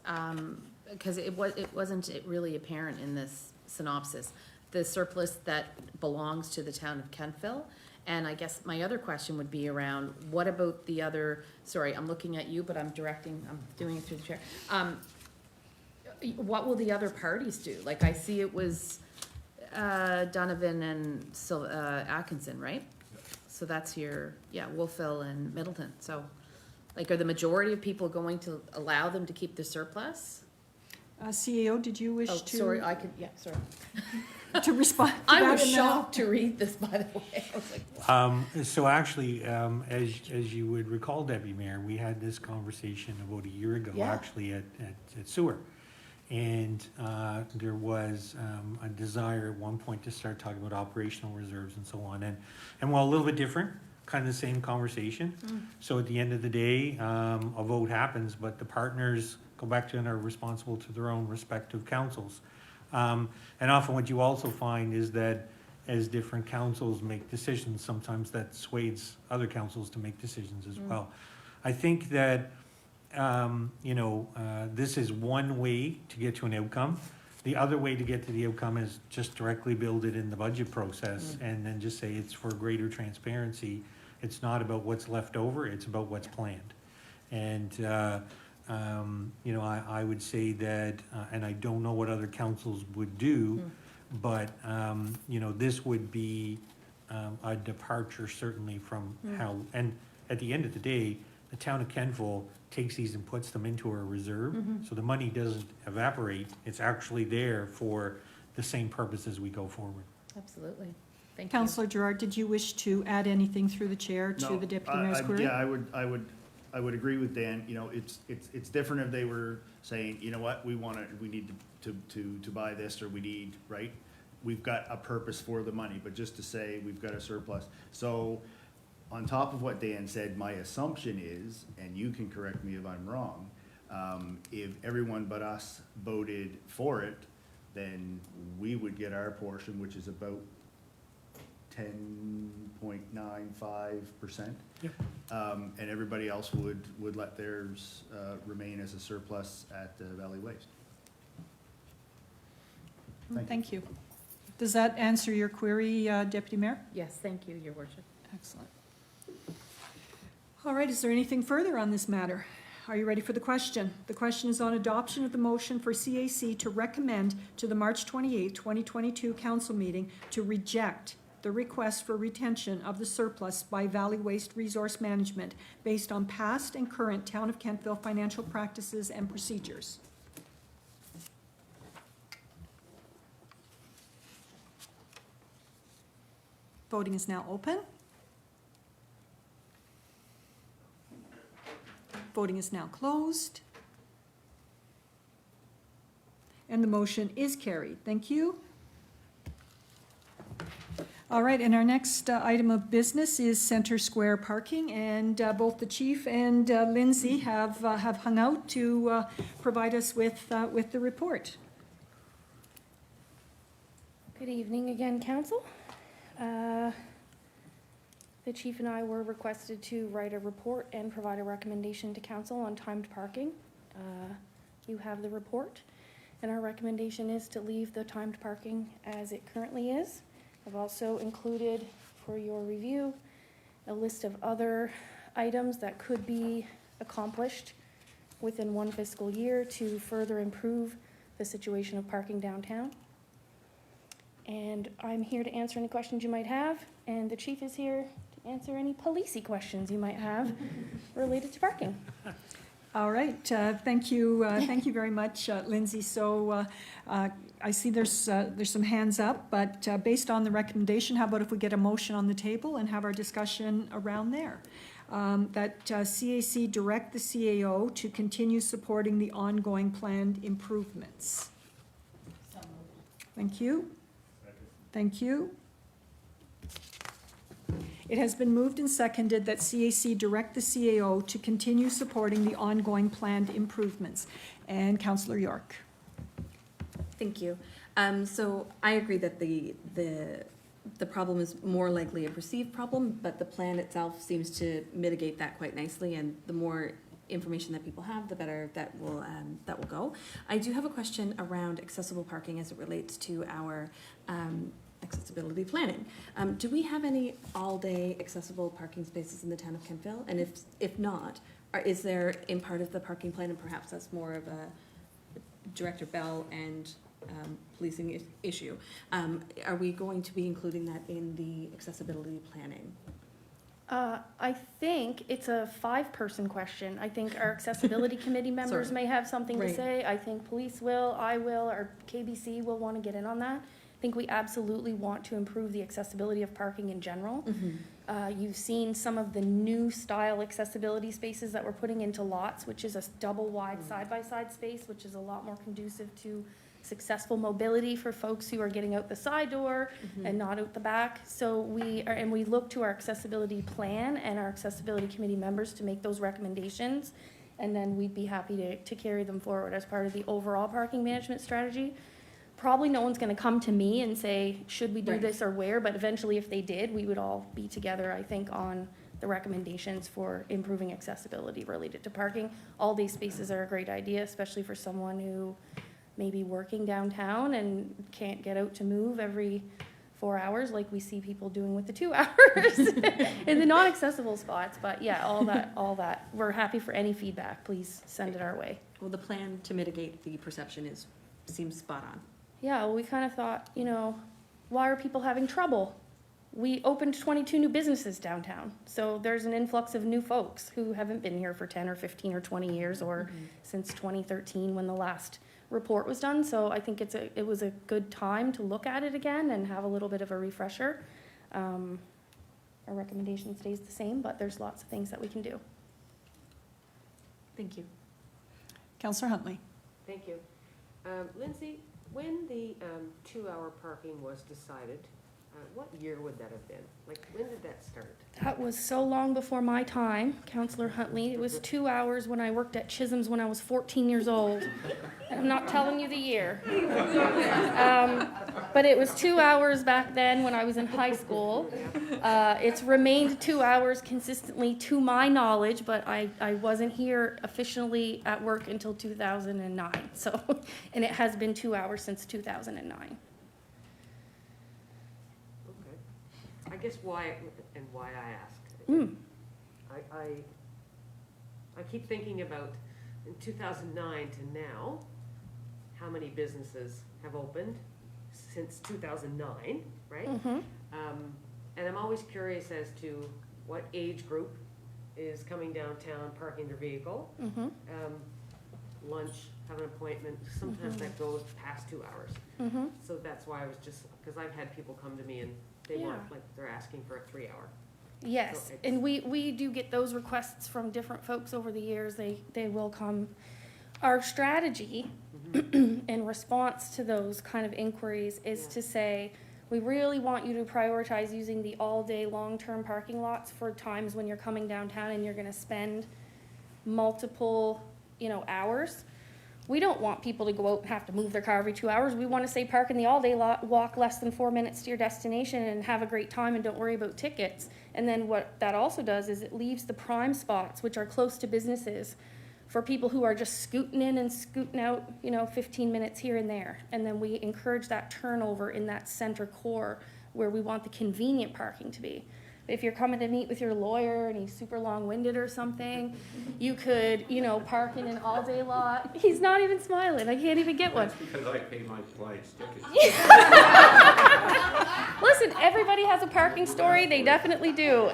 Because it wasn't really apparent in this synopsis. The surplus that belongs to the Town of Kentville. And I guess my other question would be around, what about the other, sorry, I'm looking at you, but I'm doing it through the chair. What will the other parties do? Like, I see it was Donovan and Atkinson, right? So that's Wolfville and Middleton. So, like, are the majority of people going to allow them to keep the surplus? CAO, did you wish to? Sorry, sorry. To respond to I that was in the- shocked to read this, by the way. I was like, So actually, as you would recall, Deputy Mayor, we had this conversation about a year ago, Yeah. actually, at Sewer. And there was a desire at one point to start talking about operational reserves and so on. And while a little bit different, kind of the same conversation. So at the end of the day, a vote happens, but the partners go back to and are responsible to their own respective councils. And often what you also find is that as different councils make decisions, sometimes that sways other councils to make decisions as well. I think that, this is one way to get to an outcome. The other way to get to the outcome is just directly build it in the budget process and then just say it's for greater transparency. It's not about what's left over, it's about what's planned. And, I would say that, and I don't know what other councils would do, but, this would be a departure certainly from how, and at the end of the day, the town of Kentville takes these and puts them into a reserve, so the money doesn't evaporate, it's actually there for the same purpose as we go forward. absolutely. Thank you. Councillor Gerard, did you wish to add anything through the chair to the Deputy Mayor's query? Yeah, I would agree with Dan. It's different if they were saying, you know what, we need to buy this, or we need, right? We've got a purpose for the money, but just to say we've got a surplus. So on top of what Dan said, my assumption is, and you can correct me if I'm wrong, if everyone but us voted for it, then we would get our portion, which is about 10.95%. Yep. And everybody else would let theirs remain as a surplus at Valley Waste. Thank you. Does that answer your query, Deputy Mayor? Yes, thank you, Your Worship. Excellent. All right, is there anything further on this matter? Are you ready for the question? The question is on adoption of the motion for CAC to recommend to the March 28, 2022 council meeting to reject the request for retention of the surplus by Valley Waste Resource Management based on past and current Town of Kentville financial practices and procedures. Voting is now open. Voting is now closed. And the motion is carried. Thank you. All right, and our next item of business is Center Square parking, and both the chief and Lindsay have hung out to provide us with the report. Good evening again, council. The chief and I were requested to write a report and provide a recommendation to council on timed parking. You have the report, and our recommendation is to leave the timed parking as it currently is. I've also included for your review a list of other items that could be accomplished within one fiscal year to further improve the situation of parking downtown. And I'm here to answer any questions you might have, and the chief is here answer any policey questions you might have related to parking. All right, thank you very much, Lindsay. So I see there's some hands up, but based on the recommendation, how about if we get a motion on the table and have our discussion around there? That CAC direct the CAO to continue supporting the ongoing planned improvements. Thank you. Thank you. It has been moved and seconded that CAC direct the CAO to continue supporting the ongoing planned improvements. And Councillor York. Thank you. So I agree that the problem is more likely a perceived problem, but the plan itself seems to mitigate that quite nicely, and the more information that people have, the better that will go. I do have a question around accessible parking as it relates to our accessibility planning. Do we have any all-day accessible parking spaces in the town of Kentville? And if not, is there in part of the parking plan, and perhaps that's more of a Director Bell and policing issue, are we going to be including that in the accessibility planning? I think it's a 5-person question. I think our accessibility committee members Sorry. may have something to Right. say. I think police will, I will, or KBC will want to get in on that. I think we absolutely want to improve the accessibility of parking in general. You've seen some of the new style accessibility spaces that we're putting into lots, which is a double wide side-by-side space, which is a lot more conducive to successful mobility for folks who are getting out the side door and not out the back. So we look to our accessibility plan and our accessibility committee members to make those recommendations. And then we'd be happy to carry them forward as part of the overall parking management strategy. Probably no one's gonna come to me and say, should we do Right. this or where, but eventually if they did, we would all be together, I think, on the recommendations for improving accessibility related to parking. All-day spaces are a great idea, especially for someone who may be working downtown and can't get out to move every 4 hours like we see people doing with the 2 hours in the non-accessible spots. But yeah, all that. We're happy for any feedback. Please send it our way. Well, the plan to mitigate the perception seems spot on. Yeah, well, we kind of thought, why are people having trouble? We opened 22 new businesses downtown, so there's an influx of new folks who haven't been here for 10 or 15 or 20 years or since 2013 when the last report was done. So I think it was a good time to look at it again and have a little bit of a refresher. Our recommendation stays the same, but there's lots of things that we can do. Thank you. Councillor Huntley. Thank you. Lindsay, when the 2-hour parking was decided, what year would that have been? Like, when did that start? That was so long before my time, Councillor Huntley. It was 2 hours when I worked at Chisholm's when I was 14 years old. I'm not telling you the year. But it was 2 hours back then when I was in high school. It's remained 2 hours consistently to my knowledge, but I wasn't here officially at work until 2009. So, and it has been 2 hours since 2009. I guess why I ask. I keep thinking about in 2009 to now, how many businesses have opened since 2009, right? And I'm always curious as to what age group is coming downtown, parking their vehicle. Lunch, have an appointment, sometimes that goes past 2 hours. So that's why I was just, because I've had people come to me and they want, like, they're asking for a 3-hour. Yes, So and we do get those requests from different folks over the years. They will come. Our strategy in response to those kind of inquiries is to say, we really want you to prioritize using the all-day long-term parking lots for times when you're coming downtown and you're gonna spend multiple, hours. We don't want people to go out and have to move their car every 2 hours. We want to say park in the all-day lot, walk less than 4 minutes to your destination and have a great time and don't worry about tickets. And then what that also does is it leaves the prime spots, which are close to businesses, for people who are just scooting in and scooting out, 15 minutes here and there. And then we encourage that turnover in that center core where we want the convenient parking to be. if you're coming to meet with your lawyer and he's super long-winded or something, you could, park in an all-day lot. He's not even smiling. I can't even get one. That's because I pay my client's tickets. Listen, everybody has a parking story. They definitely do.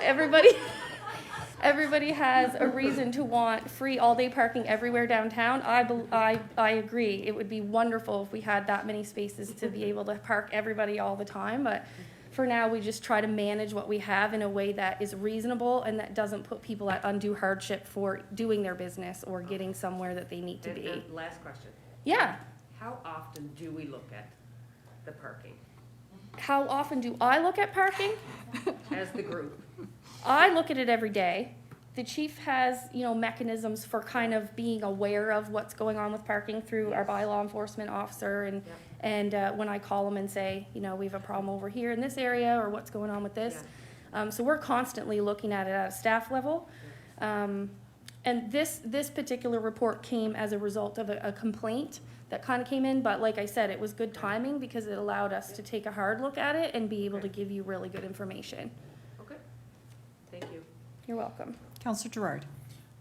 Everybody has a reason to want free all-day parking everywhere downtown. I agree. It would be wonderful if we had that many spaces to be able to park everybody all the time, but for now, we just try to manage what we have in a way that is reasonable and that doesn't put people at undue hardship for doing their business or getting somewhere that they need to be. And last question. Yeah. How often do we look at the parking How often do I look at parking? as the group? I look at it every day. The chief has, mechanisms for kind of being aware of what's going on with parking through our bylaw enforcement officer and when I call them and say, we have a problem over here in this area or what's going on with this. So we're constantly looking at it at a staff level. And this particular report came as a result of a complaint that kind of came in, but like I said, it was good timing because it allowed us to take a hard look at it and be able to give you really good information. Okay, thank you. You're welcome. Councillor Gerard.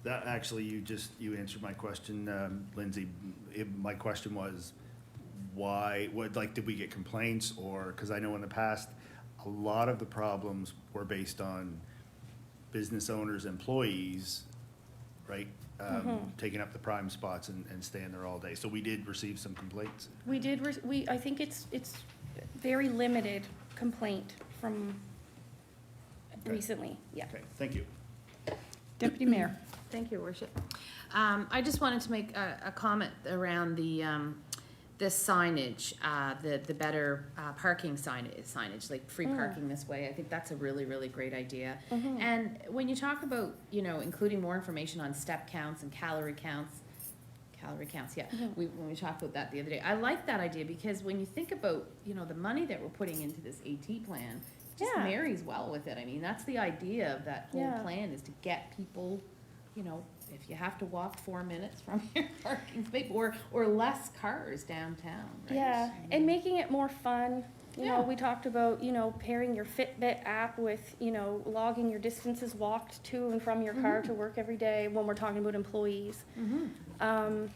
That, actually, you answered my question, Lindsay. My question was, did we get complaints or, because I know in the past, a lot of the problems were based on business owners, employees, right? Taking up the prime spots and staying there all day. So we did receive some complaints. We did, I think it's very limited complaint from recently, yeah. Okay, thank you. Deputy Mayor. Thank you, Worship. I just wanted to make a comment around the signage, the better parking signage, like free parking this way. I think that's a really, really great idea. And when you talk about, including more information on step counts and calorie counts, yeah. When we talked about that the other day, I like that idea because when you think about, the money that we're putting into this AT plan, it just marries well with it. I mean, that's the idea of that whole plan is to get people, if you have to walk 4 minutes from your parking space or less cars downtown, right? Yeah, and making it more fun. You know, we talked about, pairing your Fitbit app with, logging your distances walked to and from your car to work every day when we're talking about employees. And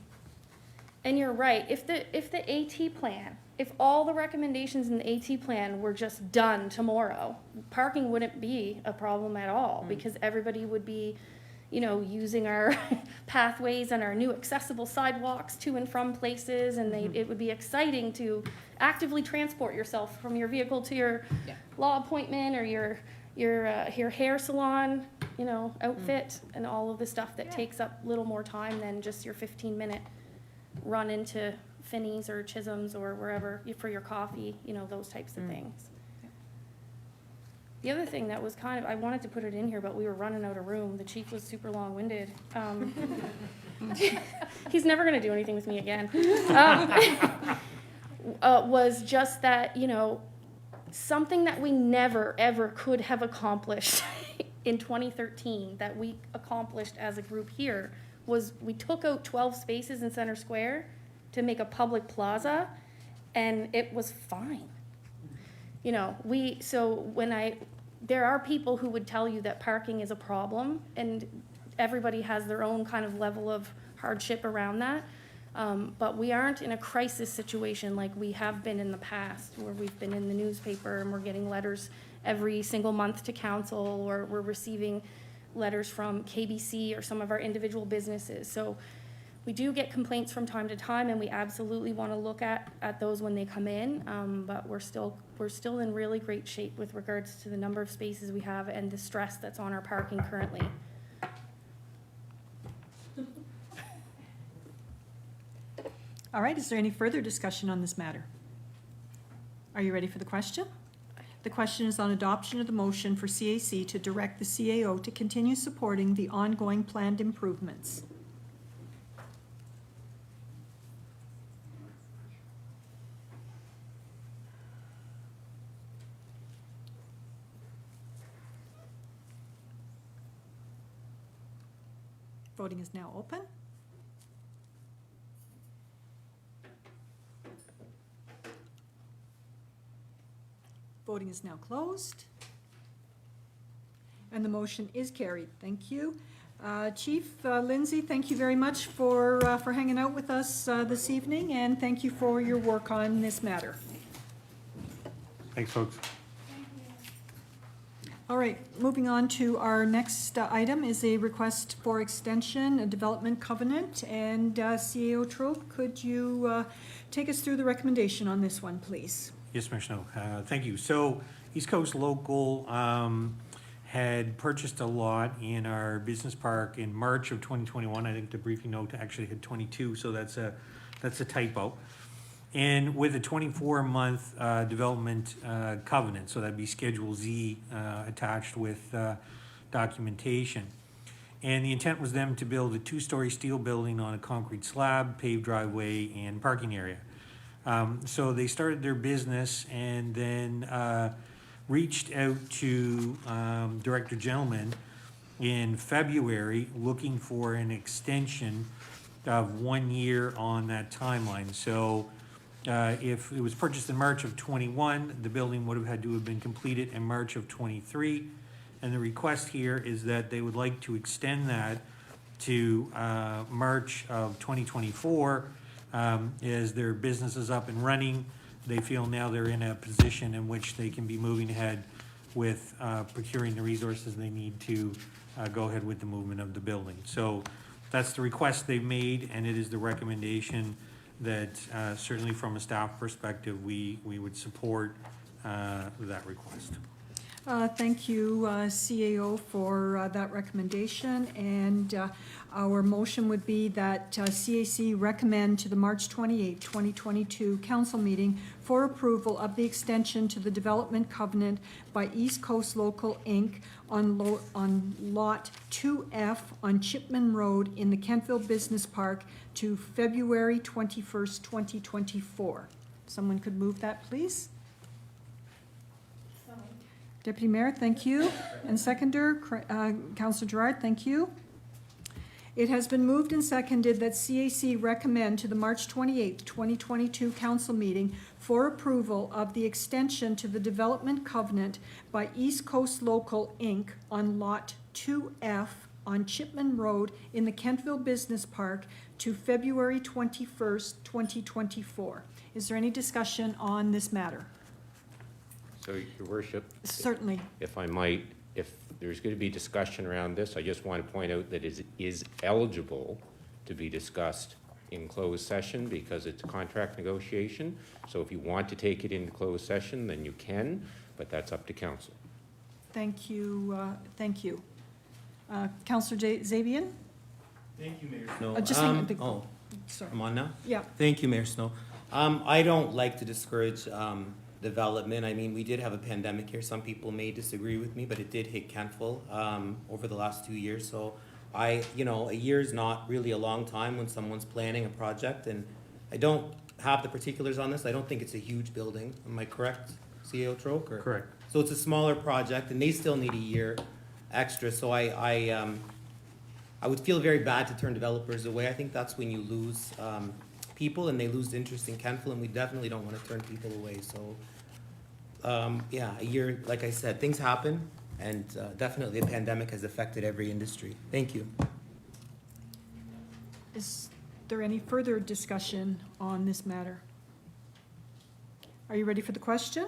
you're right, if the AT plan, if all the recommendations in the AT plan were just done tomorrow, parking wouldn't be a problem at all because everybody would be, using our pathways and our new accessible sidewalks to and from places, and it would be exciting to actively transport yourself from your vehicle to your law appointment or your hair salon, outfit, and all of the stuff that takes up a little more time than just your 15-minute run into Finney's or Chisholm's or wherever for your coffee, those types of things. The other thing that was I wanted to put it in here, but we were running out of room. The chief was super long-winded. He's never going to do anything with me again. Was just that, something that we never, ever could have accomplished in 2013 that we accomplished as a group here was we took out 12 spaces in Center Square to make a public plaza, and it was fine. There are people who would tell you that parking is a problem, and everybody has their own kind of level of hardship around that. But we aren't in a crisis situation like we have been in the past, where we've been in the newspaper and we're getting letters every single month to council, or we're receiving letters from KBC or some of our individual businesses. So we do get complaints from time to time, and we absolutely want to look at those when they come in. But we're still in really great shape with regards to the number of spaces we have and the stress that's on our parking currently. All right, is there any further discussion on this matter? Are you ready for the question? The question is on adoption of the motion for CAC to direct the CAO to continue supporting the ongoing planned improvements. Voting is now open. Voting is now closed. And the motion is carried. Thank you. Chief Lindsay, thank you very much for hanging out with us this evening, and thank you for your work on this matter. Thanks, folks. All right, moving on to our next item is a request for extension, a development covenant, and CAO Trope, could you take us through the recommendation on this one, please? Yes, Mayor Snow. Thank you. So East Coast Local had purchased a lot in our business park in March of 2021. I think the briefing note actually had 22, so that's a typo. And with a 24-month development covenant, so that'd be Schedule Z attached with documentation. And the intent was them to build a 2-story steel building on a concrete slab, paved driveway, and parking area. So they started their business and then reached out to Director Gentleman in February looking for an extension of 1 year on that timeline. So if it was purchased in March of 21, the building would have had to have been completed in March of 23. And the request here is that they would like to extend that to March of 2024. As their business is up and running, they feel now they're in a position in which they can be moving ahead with procuring the resources they need to go ahead with the movement of the building. So that's the request they've made, and it is the recommendation that certainly from a staff perspective, we would support that request. Thank you, CAO, for that recommendation, and our motion would be that CAC recommend to the March 28, 2022 council meeting for approval of the extension to the development covenant by East Coast Local, Inc. on Lot 2F on Chipman Road in the Kentville Business Park to February 21st, 2024. Someone could move that, please? Deputy Mayor, thank you. And seconder, Councillor Gerard, thank you. It has been moved and seconded that CAC recommend to the March 28, 2022 council meeting for approval of the extension to the development covenant by East Coast Local, Inc. on Lot 2F on Chipman Road in the Kentville Business Park to February 21st, 2024. Is there any discussion on this matter? So, Your Worship. Certainly. If I might, if there's going to be discussion around this, I just want to point out that it is eligible to be discussed in closed session because it's a contract negotiation. So if you want to take it into closed session, then you can, but that's up to council. Thank you. Thank you. Councillor Zabian? Thank you, Mayor Snow. Sorry. I'm on now? Yeah. Thank you, Mayor Snow. I don't like to discourage development. I mean, we did have a pandemic here. Some people may disagree with me, but it did hit Kentville over the last 2 years. So a year is not really a long time when someone's planning a project, and I don't have the particulars on this. I don't think it's a huge building. Am I correct, CAO Troke? Correct. So it's a smaller project, and they still need a year extra. So I would feel very bad to turn developers away. I think that's when you lose people and they lose interest in Kentville, and we definitely don't want to turn people away. So, a year, like I said, things happen, and definitely the pandemic has affected every industry. Thank you. Is there any further discussion on this matter? Are you ready for the question?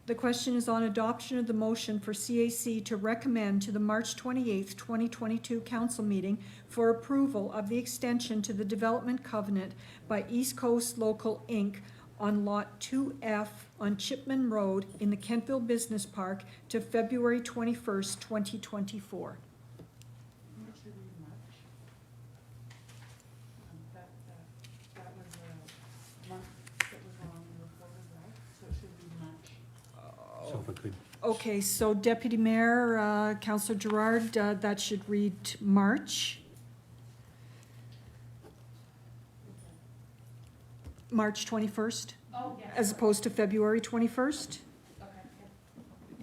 The question is on adoption of the motion for CAC to recommend to the March 28th, 2022 council meeting for approval of the extension to the development covenant by East Coast Local, Inc. on Lot 2F on Chipman Road in the Kentville Business Park to February 21st, 2024. So if I could. Okay, so Deputy Mayor, Councillor Gerard, that should read March. March 21st? Oh, yeah. As opposed to February 21st?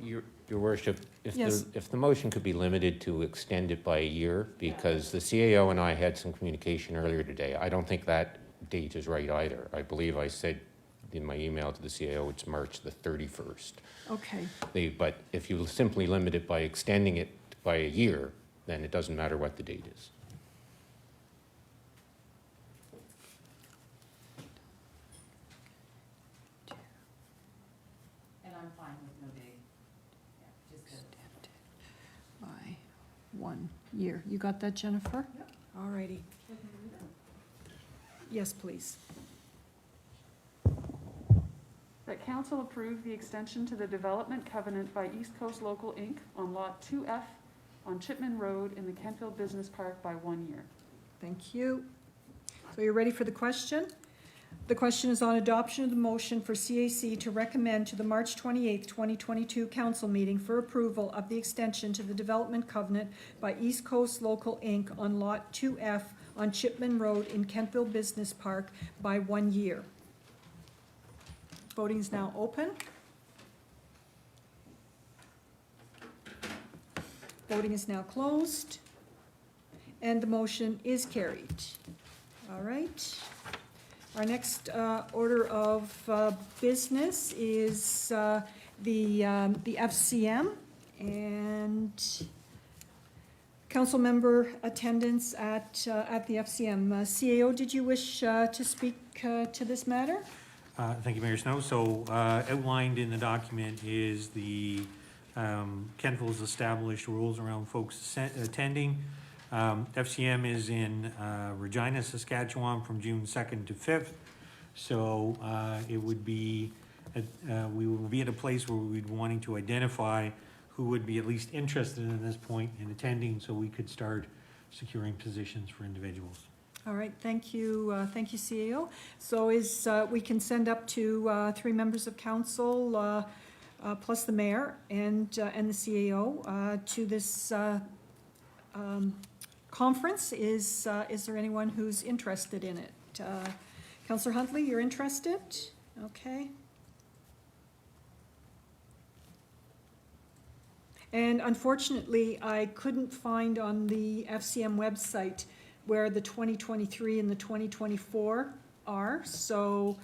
Your Worship, Yes. if the motion could be limited to extend it by a year, because the CAO and I had some communication earlier today. I don't think that date is right either. I believe I said in my email to the CAO it's March the 31st. Okay. But if you simply limit it by extending it by a year, then it doesn't matter what the date is. And I'm fine with no date. Yeah, just By 1 year. You got that, Jennifer? Yep. All righty. Yes, please. That council approve the extension to the development covenant by East Coast Local Inc. on Lot 2F on Chipman Road in the Kentville Business Park by 1 year. Thank you. So you're ready for the question? The question is on adoption of the motion for CAC to recommend to the March 28th, 2022 council meeting for approval of the extension to the development covenant by East Coast Local Inc. on Lot 2F on Chipman Road in Kentville Business Park by 1 year. Voting is now open. Voting is now closed. And the motion is carried. All right. Our next order of business is the FCM and council member attendance at the FCM. CAO, did you wish to speak to this matter? Thank you, Mayor Snow. So outlined in the document is the Kentville's established rules around folks attending. FCM is in Regina, Saskatchewan from June 2nd to 5th. So it would be, we will be at a place where we'd wanting to identify who would be at least interested in this point in attending so we could start securing positions for individuals. All right, thank you, CAO. So we can send up to 3 members of council plus the mayor and the CAO to this conference. Is there anyone who's interested in it? Councillor Huntley, you're interested? Okay. And unfortunately, I couldn't find on the FCM website where the 2023 and the 2024 are, so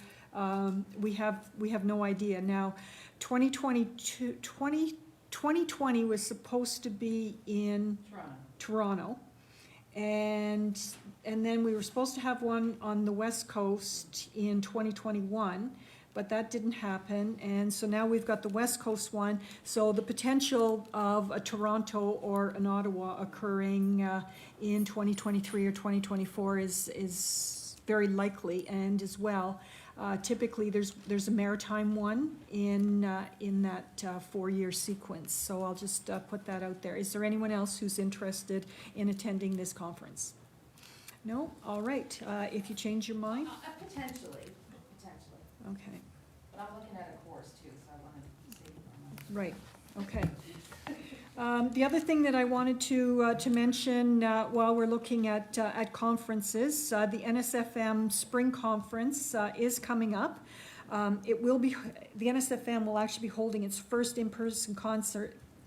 we have no idea. Now, 2020 was supposed to be in Toronto. And then we were supposed to have one on the West Coast in 2021, but that didn't happen. And so now we've got the West Coast one. So the potential of a Toronto or an Ottawa occurring in 2023 or 2024 is very likely. And as well, typically there's a maritime one in that 4-year sequence. So I'll just put that out there. Is there anyone else who's interested in attending this conference? No? All right. If you change your mind? Potentially. Okay. But I'm looking at a course too, so I want to save my money. Right. Okay. The other thing that I wanted to mention while we're looking at conferences, the NSFM Spring Conference is coming up. The NSFM will actually be holding its first in-person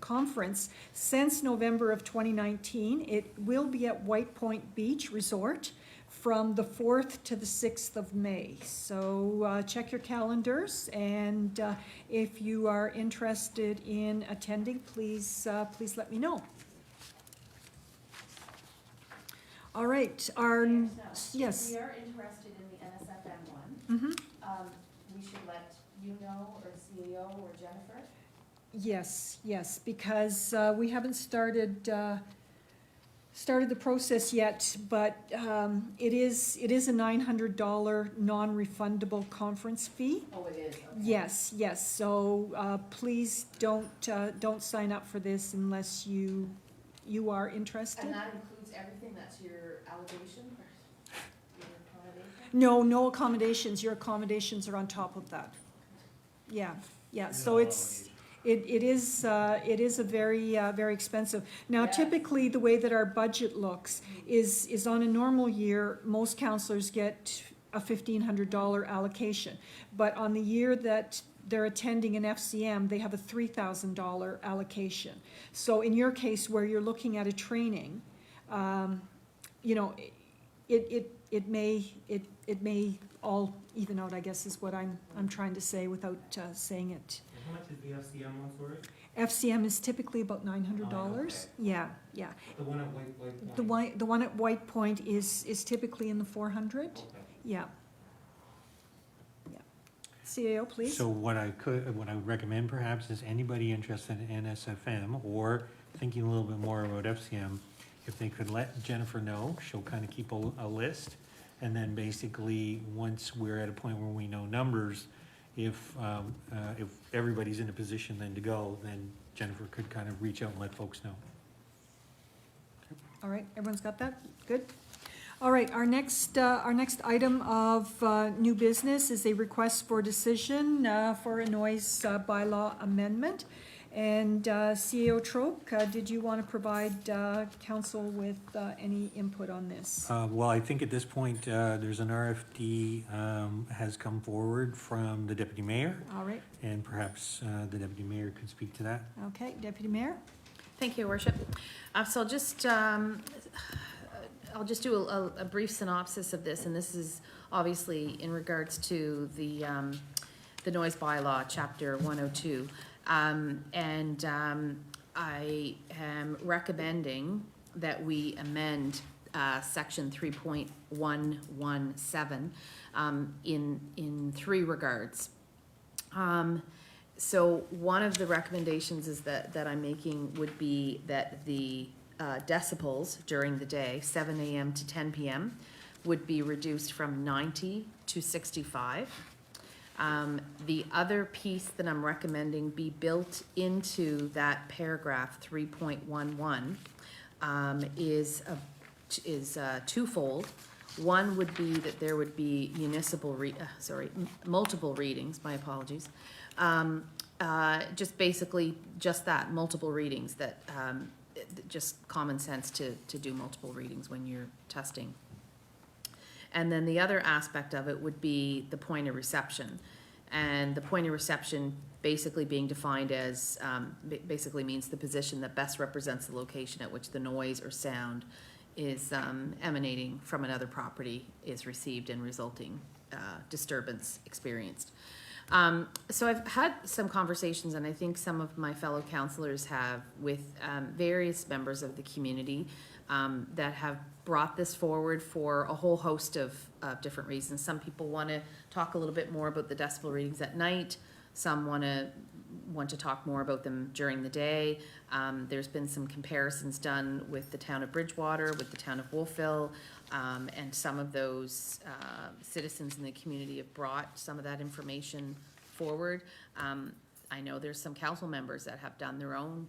conference since November of 2019. It will be at White Point Beach Resort from the 4th to the 6th of May. So check your calendars, and if you are interested in attending, please let me know. All right, yes. We are interested in the NSFM one. Mm-hmm. We should let you know, or CEO, or Jennifer? Yes, because we haven't started the process yet, but it is a $900 non-refundable conference fee. Oh, it is? Okay. Yes, so please don't sign up for this unless you are interested. And that includes everything, that's your allegation, or your accommodation? No accommodations, your accommodations are on top of that. Yeah, so it is a very expensive. Now, typically, the way that our budget looks is on a normal year, most councillors get a $1,500 allocation. But on the year that they're attending an FCM, they have a $3,000 allocation. So in your case, where you're looking at a training, it may all even out, I guess, is what I'm trying to say without saying it. How much is the FCM one, sorry? FCM is typically about $900. Yeah, yeah. The one at White Point? The one at White Point is typically in the 400. Yeah. Yeah. CAO, please. So what I would recommend perhaps is anybody interested in NSFM or thinking a little bit more about FCM, if they could let Jennifer know, she'll kind of keep a list. And then basically, once we're at a point where we know numbers, if everybody's in a position then to go, then Jennifer could kind of reach out and let folks know. All right, everyone's got that? Good. All right, our next item of new business is a request for decision for a noise bylaw amendment. And CAO Troke, did you want to provide council with any input on this? Well, I think at this point, there's an RFD has come forward from the deputy mayor. All right. And perhaps the deputy mayor could speak to that. Okay, Deputy Mayor? Thank you, Your Worship. So I'll just do a brief synopsis of this, and this is obviously in regards to the noise bylaw, chapter 102. I am recommending that we amend section 3.117 in three regards. So one of the recommendations is that I'm making would be that the decibels during the day, 7 a.m. to 10 p.m., would be reduced from 90 to 65. The other piece that I'm recommending be built into that paragraph 3.11 is twofold. One would be that there would be multiple readings, my apologies. Just basically just that, multiple readings, that just common sense to do multiple readings when you're testing. And then the other aspect of it would be the point of reception. And the point of reception basically being defined as, basically means the position that best represents the location at which the noise or sound is emanating from another property is received and resulting disturbance experienced. So I've had some conversations, and I think some of my fellow councillors have, with various members of the community that have brought this forward for a whole host of different reasons. Some people want to talk a little bit more about the decibel readings at night. Some want to talk more about them during the day. There's been some comparisons done with the town of Bridgewater, with the town of Wolfville, and some of those citizens in the community have brought some of that information forward. I know there's some council members that have done their own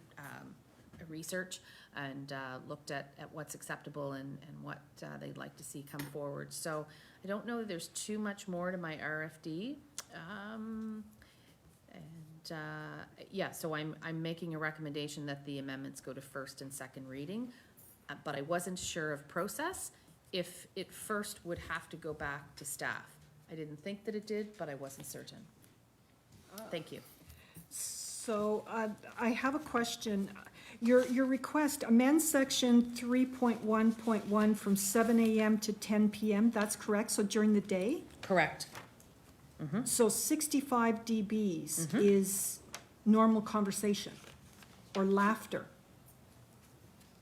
research and looked at what's acceptable and what they'd like to see come forward. So I don't know that there's too much more to my RFD. Yeah, so I'm making a recommendation that the amendments go to first and second reading, but I wasn't sure of process, if it first would have to go back to staff. I didn't think that it did, but I wasn't certain. Thank you. So I have a question. Your request, amend section 3.1.1 from 7 a.m. to 10 p.m., that's correct? So during the day? Correct. Mm-hmm. So 65 dBs Mm-hmm. is normal conversation or laughter.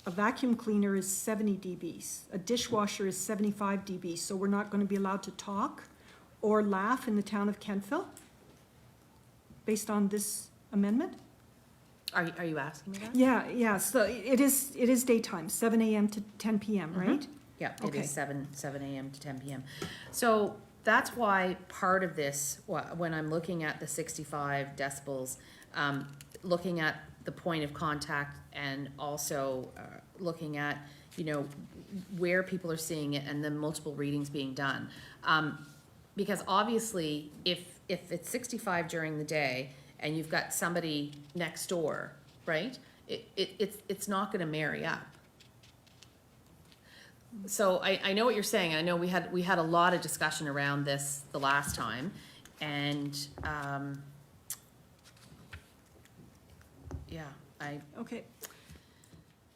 A vacuum cleaner is 70 dBs. A dishwasher is 75 dBs. So we're not going to be allowed to talk or laugh in the town of Kentville based on this amendment? Are you asking me that? Yeah, so it is daytime, 7 a.m. to 10 p.m., right? Yeah, it Okay. is 7 a.m. to 10 p.m. So that's why part of this, when I'm looking at the 65 decibels, looking at the point of contact and also looking at, where people are seeing it and the multiple readings being done. Because obviously, if it's 65 during the day and you've got somebody next door, right, it's not gonna marry up. So I know what you're saying. I know we had a lot of discussion around this the last time, and yeah, Okay.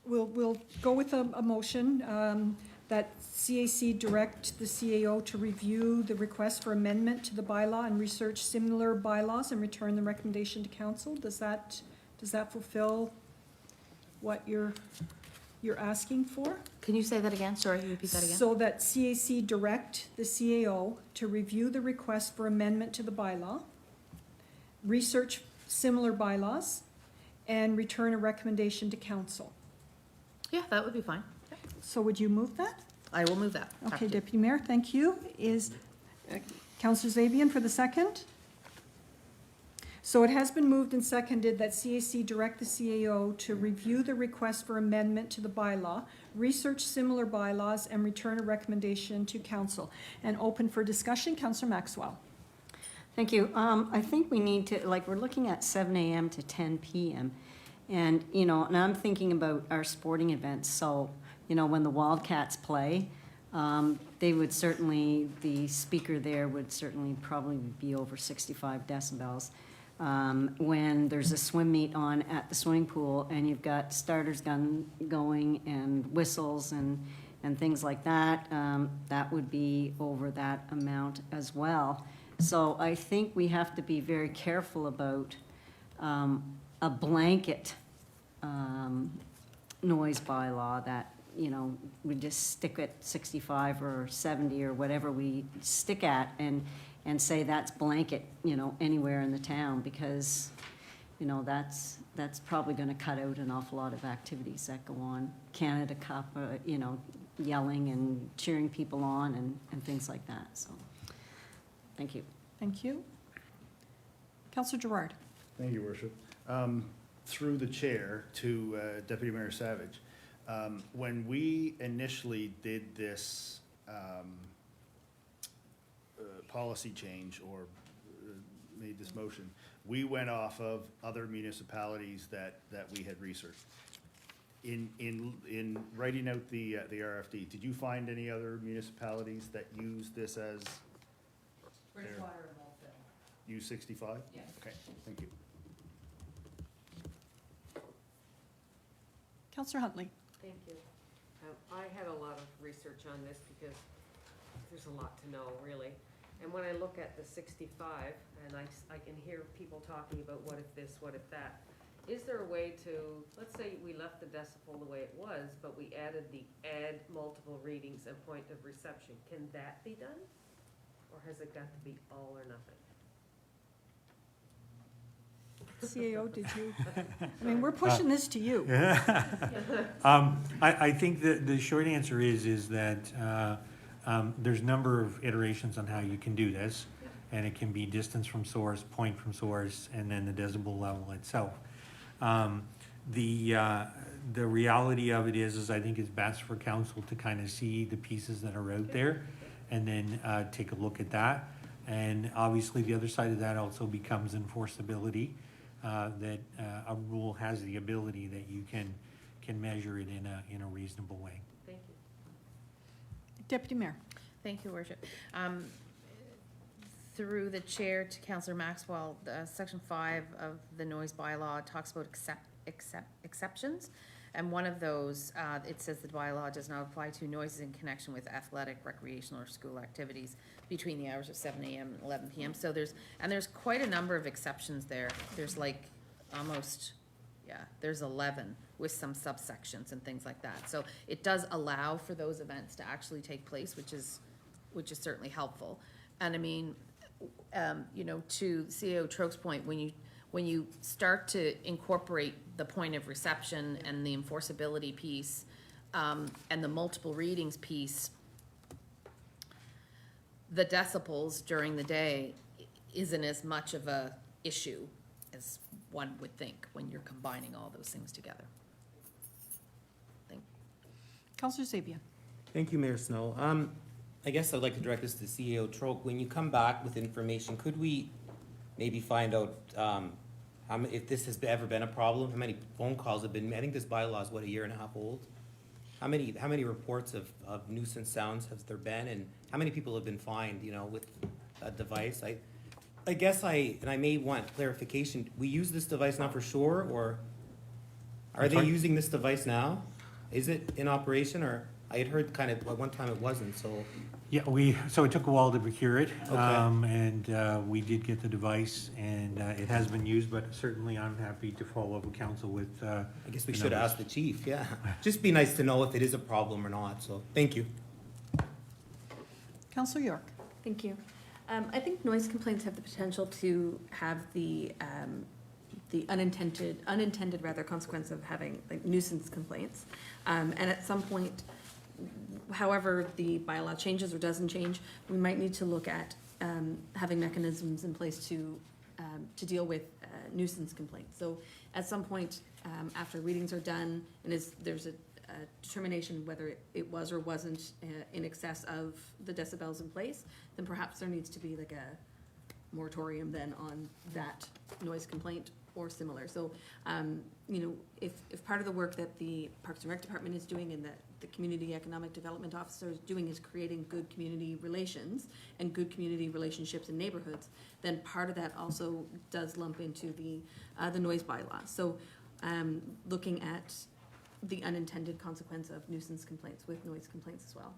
We'll go with a motion that CAC direct the CAO to review the request for amendment to the bylaw and research similar bylaws and return the recommendation to council. Does that Does that fulfill what you're asking for? Can you say that again? Sorry, can you repeat that again? So that CAC direct the CAO to review the request for amendment to the bylaw, research similar bylaws, and return a recommendation to council. Yeah, that would be fine. So would you move that? I will move that. Okay, Happy to. Deputy Mayor, thank you. Is Councillor Zabian for the second? So it has been moved and seconded that CAC direct the CAO to review the request for amendment to the bylaw, research similar bylaws, and return a recommendation to council. And open for discussion, Councillor Maxwell. Thank you. I think we need to, like, we're looking at 7 a.m. to 10 p.m. And, you know, and I'm thinking about our sporting events. So, you know, when the Wildcats play, they would certainly, the speaker there would certainly probably be over 65 decibels. When there's a swim meet on at the swimming pool and you've got starters going and whistles and things like that, that would be over that amount as well. So I think we have to be very careful about a blanket noise bylaw that, you know, we just stick at 65 or 70 or whatever we stick at and say that's blanket, you know, anywhere in the town, because, you know, that's probably going to cut out an awful lot of activities that go on. Canada Cup, you know, yelling and cheering people on and things like that. So, thank you. Thank you. Councillor Gerard. Thank you, Worship. Through the chair to Deputy Mayor Savage, when we initially did this policy change or made this motion, we went off of other municipalities that we had researched. In writing out the RFD, did you find any other municipalities that use this as Bridgewater and Wolfville. use 65? Yes. Okay, thank you. Councillor Huntley. Thank you. I had a lot of research on this because there's a lot to know, really. And when I look at the 65, and I can hear people talking about what if this, what if that, is there a way to, let's say we left the decibel the way it was, but we added the add multiple readings and point of reception. Can that be done? Or has it got to be all or nothing? CAO, did you? I mean, we're pushing this to you. I think the short answer is that there's a number of iterations on how you can do this, and it can be distance from source, point from source, and then the decibel level itself. The reality of it is I think it's best for council to kind of see the pieces that are out there, and then take a look at that. And obviously, the other side of that also becomes enforceability. That a rule has the ability that you can measure it in a reasonable way. Thank you. Deputy Mayor. Thank you, Worship. Through the chair to Councillor Maxwell, Section 5 of the noise bylaw talks about exceptions. And one of those, it says the bylaw does not apply to noises in connection with athletic, recreational, or school activities between the hours of 7 a.m. and 11 p.m. So there's quite a number of exceptions there. There's like almost, there's 11 with some subsections and things like that. So it does allow for those events to actually take place, which is certainly helpful. And I mean, you know, to CEO Troke's point, when you start to incorporate the point of reception and the enforceability piece, and the multiple readings piece, the decibels during the day isn't as much of a issue as one would think when you're combining all those things together. Councillor Zabian. Thank you, Mayor Snow. I guess I'd like to direct this to CEO Troke. When you come back with information, could we maybe find out if this has ever been a problem? How many phone calls have been? I think this bylaw is, what, a year and a half old? How many reports of nuisance sounds has there been, and how many people have been fined, you know, with a device? I guess I may want clarification. We use this device now for sure, or are they using this device now? Is it in operation, or I had heard kind of, at one time it wasn't, so. Yeah, so it took a while to procure it, Okay. and we did get the device, and it has been used, but certainly I'm happy to follow up with council with. I guess we the should numbers. ask the chief, yeah. Just be nice to know if it is a problem or not, so, thank you. Councillor York. Thank you. I think noise complaints have the potential to have the unintended rather consequence of having like nuisance complaints. And at some point, however the bylaw changes or doesn't change, we might need to look at having mechanisms in place to deal with nuisance complaints. So at some point, after readings are done and there's a determination whether it was or wasn't in excess of the decibels in place, then perhaps there needs to be like a moratorium then on that noise complaint or similar. So, if part of the work that the Parks and Rec Department is doing and that the Community Economic Development Officer is doing is creating good community relations and good community relationships in neighborhoods, then part of that also does lump into the noise bylaw. So, looking at the unintended consequence of nuisance complaints with noise complaints as well.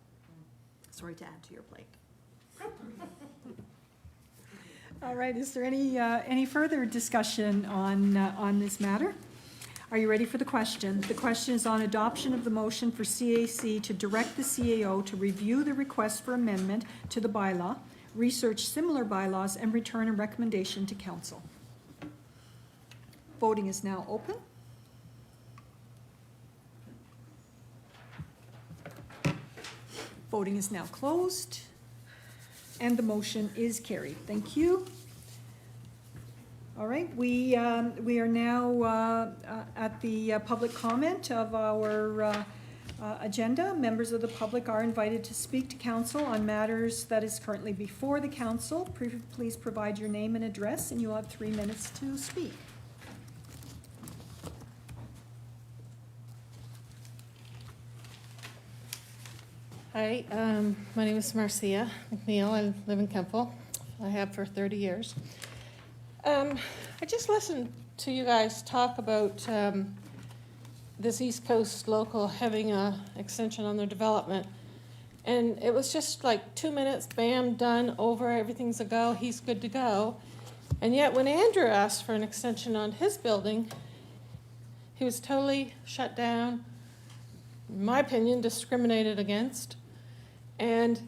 Sorry to add to your plate. All right, is there any further discussion on this matter? Are you ready for the question? The question is on adoption of the motion for CAC to direct the CAO to review the request for amendment to the bylaw, research similar bylaws, and return a recommendation to council. Voting is now open. Voting is now closed, and the motion is carried. Thank you. All right, we are now at the public comment of our agenda. Members of the public are invited to speak to council on matters that is currently before the council. Please provide your name and address, and you'll have 3 minutes to speak. Hi, my name is Marcia McNeil. I live in Kentville. I have for 30 years. I just listened to you guys talk about this East Coast local having a extension on their development. And it was just like 2 minutes, bam, done, over, everything's a go, he's good to go. And yet when Andrew asked for an extension on his building, he was totally shut down, in my opinion, discriminated against, and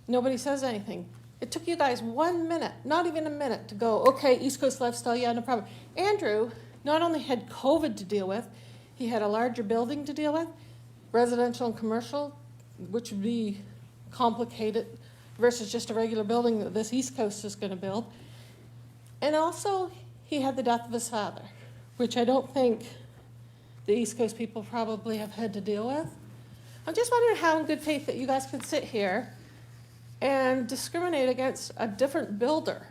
nobody says anything. It took you guys 1 minute, not even a minute, to go, okay, East Coast lifestyle, yeah, no problem. Andrew not only had COVID to deal with, he had a larger building to deal with, residential and commercial, which would be complicated versus just a regular building that this East Coast is going to build. And also, he had the death of his father, which I don't think the East Coast people probably have had to deal with. I'm just wondering how in good faith that you guys could sit here and discriminate against a different builder.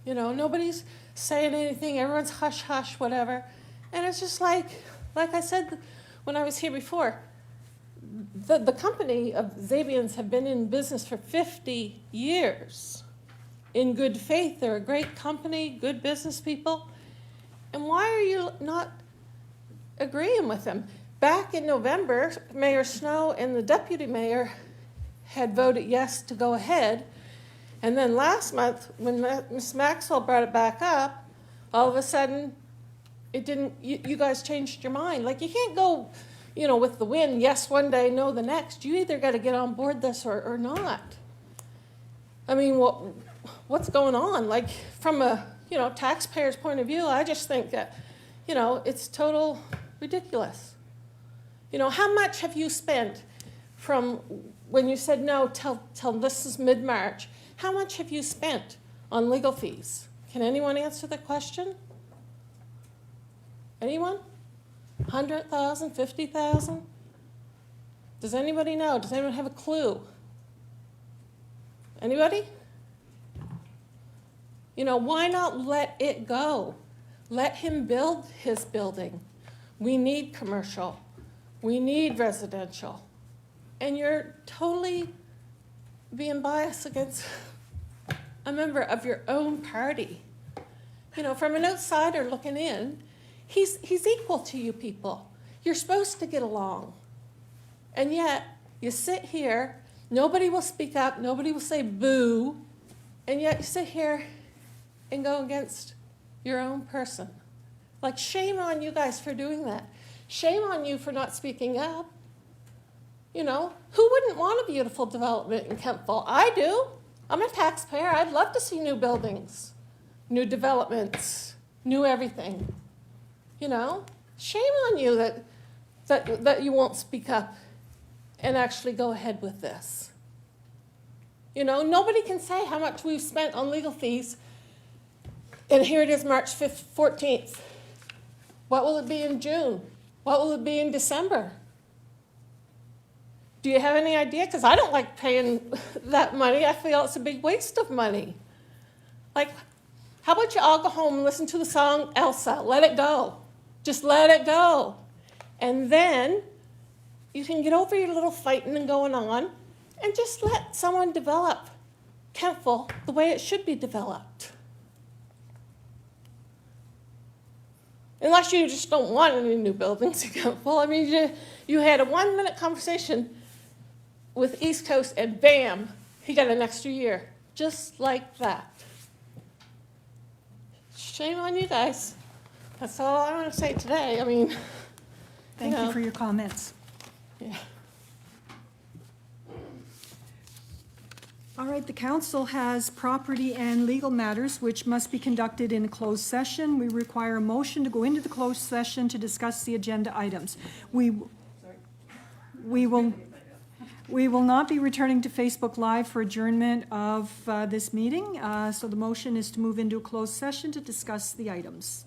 You know, nobody's saying anything, everyone's hush-hush, whatever. And it's just like I said when I was here before, the company of Zabians have been in business for 50 years. In good faith, they're a great company, good business people. And why are you not agreeing with them? Back in November, Mayor Snow and the deputy mayor had voted yes to go ahead. And then last month, when Ms. Maxwell brought it back up, all of a sudden, it didn't, you guys changed your mind. Like, you can't go, you know, with the wind, yes one day, no the next. You either got to get on board this or not. I mean, what's going on? Like, from a, you know, taxpayer's point of view, I just think that, you know, it's total ridiculous. You know, how much have you spent from when you said no till this is mid-March? How much have you spent on legal fees? Can anyone answer the question? Anyone? 100,000, 50,000? Does anybody know? Does anyone have a clue? Anybody? You know, why not let it go? Let him build his building. We need commercial. We need residential. And you're totally being biased against a member of your own party. You know, from an outsider looking in, he's equal to you people. You're supposed to get along. And yet, you sit here, nobody will speak up, nobody will say boo, and yet you sit here and go against your own person. Like, shame on you guys for doing that. Shame on you for not speaking up. You know, who wouldn't want a beautiful development in Kentville? I do. I'm a taxpayer. I'd love to see new buildings, new developments, new everything. You know, shame on you that you won't speak up and actually go ahead with this. You know, nobody can say how much we've spent on legal fees, and here it is March 5th, 14th. What will it be in June? What will it be in December? Do you have any idea? Because I don't like paying that money. I feel it's a big waste of money. Like, how about you all go home and listen to the song Elsa, Let It Go. Just let it go. And then you can get over your little fighting and going on and just let someone develop Kentville the way it should be developed. Unless you just don't want any new buildings in Kentville. I mean, you had a 1-minute conversation with East Coast, and bam, he got an extra year, just like that. Shame on you guys. That's all I want to say today. I mean, Thank you for your comments. Yeah. All right, the council has property and legal matters which must be conducted in a closed session. We require a motion to go into the closed session to discuss the agenda items. We will not be returning to Facebook Live for adjournment of this meeting. So the motion is to move into a closed session to discuss the items.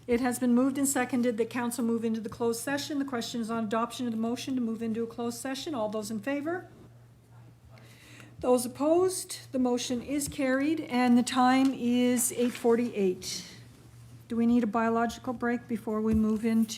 It has been moved and seconded that council move into the closed session. The question is on adoption of the motion to move into a closed session. All those in favor? Those opposed? The motion is carried, and the time is 8:48. Do we need a biological break before we move into